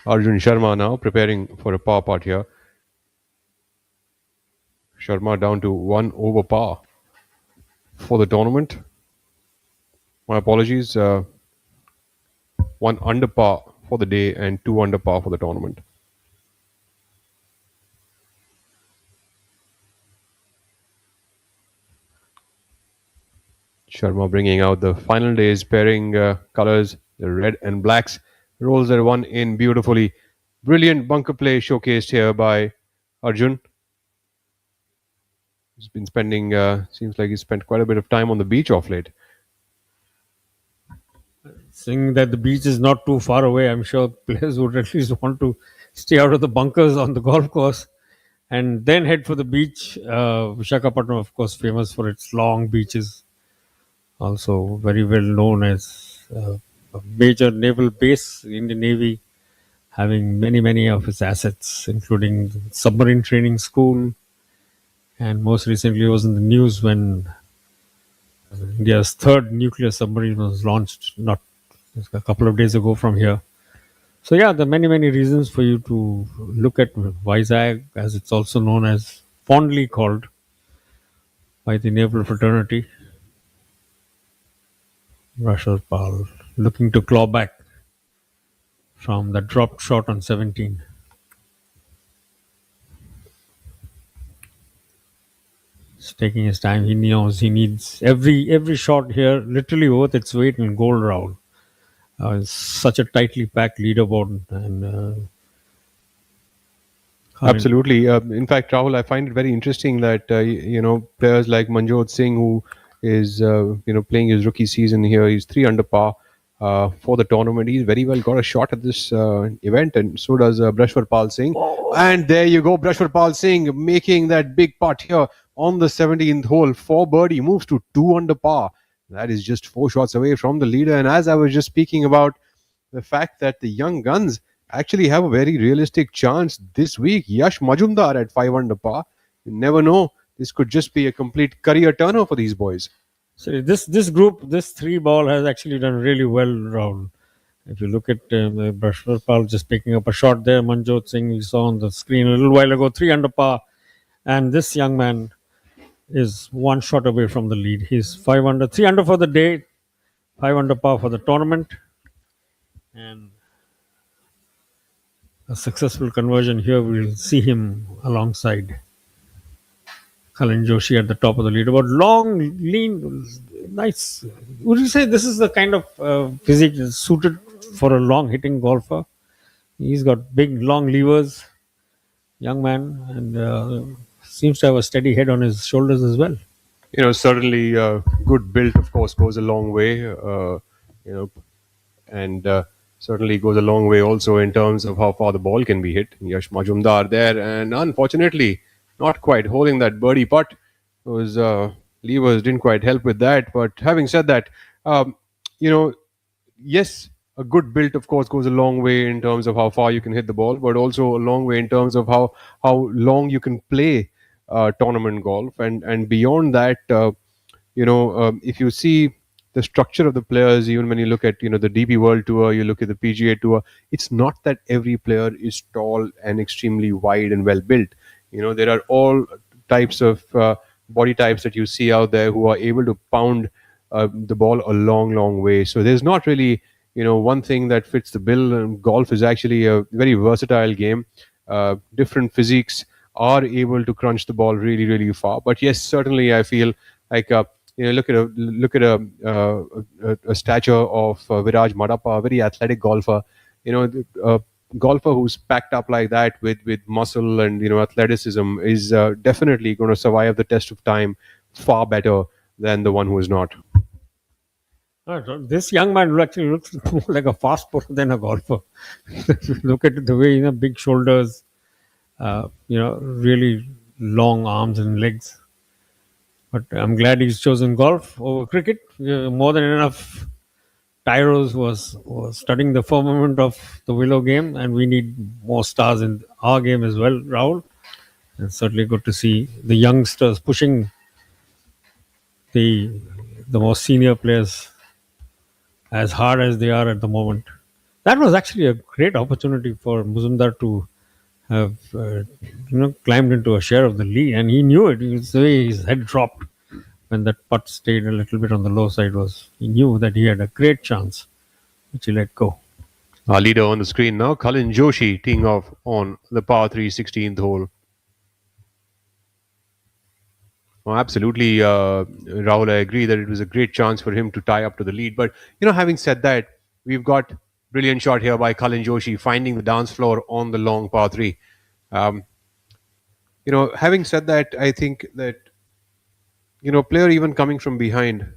Arjun Sharma now preparing for a par putt here. Sharma down to 1 over par for the tournament. My apologies. 1 under par for the day and 2 under par for the tournament. Sharma bringing out the final day's pairing colors, the red and blacks. Rolls that one in beautifully. Brilliant bunker play showcased here by Arjun. He's been spending, seems like he's spent quite a bit of time on the beach off late. Seeing that the beach is not too far away, I'm sure players would at least want to stay out of the bunkers on the golf course and then head for the beach. Visakhapatnam, of course, famous for its long beaches. Also very well known as a major naval base, Indian Navy, having many of its assets, including the submarine training school. And most recently was in the news when India's third nuclear submarine was launched not a couple of days ago from here. So yeah, there are many reasons for you to look at Vizag, as it's also known as, fondly called by the naval fraternity. Rusharpal looking to claw back from the dropped shot on 17. He's taking his time. He knows he needs every shot here literally worth its weight in gold, Rahul. It's such a tightly packed leaderboard, and absolutely. In fact, Rahul, I find it very interesting that players like Manjot Singh, who is playing his rookie season here, he's 3 under par for the tournament. He's very well got a shot at this event, and so does Brashwarpal Singh. And there you go, Brashwarpal Singh making that big putt here on the 17th hole for birdie, moves to 2 under par. That is just 4 shots away from the leader. And as I was just speaking about the fact that the young guns actually have a very realistic chance this week, Yash Majumdar at 5 under par. You never know. This could just be a complete career turner for these boys. So this group, this 3 ball has actually done really well, Rahul. If you look at Brashwarpal just picking up a shot there, Manjot Singh we saw on the screen a little while ago, 3 under par. And this young man is 1 shot away from the lead. He's 5 under, 3 under for the day, 5 under par for the tournament. And a successful conversion here, we'll see him alongside Kalin Joshi at the top of the leaderboard. Long, lean, nice. Would you say this is the kind of physique suited for a long hitting golfer? He's got big, long levers, young man, and seems to have a steady head on his shoulders as well. Certainly good build, of course, goes a long way. and certainly goes a long way also in terms of how far the ball can be hit. Yash Majumdar there, and unfortunately, not quite holding that birdie putt. Those levers didn't quite help with that. But having said that, um, you know, yes, a good build, of course, goes a long way in terms of how far you can hit the ball, but also a long way in terms of how long you can play tournament golf, and beyond that, if you see the structure of the players, even when you look at the DP World Tour, you look at the PGA Tour, it's not that every player is tall and extremely wide and well built. There are all types of body types that you see out there who are able to pound the ball a long, long way. So there's not really, one thing that fits the bill. And golf is actually a very versatile game. Different physiques are able to crunch the ball really, really far. But yes, certainly I feel like look at a stature of Viraj Madappa, a very athletic golfer. A golfer who's packed up like that with muscle and athleticism is definitely going to survive the test of time far better than the one who is not. This young man actually looks more like a fast bowler than a golfer. If you look at the way, big shoulders, really long arms and legs. But I'm glad he's chosen golf over cricket. More than enough Tyros was studying the firmament of the willow game, and we need more stars in our game as well, Rahul. It's certainly good to see the youngsters pushing the more senior players as hard as they are at the moment. That was actually a great opportunity for Muzumdar to have climbed into a share of the lead, and he knew it. The way his head dropped when that putt stayed a little bit on the low side was he knew that he had a great chance, which he let go. Our leader on the screen now, Kalin Joshi, teeing off on the par 3 16th hole. Oh, absolutely, Rahul. I agree that it was a great chance for him to tie up to the lead. But having said that, we've got brilliant shot here by Kalin Joshi finding the dance floor on the long par 3. Having said that, I think that player even coming from behind,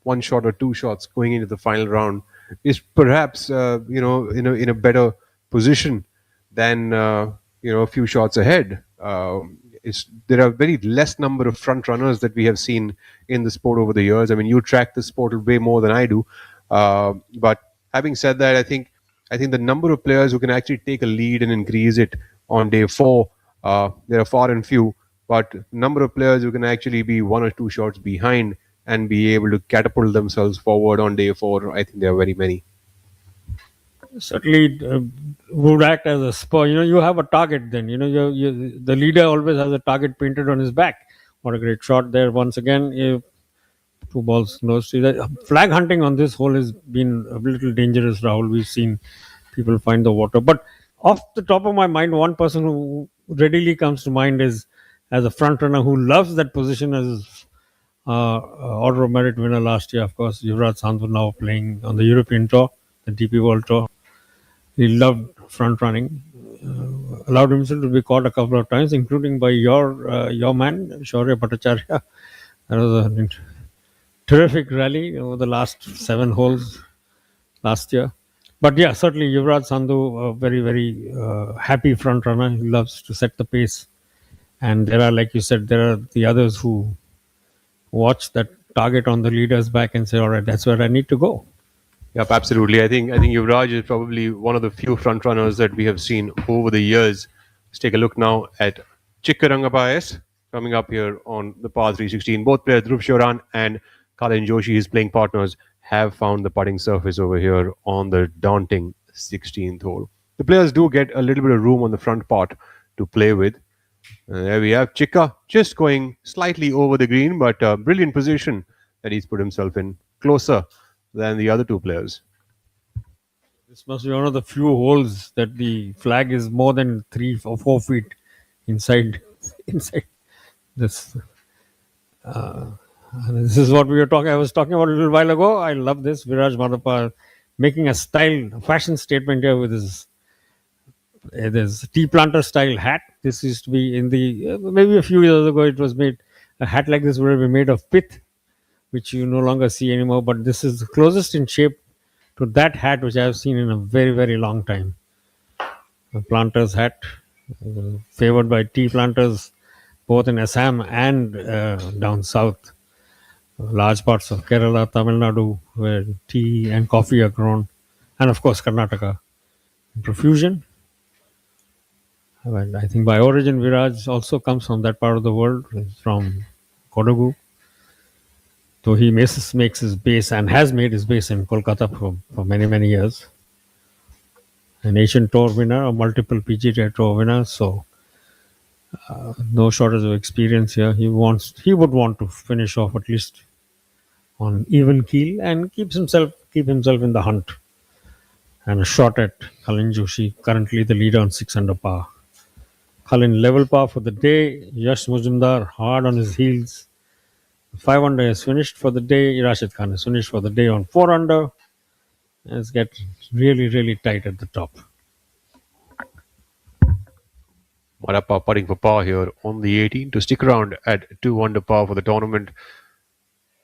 one shot or two shots going into the final round is perhaps in a better position than a few shots ahead. There are very less number of front runners that we have seen in the sport over the years. I mean, you track the sport way more than I do. But having said that, I think the number of players who can actually take a lead and increase it on day 4, there are far and few. But number of players who can actually be one or two shots behind and be able to catapult themselves forward on day 4, I think there are very many. Certainly would act as a spur. You have a target then. The leader always has a target painted on his back. What a great shot there once again. 2 balls, no street. Flag hunting on this hole has been a little dangerous, Rahul. We've seen people find the water. But off the top of my mind, one person who readily comes to mind is as a front runner who loves that position as Order of Merit winner last year. Of course, Yuvraj Sandhu now playing on the European Tour, the DP World Tour. He loved front running, allowed himself to be caught a couple of times, including by your man, Shaurya Bhattacharya. That was a terrific rally over the last 7 holes last year. But yeah, certainly Yuvraj Sandhu, a very, very happy front runner. He loves to set the pace. And there are, like you said, there are the others who watch that target on the leader's back and say, all right, that's where I need to go. Yep, absolutely. I think Yuvraj is probably one of the few front runners that we have seen over the years. Let's take a look now at Chikkarangappa S coming up here on the par 316. Both players, Dhruv Shoran and Kalin Joshi, his playing partners, have found the putting surface over here on the daunting 16th hole. The players do get a little bit of room on the front part to play with. There we have Chikka just going slightly over the green, but a brilliant position that he's put himself in, closer than the other 2 players. This must be one of the few holes that the flag is more than 3 or 4 feet inside this. This is what we were talking. I was talking about a little while ago. I love this. Viraj Madappa making a fashion statement here with his tea planter style hat. This used to be in the maybe a few years ago. It was made a hat like this would have been made of pith, which you no longer see anymore. But this is the closest in shape to that hat which I have seen in a very, very long time. A planter's hat, favored by tea planters both in Assam and down south. Large parts of Kerala, Tamil Nadu, where tea and coffee are grown, and of course Karnataka in profusion. Well, I think by origin Viraj also comes from that part of the world, from Kodagu. Though he makes his base and has made his base in Kolkata for many, many years. An Asian Tour winner, a multiple PGA Tour winner, so no shortage of experience here. He would want to finish off at least on even keel and keep himself in the hunt. And a shot at Kalin Joshi, currently the leader on 6 under par. Kalin level par for the day. Yash Mujumdar hard on his heels. 5 under is finished for the day. Rashid Khan is finished for the day on 4 under. It's get really, really tight at the top. Marappa putting for par here on the 18 to stick around at 2 under par for the tournament.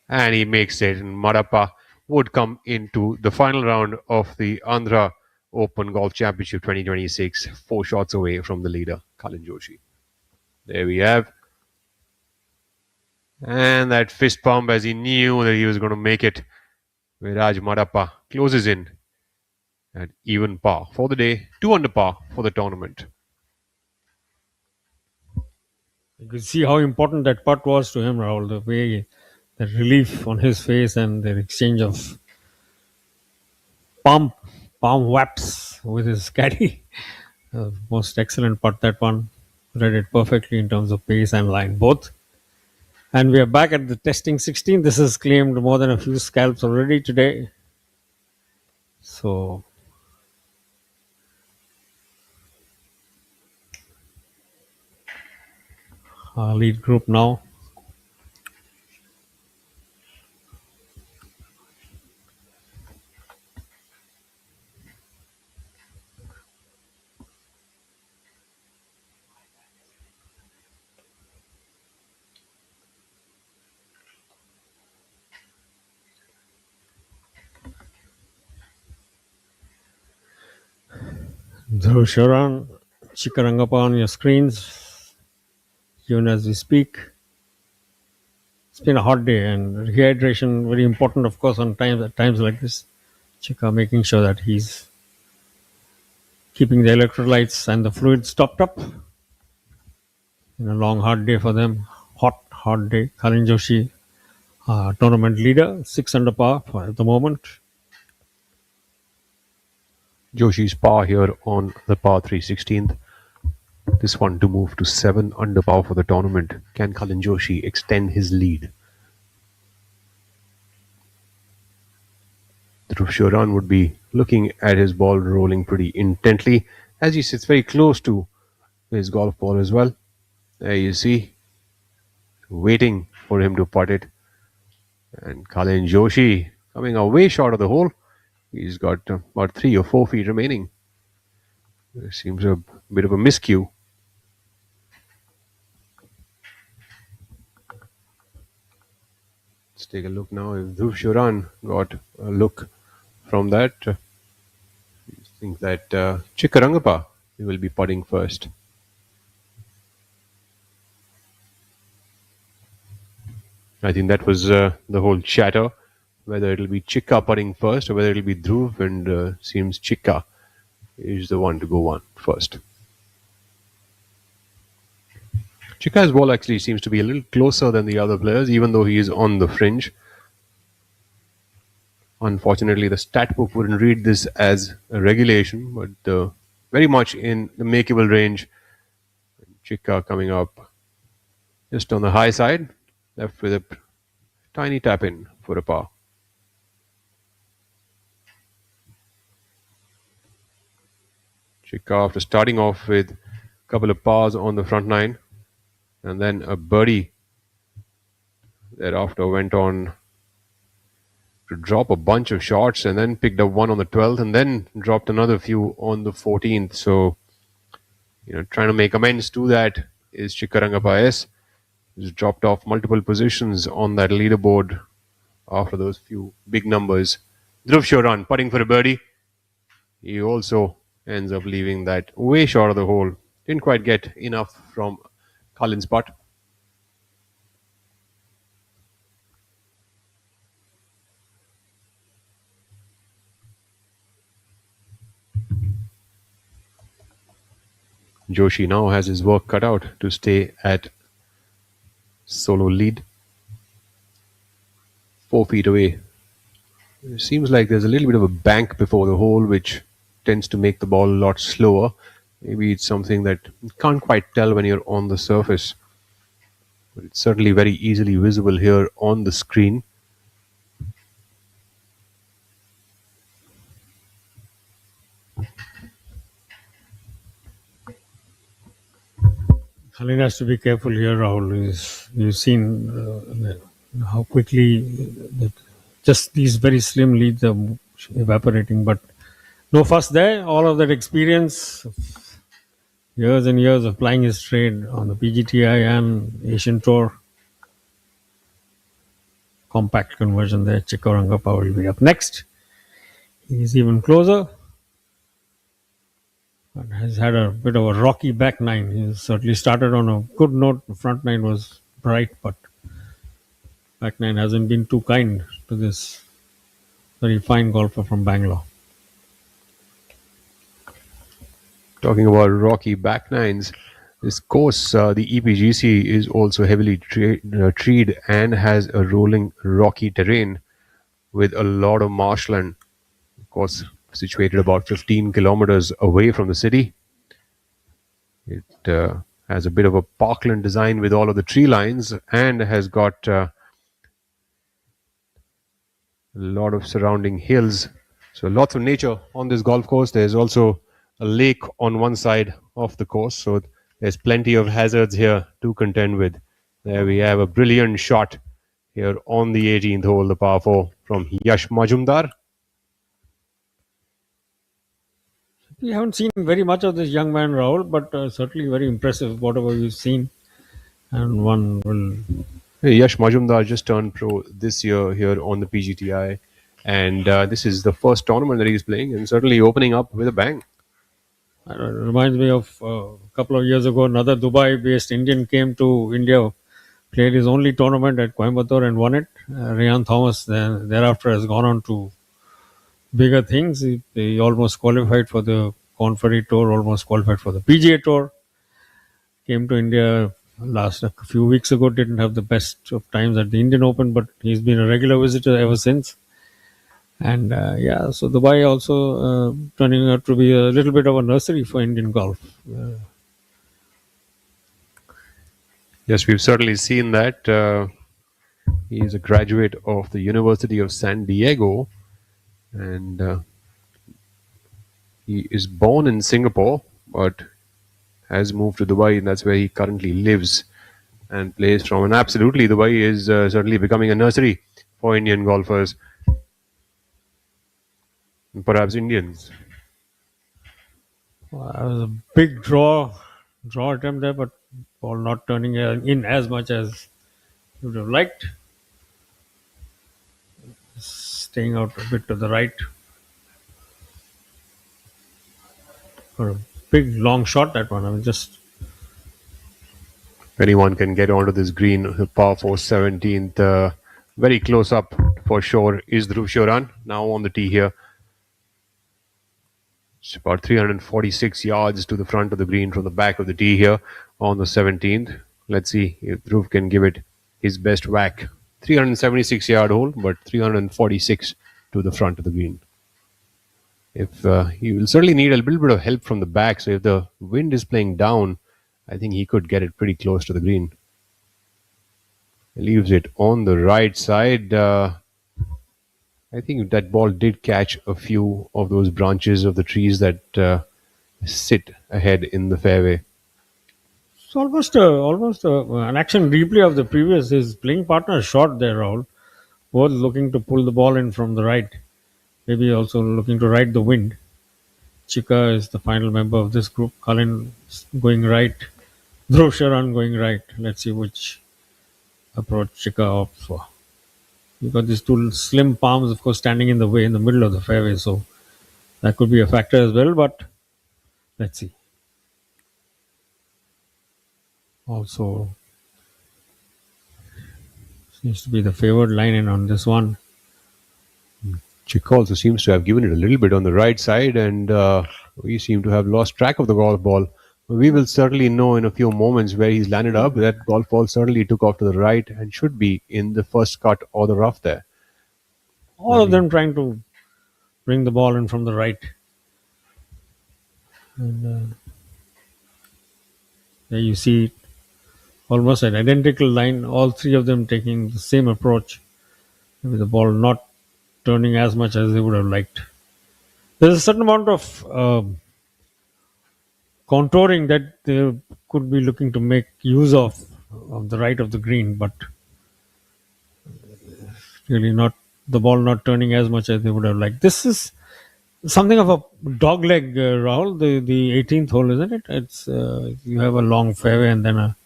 And he makes it. And Marappa would come into the final round of the Andhra Open Golf Championship 2026, 4 shots away from the leader, Kalin Joshi. There we have. And that fist pump as he knew that he was going to make it. Viraj Marappa closes in at even par for the day, 2 under par for the tournament. You could see how important that putt was to him, Rahul. The way, the relief on his face and the exchange of palm whaps with his caddy. Most excellent putt, that one. Read it perfectly in terms of pace and line, both. And we are back at the testing 16. This has claimed more than a few scalps already today. So our lead group now. Dhruv Sharan, Chikarangappa on your screens, even as we speak. It's been a hot day, and rehydration very important, of course, at times like this. Chika making sure that he's keeping the electrolytes and the fluids topped up. In a long, hard day for them. Hot day. Kalin Joshi, tournament leader, 6 under par at the moment. Joshi's par here on the par 3 16th. This one to move to 7 under par for the tournament. Can Kalin Joshi extend his lead? Dhruv Sharan would be looking at his ball rolling pretty intently as he sits very close to his golf ball as well. There you see, waiting for him to putt it. And Kalin Joshi coming away short of the hole. He's got about 3 or 4 feet remaining. There seems a bit of a miscue. Let's take a look now if Dhruv Sharan got a look from that. I think that Chikarangappa will be putting first. I think that was the whole chatter, whether it'll be Chikka putting first or whether it'll be Dhruv, and seems Chikka is the one to go on first. Chikka's ball actually seems to be a little closer than the other players, even though he is on the fringe. Unfortunately, the stat book wouldn't read this as a regulation, but very much in the makeable range. Chikka coming up just on the high side, left with a tiny tap in for a par. Chikka, after starting off with a couple of pars on the front nine and then a birdie, thereafter went on to drop a bunch of shots and then picked up one on the 12th and then dropped another few on the 14th. So, trying to make amends to that is Chikarangappa S. He's dropped off multiple positions on that leaderboard after those few big numbers Dhruv Shoran putting for a birdie. He also ends up leaving that way short of the hole. Didn't quite get enough from Cullen's putt. Joshi now has his work cut out to stay at solo lead. 4 feet away. It seems like there's a little bit of a bank before the hole, which tends to make the ball a lot slower. Maybe it's something that you can't quite tell when you're on the surface. But it's certainly very easily visible here on the screen. Colin has to be careful here, Rahul. You've seen how quickly just these very slim leads are evaporating, but no fuss there. All of that experience, years and years of plying his trade on the PGTI and Asian Tour. Compact conversion there. Chikorangappa will be up next. He's even closer. But has had a bit of a rocky back nine. He certainly started on a good note. The front nine was bright, but back nine hasn't been too kind to this very fine golfer from Bangalore. Talking about rocky back nines, this course, the EPGC, is also heavily treed and has a rolling rocky terrain with a lot of marshland. Of course, situated about 15 kilometers away from the city. It has a bit of a parkland design with all of the tree lines and has got a lot of surrounding hills. So lots of nature on this golf course. There's also a lake on one side of the course. So there's plenty of hazards here to contend with. There we have a brilliant shot here on the 18th hole, the par 4 from Yash Majumdar. We haven't seen very much of this young man, Rahul, but certainly very impressive, whatever we've seen. And one will... Yash Majumdar just turned pro this year here on the PGTI. And this is the first tournament that he's playing and certainly opening up with a bang. It reminds me of a couple of years ago, another Dubai-based Indian came to India, played his only tournament at Coimbatore and won it. Ryan Thomas thereafter has gone on to bigger things. He almost qualified for the Conferry Tour, almost qualified for the PGA Tour. Came to India a few weeks ago, didn't have the best of times at the Indian Open, but he's been a regular visitor ever since. And so Dubai also turning out to be a little bit of a nursery for Indian golf. Yes, we've certainly seen that. He is a graduate of the University of San Diego, and he is born in Singapore, but has moved to Dubai, and that's where he currently lives and plays from. And absolutely, Dubai is certainly becoming a nursery for Indian golfers, and perhaps Indians. Well, that was a big draw attempt there, but ball not turning in as much as you would have liked. Staying out a bit to the right. For a big long shot, that one. I mean, just... Anyone can get onto this green, the par 4 17th. Very close up for sure is Dhruv Shoran now on the tee here. It's about 346 yards to the front of the green from the back of the tee here on the 17th. Let's see if Dhruv can give it his best whack. 376 yard hole, but 346 to the front of the green. If he will certainly need a little bit of help from the back, so if the wind is playing down, I think he could get it pretty close to the green. He leaves it on the right side. I think that ball did catch a few of those branches of the trees that sit ahead in the fairway. It's almost an action replay of the previous. His playing partner shot there, Rahul. Both looking to pull the ball in from the right. Maybe also looking to ride the wind. Chika is the final member of this group. Cullen going right. Dhruv Shoran going right. Let's see which approach Chika opts for. You've got these two slim palms, of course, standing in the way in the middle of the fairway. So that could be a factor as well. But let's see. Also, seems to be the favored line in on this one. Chick also seems to have given it a little bit on the right side, and we seem to have lost track of the golf ball. We will certainly know in a few moments where he's landed up. That golf ball certainly took off to the right and should be in the first cut or the rough there. All of them trying to bring the ball in from the right. And there you see almost an identical line, all three of them taking the same approach, with the ball not turning as much as they would have liked. There's a certain amount of contouring that they could be looking to make use of the right of the green, but really not the ball not turning as much as they would have liked. This is something of a dog leg, Rahul. The 18th hole, isn't it? It's you have a long fairway and then a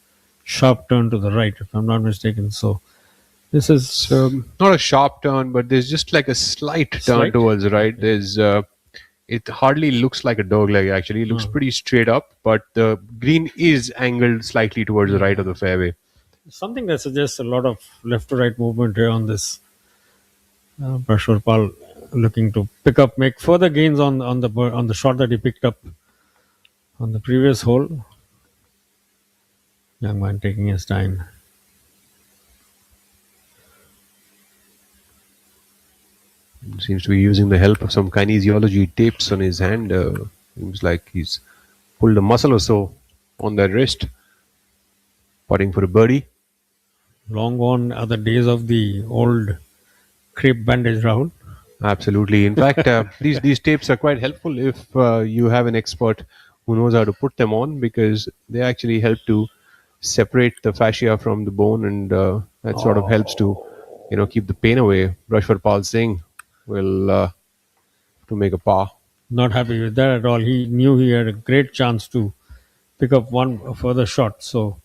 sharp turn to the right, if I'm not mistaken. So this is not a sharp turn, but there's just like a slight turn towards the right. There's it hardly looks like a dog leg, actually. It looks pretty straight up, but the green is angled slightly towards the right of the fairway. Something that suggests a lot of left to right movement here on this. Prashwarpal looking to make further gains on the shot that he picked up on the previous hole. Young man taking his time. Seems to be using the help of some kinesiology tapes on his hand. Seems like he's pulled a muscle or so on that wrist. Putting for a birdie. Long gone are the days of the old crepe bandage, Rahul. Absolutely. In fact, these tapes are quite helpful if you have an expert who knows how to put them on, because they actually help to separate the fascia from the bone, and that sort of helps to keep the pain away. Prashwarpal Singh will to make a par. Not happy with that at all. He knew he had a great chance to pick up one further shot. So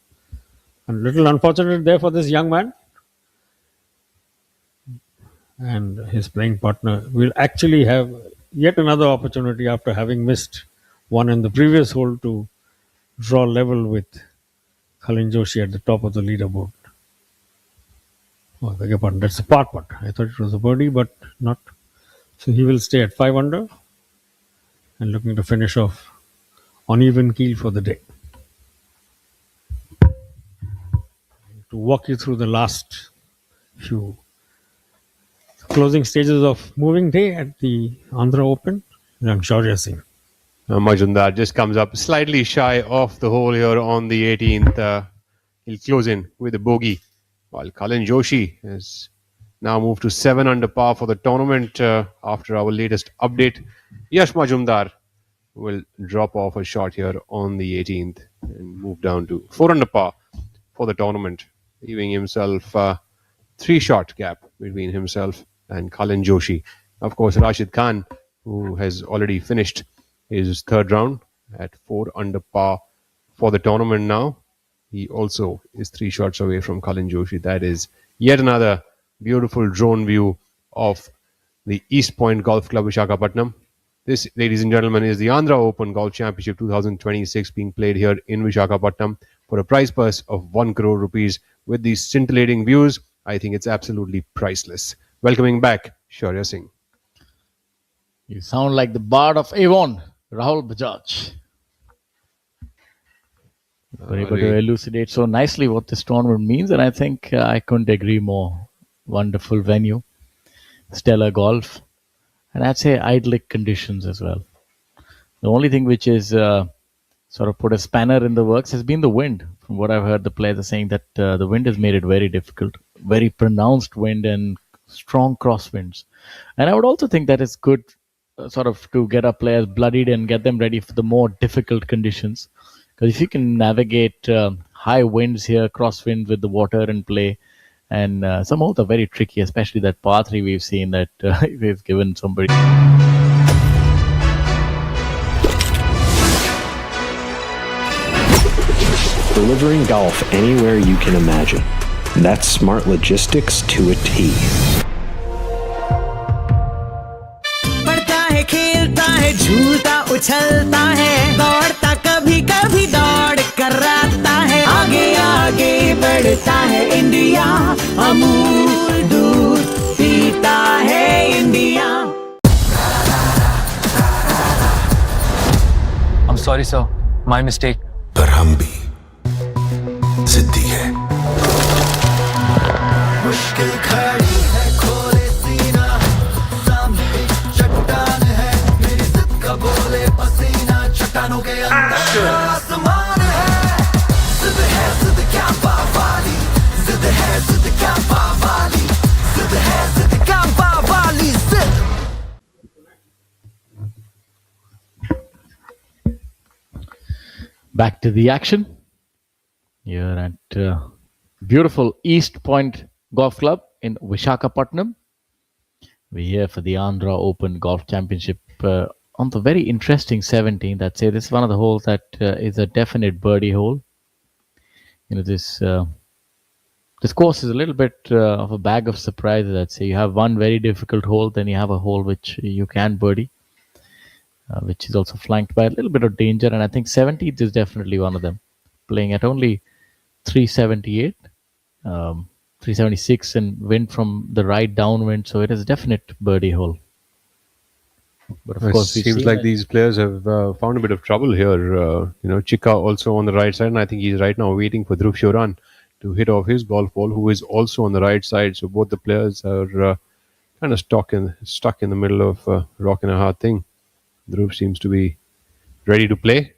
a little unfortunate there for this young man. And his playing partner will actually have yet another opportunity after having missed one in the previous hole to draw level with Khalin Joshi at the top of the leaderboard. Oh, I beg your pardon, that's a par putt. I thought it was a birdie, but not. So he will stay at 5 under and looking to finish off on even keel for the day. To walk you through the last few closing stages of moving day at the Andhra Open, young Shaurya Singh. Majumdar just comes up slightly shy of the hole here on the 18th. He'll close in with a bogey, while Khalin Joshi has now moved to 7 under par for the tournament after our latest update. Yash Majumdar will drop off a shot here on the 18th and move down to 4 under par for the tournament, leaving himself 3-shot gap between himself and Khalin Joshi. Of course, Rashid Khan, who has already finished his third round at 4 under par for the tournament now. He also is 3 shots away from Khalin Joshi. That is yet another beautiful drone view of the East Point Golf Club, Visakhapatnam. This, ladies and gentlemen, is the Andhra Open Golf Championship 2026 being played here in Visakhapatnam for a prize purse of 1 crore rupees. With these scintillating views, I think it's absolutely priceless. Welcoming back Shaurya Singh. You sound like the bard of Avon, Rahul Bajaj. We're able to elucidate so nicely what this tournament means, and I think I couldn't agree more. Wonderful venue, stellar golf, and I'd say idyllic conditions as well. The only thing which is sort of put a spanner in the works has been the wind. From what I've heard, the players are saying that the wind has made it very difficult, very pronounced wind and strong crosswinds. And I would also think that it's good sort of to get our players bloodied and get them ready for the more difficult conditions. Because if you can navigate high winds here, crosswind with the water in play, and some holes are very tricky, especially that par 3 we've seen that we've given somebody. Delivering golf anywhere you can imagine. That's smart logistics to a T. पढ़ता है खेलता है झूलता उछलता है दौड़ता कभी कभी दौड़ कराता है आगे आगे बढ़ता है इंडिया अमूल दूध पीता है India I'm sorry, sir. My mistake. पर हम भी जिद्दी है मुश्किल खड़ी है खोले सीना सामने एक चट्टान है मेरी जिद का बोले पसीना चट्टानों के अंदर आसमान है जिद क्या बावाली जिद क्या बावाली जिद क्या बावाली जिद Back to the action here at beautiful East Point Golf Club in Visakhapatnam. We're here for the Andhra Open Golf Championship on the very interesting 17th. I'd say this is one of the holes that is a definite birdie hole. You know, this course is a little bit of a bag of surprises. I'd say you have one very difficult hole, then you have a hole which you can birdie. Which is also flanked by a little bit of danger, and I think 17th is definitely one of them. Playing at only 378, 376, and wind from the right downwind, so it is a definite birdie hole. But of course, it seems like these players have found a bit of trouble here. Chika also on the right side, and I think he's right now waiting for Dhruv Shoran to hit off his golf ball, who is also on the right side. So both the players are kind of stuck in the middle of a rock and a hard thing. Dhruv seems to be ready to play.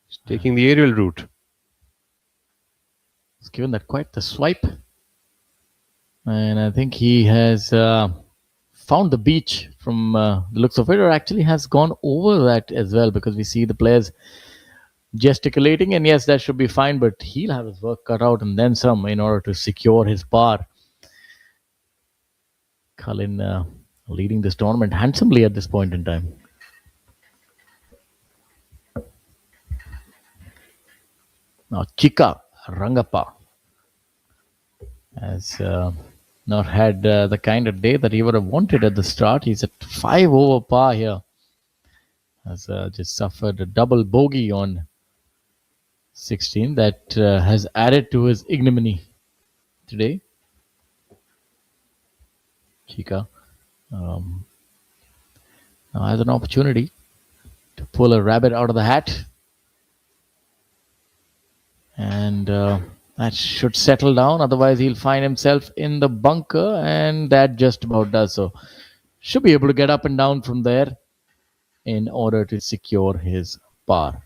He's taking the aerial route. He's given that quite the swipe. And I think he has found the beach from the looks of it, or actually has gone over that as well, because we see the players gesticulating. And yes, that should be fine, but he'll have his work cut out and then some in order to secure his par. Cullen leading this tournament handsomely at this point in time. Now Chika Rangappa has not had the kind of day that he would have wanted at the start. He's at 5 over par here. Has just suffered a double bogey on 16 that has added to his ignominy today. Chika now has an opportunity to pull a rabbit out of the hat, and that should settle down. Otherwise, he'll find himself in the bunker, and that just about does so. Should be able to get up and down from there in order to secure his par.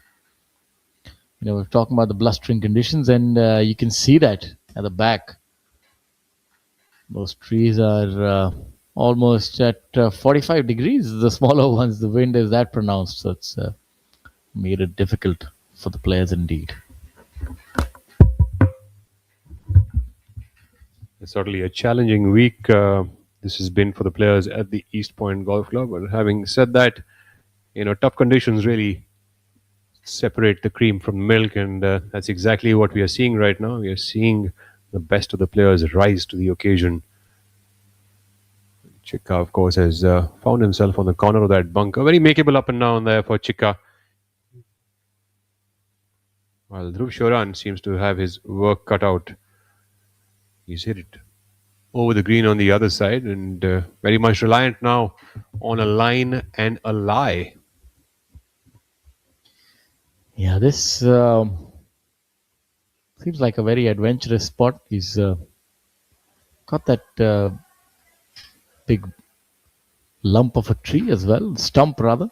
You know, we're talking about the blustering conditions, and you can see that at the back. Those trees are almost at 45 degrees. The smaller ones, the wind is that pronounced, so it's made it difficult for the players indeed. It's certainly a challenging week. This has been for the players at the East Point Golf Club. But having said that, tough conditions really separate the cream from the milk, and that's exactly what we are seeing right now. We are seeing the best of the players rise to the occasion. Chika, of course, has found himself on the corner of that bunker. Very makeable up and down there for Chika. While Dhruv Shoran seems to have his work cut out. He's hit it over the green on the other side, and very much reliant now on a line and a lie. Yeah, this seems like a very adventurous spot. He's got that big lump of a tree as well, stump rather.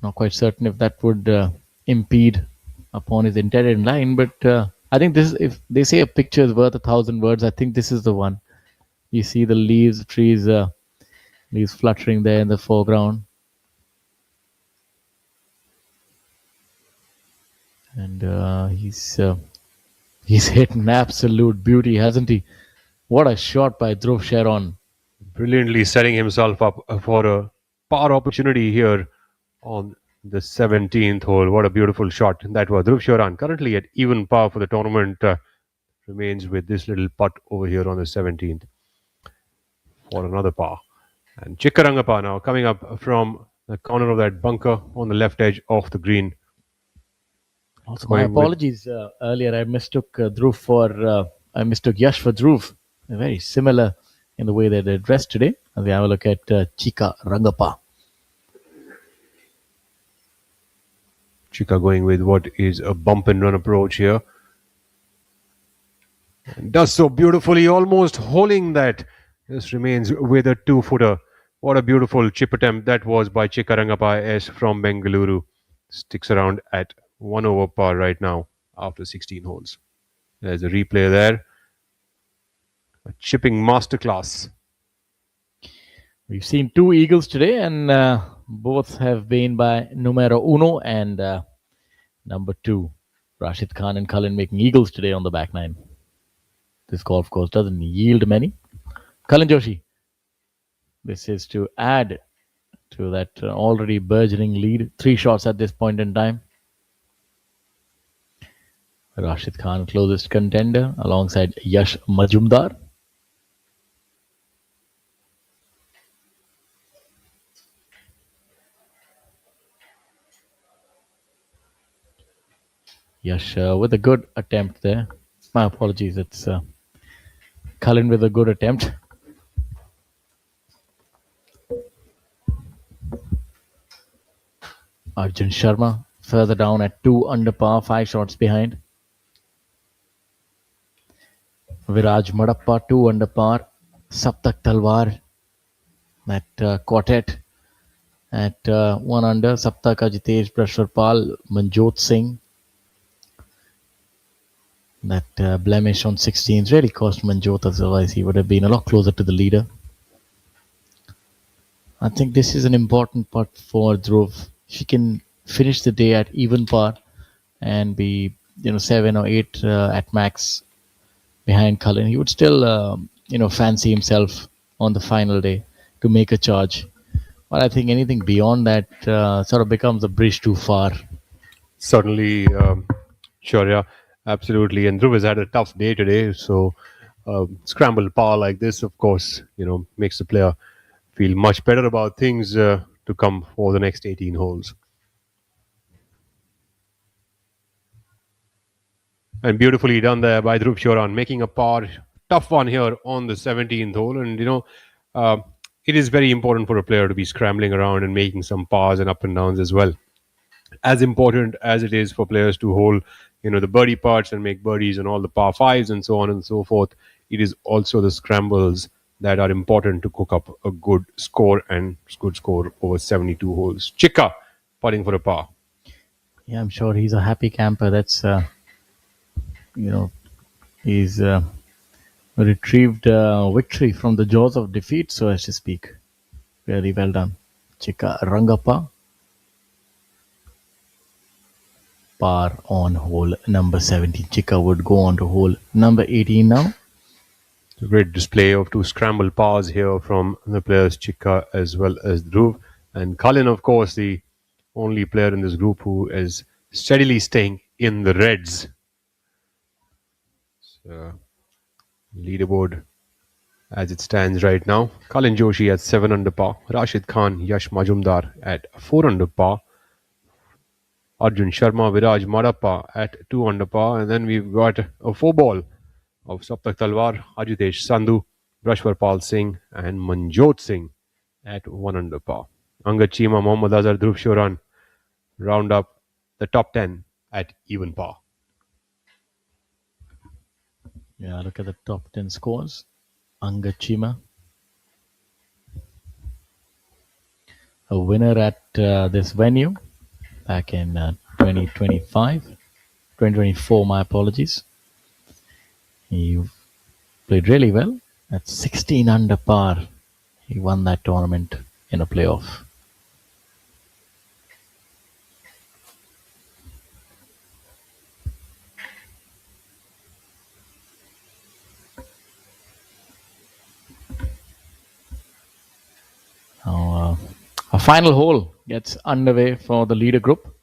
Not quite certain if that would impede upon his intended line, but I think this, if they say a picture is worth 1,000 words, I think this is the one. You see the leaves, the trees, leaves fluttering there in the foreground. And he's hit an absolute beauty, hasn't he? What a shot by Dhruv Shoran. Brilliantly setting himself up for a par opportunity here on the 17th hole. What a beautiful shot that was. Dhruv Shoran currently at even par for the tournament. remains with this little putt over here on the 17th for another par. And Chikkarangappa now coming up from the corner of that bunker on the left edge of the green. Also, my apologies. Earlier, I mistook Dhruv for I mistook Yash for Dhruv. They're very similar in the way that they're dressed today. And we have a look at Chikkarangappa. Chika going with what is a bump and run approach here. And does so beautifully, almost holding that. This remains with a 2-footer. What a beautiful chip attempt that was by Chikkarangappa S from Bengaluru. Sticks around at 1 over par right now after 16 holes. There's a replay there. A chipping masterclass. We've seen 2 eagles today, and both have been by numero uno and number 2. Rashid Khan and Cullen making eagles today on the back nine. This golf course doesn't yield many. Cullen Joshi, this is to add to that already burgeoning lead. 3 shots at this point in time. Rashid Khan, closest contender, alongside Yash Majumdar. Yash with a good attempt there. My apologies, it's Cullen with a good attempt. Arjun Sharma further down at 2 under par, 5 shots behind. Viraj Madappa 2 under par. Saptak Talwar, that quartet at 1 under. Saptak, Ajitesh, Prashwarpal, Manjot Singh. That blemish on 16 really cost Manjot, otherwise he would have been a lot closer to the leader. I think this is an important putt for Dhruv. She can finish the day at even par and be 7 or 8 at max behind Cullen. He would still fancy himself on the final day to make a charge. But I think anything beyond that sort of becomes a bridge too far. Certainly, Shaurya, absolutely. And Dhruv has had a tough day today, so scrambled par like this, of course, makes the player feel much better about things to come for the next 18 holes. And beautifully done there by Dhruv Shoran, making a par. Tough one here on the 17th hole. And, it is very important for a player to be scrambling around and making some pars and up and downs as well. As important as it is for players to hold, the birdie parts and make birdies and all the par 5s and so on and so forth, it is also the scrambles that are important to cook up a good score and good score over 72 holes. Chikka putting for a par. Yeah, I'm sure he's a happy camper. That's, he's retrieved victory from the jaws of defeat, so as to speak. Very well done. Chikkarangappa. Par on hole number 17. Chikka would go on to hole number 18 now. A great display of 2 scramble pars here from the players Chikka as well as Dhruv. And Cullen, of course, the only player in this group who is steadily staying in the reds. So, leaderboard as it stands right now. Cullen Joshi at 7 under par. Rashid Khan, Yash Majumdar at 4 under par. Arjun Sharma, Viraj Madappa at 2 under par. And then we've got a 4-ball of Saptak Talwar, Ajitesh Sandhu, Prashwarpal Singh and Manjot Singh at 1 under par. Angad Chima, Mohammad Azhar, Dhruv Shoran round up the top 10 at even par. Yeah, look at the top 10 scores. Angad Chima, a winner at this venue back in 2024, my apologies. He played really well at 16 under par. He won that tournament in a playoff. Now, a final hole gets underway for the leader group.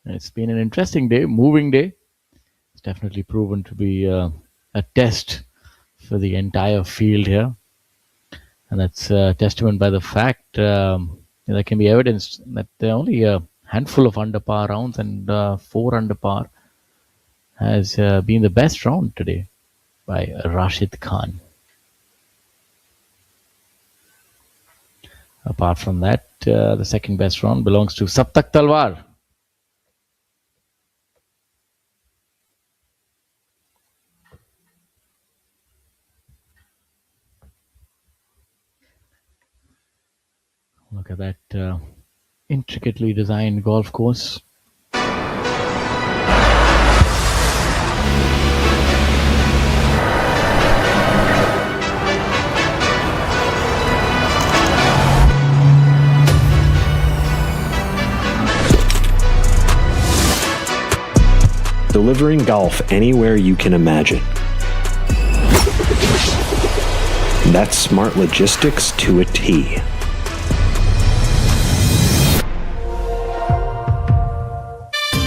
It's been an interesting day, moving day. It's definitely proven to be a a test for the entire field here. And that's a testament by the fact there can be evidence that there are only a handful of under par rounds, and 4 under par has been the best round today by Rashid Khan. Apart from that, the second best round belongs to Saptak Talwar. Look at that intricately designed golf course. Delivering golf anywhere you can imagine. That's smart logistics to a T.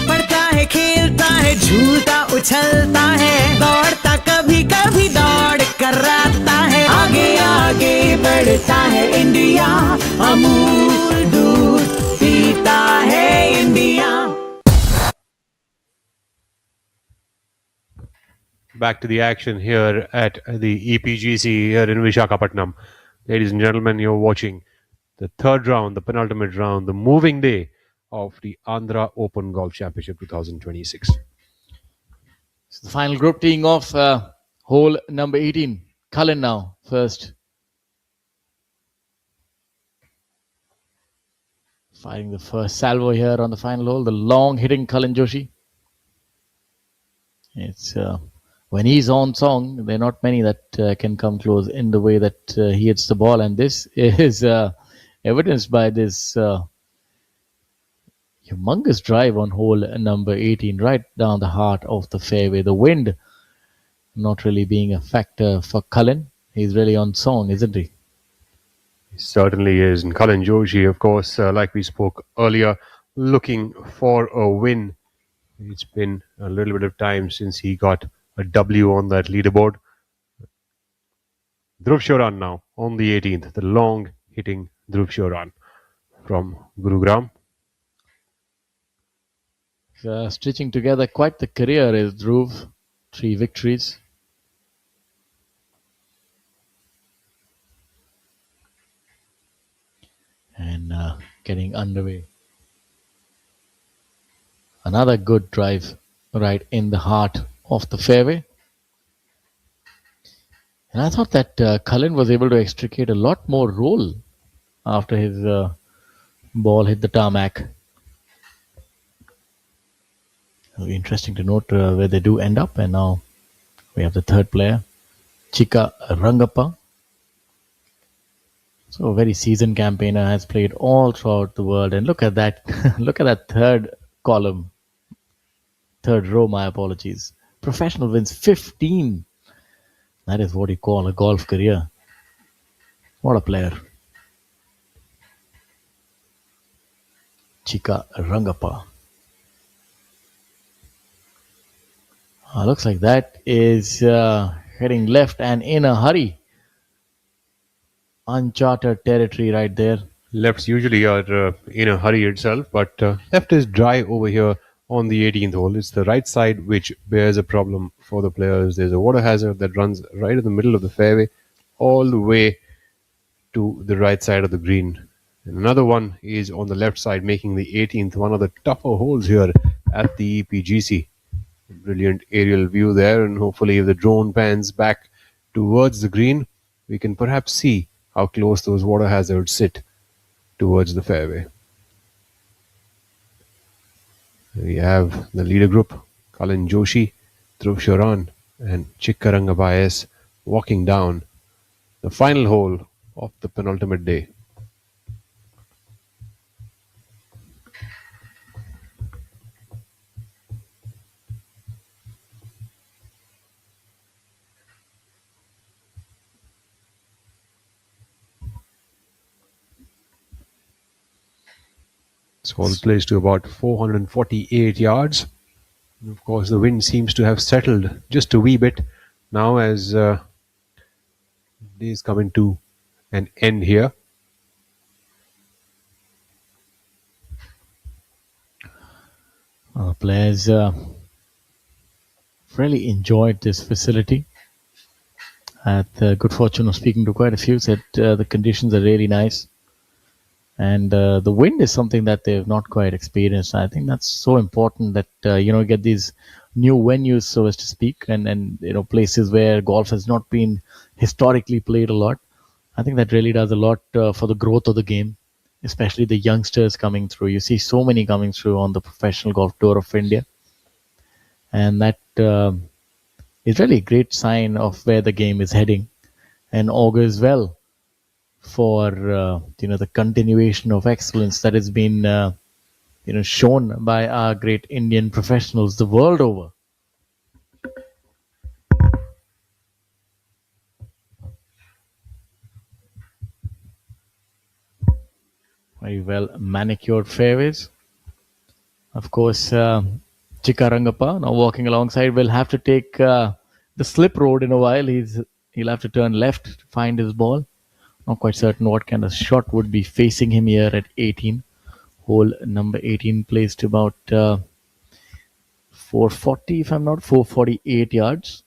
पढ़ता है खेलता है झूलता उछलता है दौड़ता कभी कभी दौड़ कराता है आगे आगे बढ़ता है इंडिया अमूल दूध पीता है India. Back to the action here at the EPGC here in Visakhapatnam. Ladies and gentlemen, you're watching the third round, the penultimate round, the moving day of the Andhra Open Golf Championship 2026. So the final group teeing off hole number 18. Cullen now first. Firing the first salvo here on the final hole. The long hitting Cullen Joshi. It's when he's on song, there are not many that can come close in the way that he hits the ball. And this is evidenced by this humongous drive on hole number 18, right down the heart of the fairway. The wind not really being a factor for Cullen. He's really on song, isn't he? He certainly is. And Cullen Joshi, of course, like we spoke earlier, looking for a win. It's been a little bit of time since he got a W on that leaderboard. Dhruv Shoran now on the 18th, the long hitting Dhruv Shoran from Gurugram. Stitching together quite the career is Dhruv. 3 victories. And getting underway. Another good drive right in the heart of the fairway. And I thought that Cullen was able to extricate a lot more roll after his ball hit the tarmac. It'll be interesting to note where they do end up. And now we have the third player, Chika Rangappa. So a very seasoned campaigner, has played all throughout the world. And look at that. Look at that third column. Third row, my apologies. Professional wins 15. That is what you call a golf career. What a player. Chika Rangappa. Looks like that is heading left and in a hurry. Uncharted territory right there. Lefts usually are in a hurry itself, but left is dry over here on the 18th hole. It's the right side which bears a problem for the players. There's a water hazard that runs right in the middle of the fairway, all the way to the right side of the green. And another one is on the left side, making the 18th one of the tougher holes here at the EPGC. Brilliant aerial view there, and hopefully if the drone pans back towards the green, we can perhaps see how close those water hazards sit towards the fairway. We have the leader group, Cullen Joshi, Dhruv Shoran and Chika Rangappa walking down the final hole of the penultimate day. This hole plays to about 448 yards. And of course, the wind seems to have settled just a wee bit now as day is coming to an end here. Players really enjoyed this facility. I had the good fortune of speaking to quite a few. Said the conditions are really nice, and the wind is something that they've not quite experienced. I think that's so important that get these new venues, so as to speak, and places where golf has not been historically played a lot. I think that really does a lot for the growth of the game, especially the youngsters coming through. You see so many coming through on the professional golf tour of India, and that is really a great sign of where the game is heading, and augurs well for the continuation of excellence that has been shown by our great Indian professionals the world over. Very well manicured fairways. Of course, Chika Rangappa now walking alongside will have to take the slip road in a while. He'll have to turn left to find his ball. Not quite certain what kind of shot would be facing him here at 18. Hole number 18 placed about 440, if I'm not 448 yards.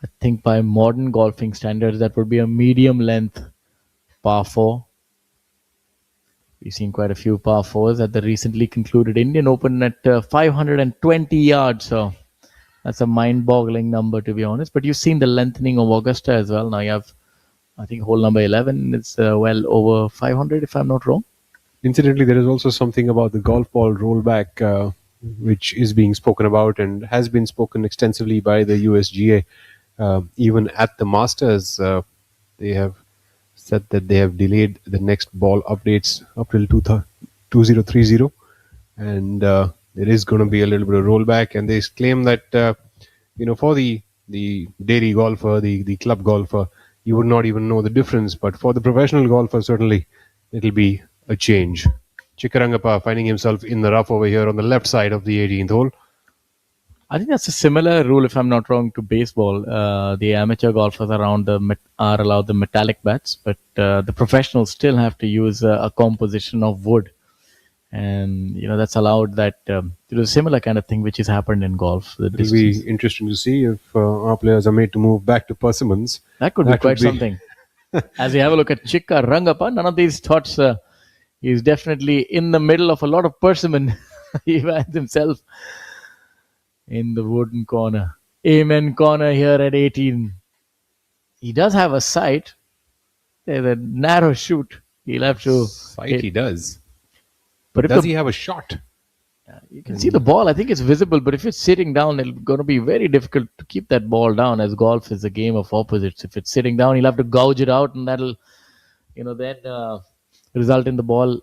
I think by modern golfing standards, that would be a medium length par 4. We've seen quite a few par 4s at the recently concluded Indian Open at 520 yards. So that's a mind-boggling number, to be honest. But you've seen the lengthening of Augusta as well. Now you have, I think, hole number 11. It's well over 500, if I'm not wrong. Incidentally, there is also something about the golf ball rollback, which is being spoken about and has been spoken extensively by the USGA. Even at the Masters, they have said that they have delayed the next ball updates up till 2030, and there is going to be a little bit of rollback. And they claim that for the daily golfer, the club golfer, you would not even know the difference. But for the professional golfer, certainly it'll be a change. Chikarangappa finding himself in the rough over here on the left side of the 18th hole. I think that's a similar rule, if I'm not wrong, to baseball. The amateur golfers are allowed the metallic bats, but the professionals still have to use a composition of wood, and that's allowed. That a similar kind of thing which has happened in golf. It'll be interesting to see if our players are made to move back to persimmons. That could be quite something. As we have a look at Chika Rangappa, none of these thoughts. He's definitely in the middle of a lot of persimmon. He finds himself in the wooden corner. Amen corner here at 18. He does have a sight. There's a narrow shoot. He'll have to... Sight he does. But does he have a shot? You can see the ball. I think it's visible. But if it's sitting down, it's going to be very difficult to keep that ball down, as golf is a game of opposites. If it's sitting down, he'll have to gouge it out, and that'll then result in the ball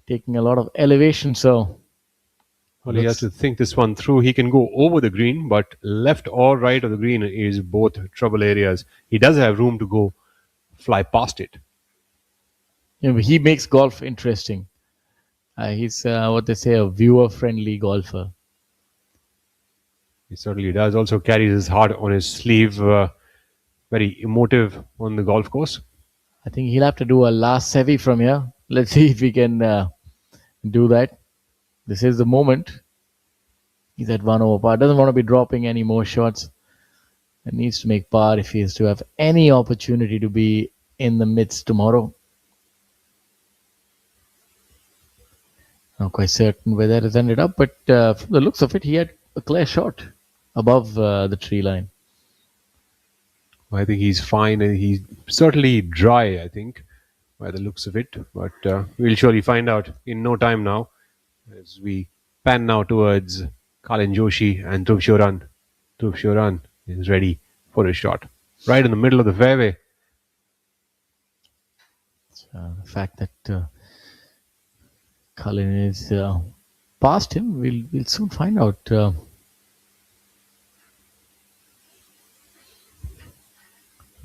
taking a lot of elevation. So... Well, he has to think this one through. He can go over the green, but left or right of the green is both trouble areas. He does have room to go fly past it. He makes golf interesting. He's what they say, a viewer-friendly golfer. He certainly does. Also carries his heart on his sleeve. Very emotive on the golf course. I think he'll have to do a last savvy from here. Let's see if we can do that. This is the moment. He's at 1 over par. Doesn't want to be dropping any more shots. And needs to make par if he is to have any opportunity to be in the midst tomorrow. Not quite certain where that has ended up, but from the looks of it, he had a clear shot above the tree line. I think he's fine, and he's certainly dry, I think, by the looks of it. But we'll surely find out in no time now, as we pan now towards Kalin Joshi and Dhruv Shoran. Dhruv Shoran is ready for a shot. Right in the middle of the fairway. The fact that Kalin is past him, we'll soon find out.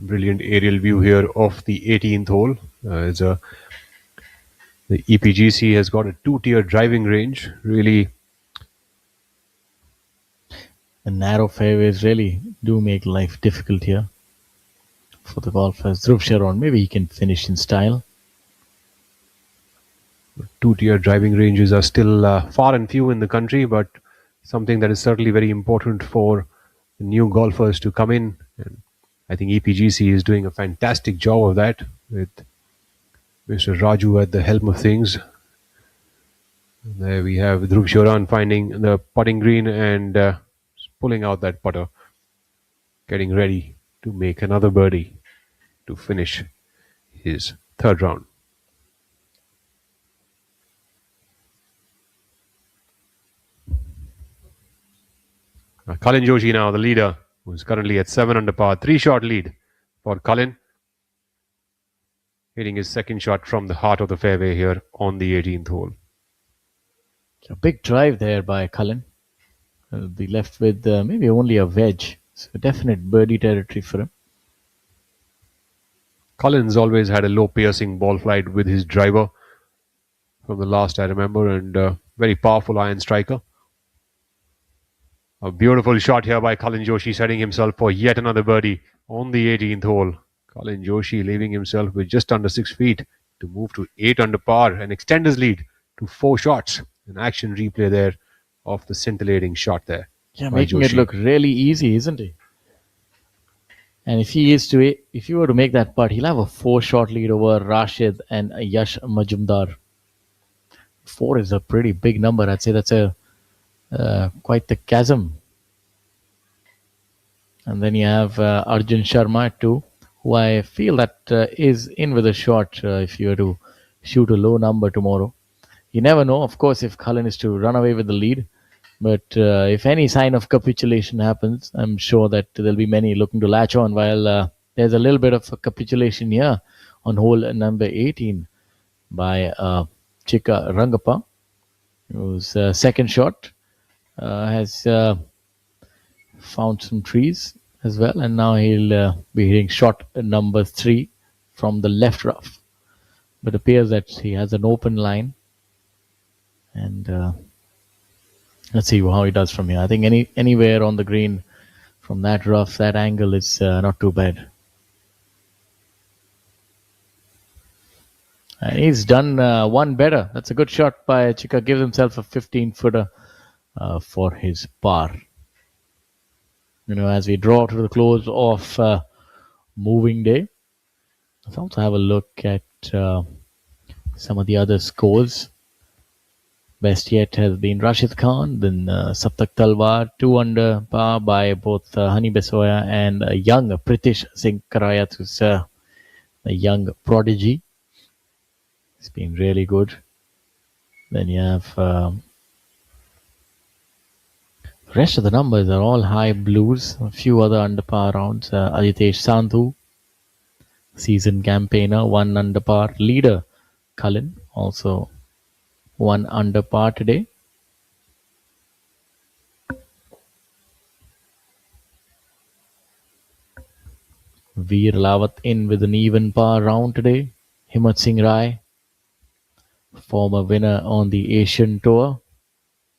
Brilliant aerial view here of the 18th hole. The EPGC has got a 2-tier driving range. Really The narrow fairways really do make life difficult here for the golfers. Dhruv Sharon, maybe he can finish in style. Two-tier driving ranges are still far and few in the country, but something that is certainly very important for new golfers to come in. And I think EPGC is doing a fantastic job of that with Mr. Raju at the helm of things. And there we have Dhruv Shoran finding the putting green and pulling out that putter, getting ready to make another birdie to finish his third round. Cullen Joshi now, the leader, who's currently at 7 under par. 3-shot lead for Cullen. Hitting his second shot from the heart of the fairway here on the 18th hole. A big drive there by Cullen. He'll be left with maybe only a wedge. So definite birdie territory for him. Cullen's always had a low piercing ball flight with his driver from the last I remember, and very powerful iron striker. A beautiful shot here by Cullen Joshi, setting himself for yet another birdie on the 18th hole. Cullen Joshi leaving himself with just under 6 feet to move to 8 under par and extend his lead to 4 shots. An action replay there of the scintillating shot there. Yeah, making Joshi. It look really easy, isn't it? And if you were to make that putt, he'll have a 4-shot lead over Rashid and Yash Majumdar. 4 is a pretty big number. I'd say that's quite the chasm. And then you have Arjun Sharma at 2, who I feel that is in with a shot if you were to shoot a low number tomorrow. You never know, of course, if Cullen is to run away with the lead. But if any sign of capitulation happens, I'm sure that there'll be many looking to latch on, while there's a little bit of a capitulation here on hole number 18 by Chika Rangappa, whose second shot has found some trees as well, and now he'll be hitting shot number 3 from the left rough. But it appears that he has an open line, and let's see how he does from here. I think anywhere on the green from that rough, that angle is not too bad. And he's done one better. That's a good shot by Chika. Gives himself a 15-footer for his par. You know, as we draw to the close of moving day, let's also have a look at some of the other scores. Best yet has been Rashid Khan, then Saptak Talwar, 2 under par by both Hani Besoya and young Pritish Singh Karayat, who's a young prodigy. It's been really good. Then you have rest of the numbers are all high blues. A few other under par rounds. Ajitesh Sandhu, seasoned campaigner, 1 under par. Leader Cullen, also 1 under par today. Veer Lawat in with an even par round today. Himmat Singh Rai, former winner on the Asian Tour,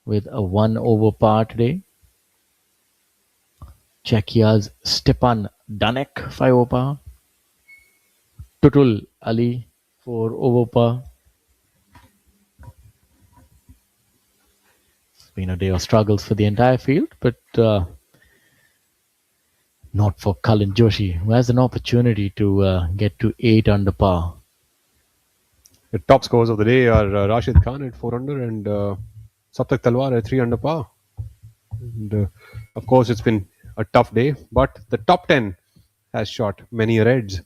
with a 1 over par today. Czechia's Stepan Danek, 5 over par. Tutul Ali, 4 over par. It's been a day of struggles for the entire field, but not for Cullen Joshi, who has an opportunity to get to 8 under par. The top scores of the day are Rashid Khan at 4 under and Saptak Talwar at 3 under par. And of course, it's been a tough day, but the top 10 has shot many reds.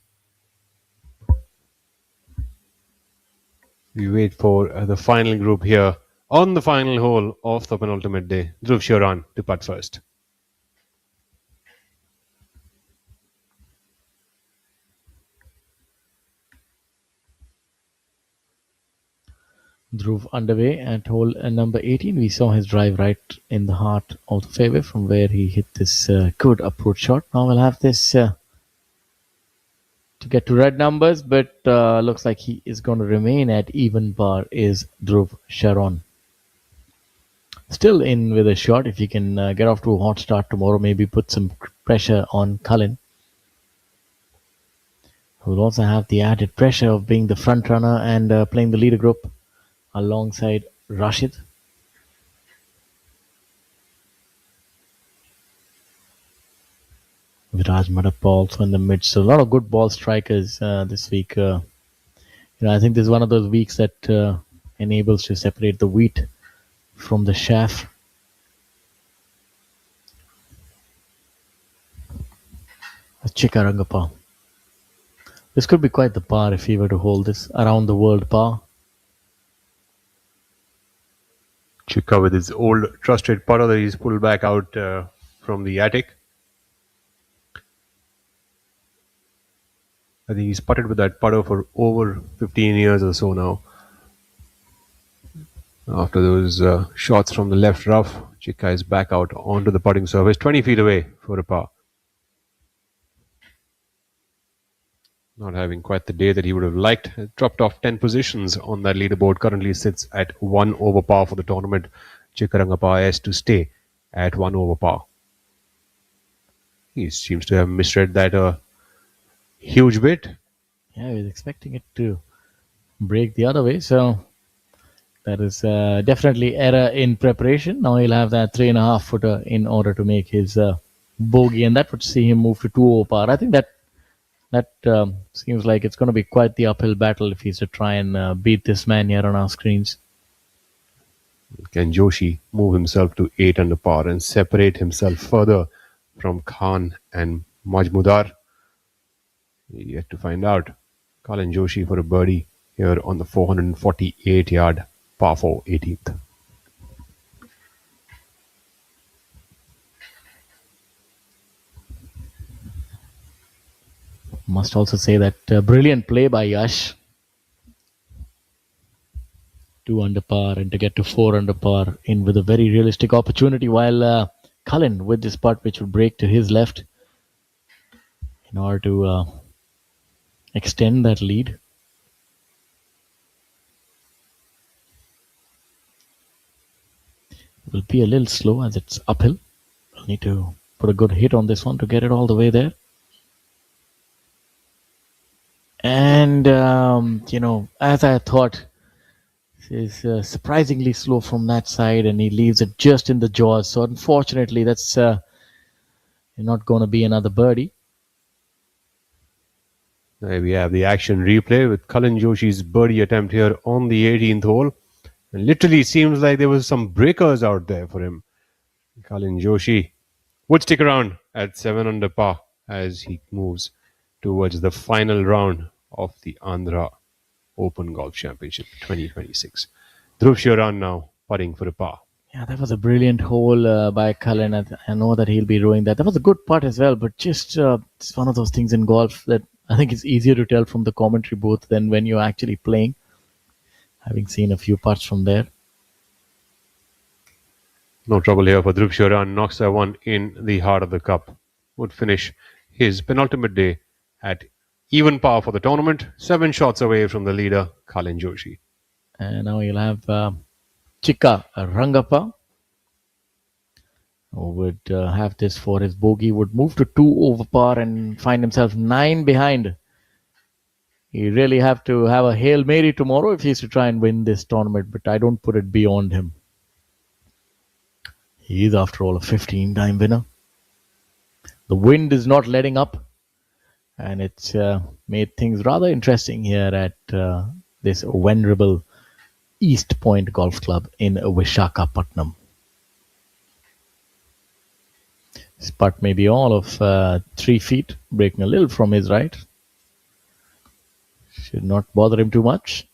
We wait for the final group here on the final hole of the penultimate day. Dhruv Shoran to putt first. Dhruv underway at hole number 18. We saw his drive right in the heart of the fairway from where he hit this good approach shot. Now we'll have this to get to red numbers, but looks like he is going to remain at even par is Dhruv Sharon. still in with a shot. If he can get off to a hot start tomorrow, maybe put some pressure on Cullen, who will also have the added pressure of being the front runner and playing the leader group alongside Rashid. Viraj Madappa also in the midst. So a lot of good ball strikers this week. I think this is one of those weeks that enables to separate the wheat from the chaff. Chikarangappa. This could be quite the par if he were to hold this around the world par. Chika with his old trusted putter that he's pulled back out from the attic. I think he's putted with that putter for over 15 years or so now. After those shots from the left rough, Chika is back out onto the putting surface, 20 feet away for a par. Not having quite the day that he would have liked. Dropped off 10 positions on that leaderboard. Currently sits at 1 over par for the tournament. Chikarangappa has to stay at 1 over par. He seems to have misread that a huge bit. Yeah, he was expecting it to break the other way. So that is definitely error in preparation. Now he'll have that 3.5 footer in order to make his bogey, and that would see him move to 2 over par. I think that seems like it's going to be quite the uphill battle if he's to try and beat this man here on our screens. Can Joshi move himself to 8 under par and separate himself further from Khan and Majmudar? Yet to find out. Colin Joshi for a birdie here on the 448-yard par 4 18th. Must also say that brilliant play by Yash. 2 under par and to get to 4 under par in with a very realistic opportunity, while Cullen with this putt which would break to his left in order to extend that lead. It will be a little slow as it's uphill. We'll need to put a good hit on this one to get it all the way there. And, as I thought, is surprisingly slow from that side, and he leaves it just in the jaws. So unfortunately, that's not going to be another birdie. There we have the action replay with Cullen Joshi's birdie attempt here on the 18th hole. And literally seems like there was some breakers out there for him. Cullen Joshi would stick around at 7 under par as he moves towards the final round of the Andhra Open Golf Championship 2026. Dhruv Sheeran now putting for a par. Yeah, that was a brilliant hole by Cullen. I know that he'll be rowing that. That was a good putt as well, but just it's one of those things in golf that I think it's easier to tell from the commentary booth than when you're actually playing, having seen a few putts from there. No trouble here for Dhruv Sheeran. Knocks that one in the heart of the cup. Would finish his penultimate day at even par for the tournament. 7 shots away from the leader, Cullen Joshi. And now you'll have Chikarangappa, who would have this for his bogey, would move to 2 over par and find himself 9 behind. He really have to have a Hail Mary tomorrow if he's to try and win this tournament, but I don't put it beyond him. He is, after all, a 15-time winner. The wind is not letting up, and it's made things rather interesting here at this venerable East Point Golf Club in Visakhapatnam. This putt may be all of 3 feet, breaking a little from his right. Should not bother him too much.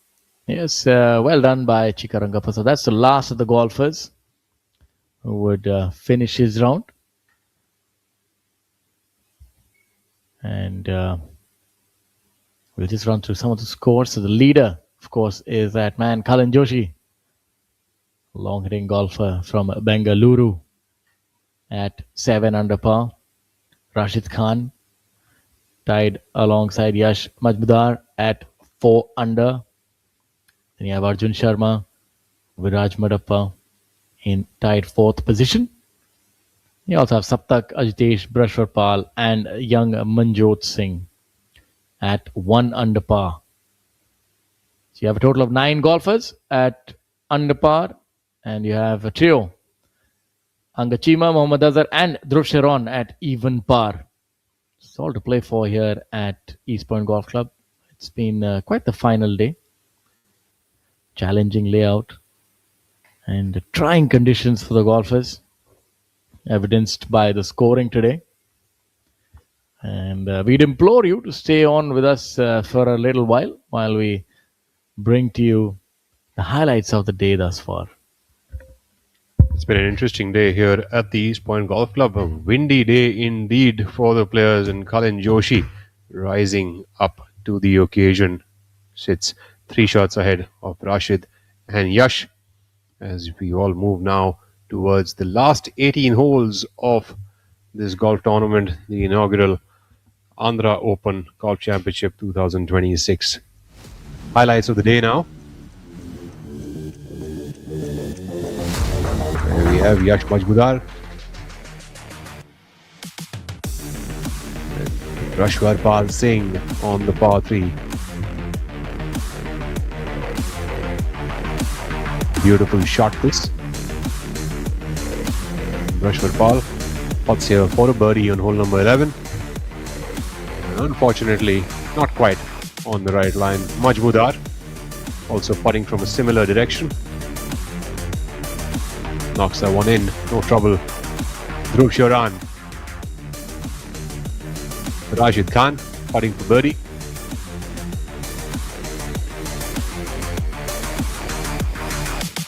Yes, well done by Chikarangappa. So that's the last of the golfers who would finish his round. And we'll just run through some of the scores. So the leader, of course, is that man, Cullen Joshi, long-hitting golfer from Bengaluru at 7 under par. Rashid Khan tied alongside Yash Majmudar at 4 under. Then you have Arjun Sharma, Viraj Madappa in tied 4th position. You also have Saptak, Ajitesh, Brashwarpal and young Manjot Singh at 1 under par. So you have a total of 9 golfers at under par, and you have a trio: Angachima, Mohammad Azhar and Dhruv Sharon at even par. It's all to play for here at East Point Golf Club. It's been quite the final day. Challenging layout and trying conditions for the golfers, evidenced by the scoring today. And we'd implore you to stay on with us for a little while we bring to you the highlights of the day thus far. It's been an interesting day here at the East Point Golf Club. A windy day indeed for the players, and Colin Joshi rising up to the occasion. Sits 3 shots ahead of Rashid and Yash as we all move now towards the last 18 holes of this golf tournament, the inaugural Andhra Open Golf Championship 2026. Highlights of the day now. Here we have Yash Majmudar, Brashwarpal Singh on the par 3. Beautiful shot this. Brashwarpal puts here for a birdie on hole number 11. Unfortunately, not quite on the right line. Majmudar also putting from a similar direction. Knocks that one in, no trouble. Dhruv Sharan. Rashid Khan putting for birdie.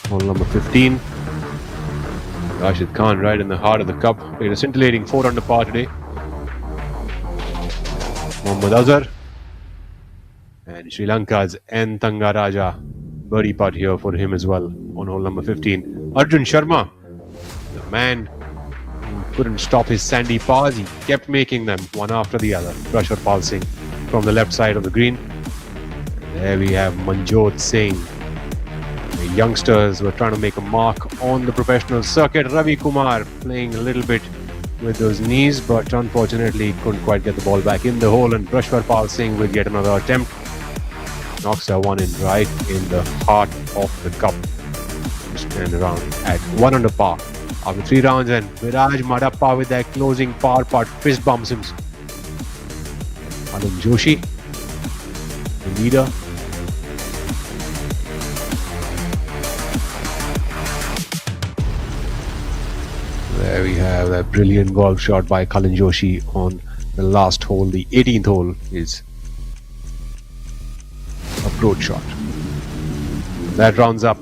Hole number 15. Rashid Khan right in the heart of the cup. Played a scintillating 4 under par today. Mohammad Azhar and Sri Lanka's N. Thangaraja. Birdie putt here for him as well on hole number 15. Arjun Sharma, the man who couldn't stop his sandy pars, he kept making them one after the other. Brashwarpal Singh from the left side of the green. There we have Manjot Singh. The youngsters were trying to make a mark on the professional circuit. Ravi Kumar playing a little bit with those knees, but unfortunately couldn't quite get the ball back in the hole, and Brashwarpal Singh will get another attempt. Knocks that one in right in the heart of the cup. Stand around at 1 under par after 3 rounds, and Viraj Madappa with that closing par putt fist bumps him. Colin Joshi, the leader. There we have that brilliant golf shot by Colin Joshi on the last hole. The 18th hole is approach shot. That rounds up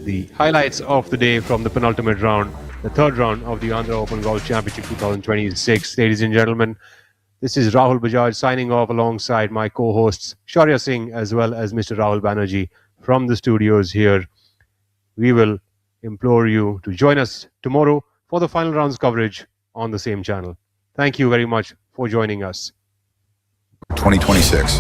the highlights of the day from the penultimate round, the 3rd round of the Andhra Open Golf Championship 2026. Ladies and gentlemen, this is Rahul Bajaj signing off alongside my co-hosts Shaurya Singh as well as Mr. Rahul Banerjee from the studios here. We will implore you to join us tomorrow for the final rounds coverage on the same channel. Thank you very much for joining us. 2026.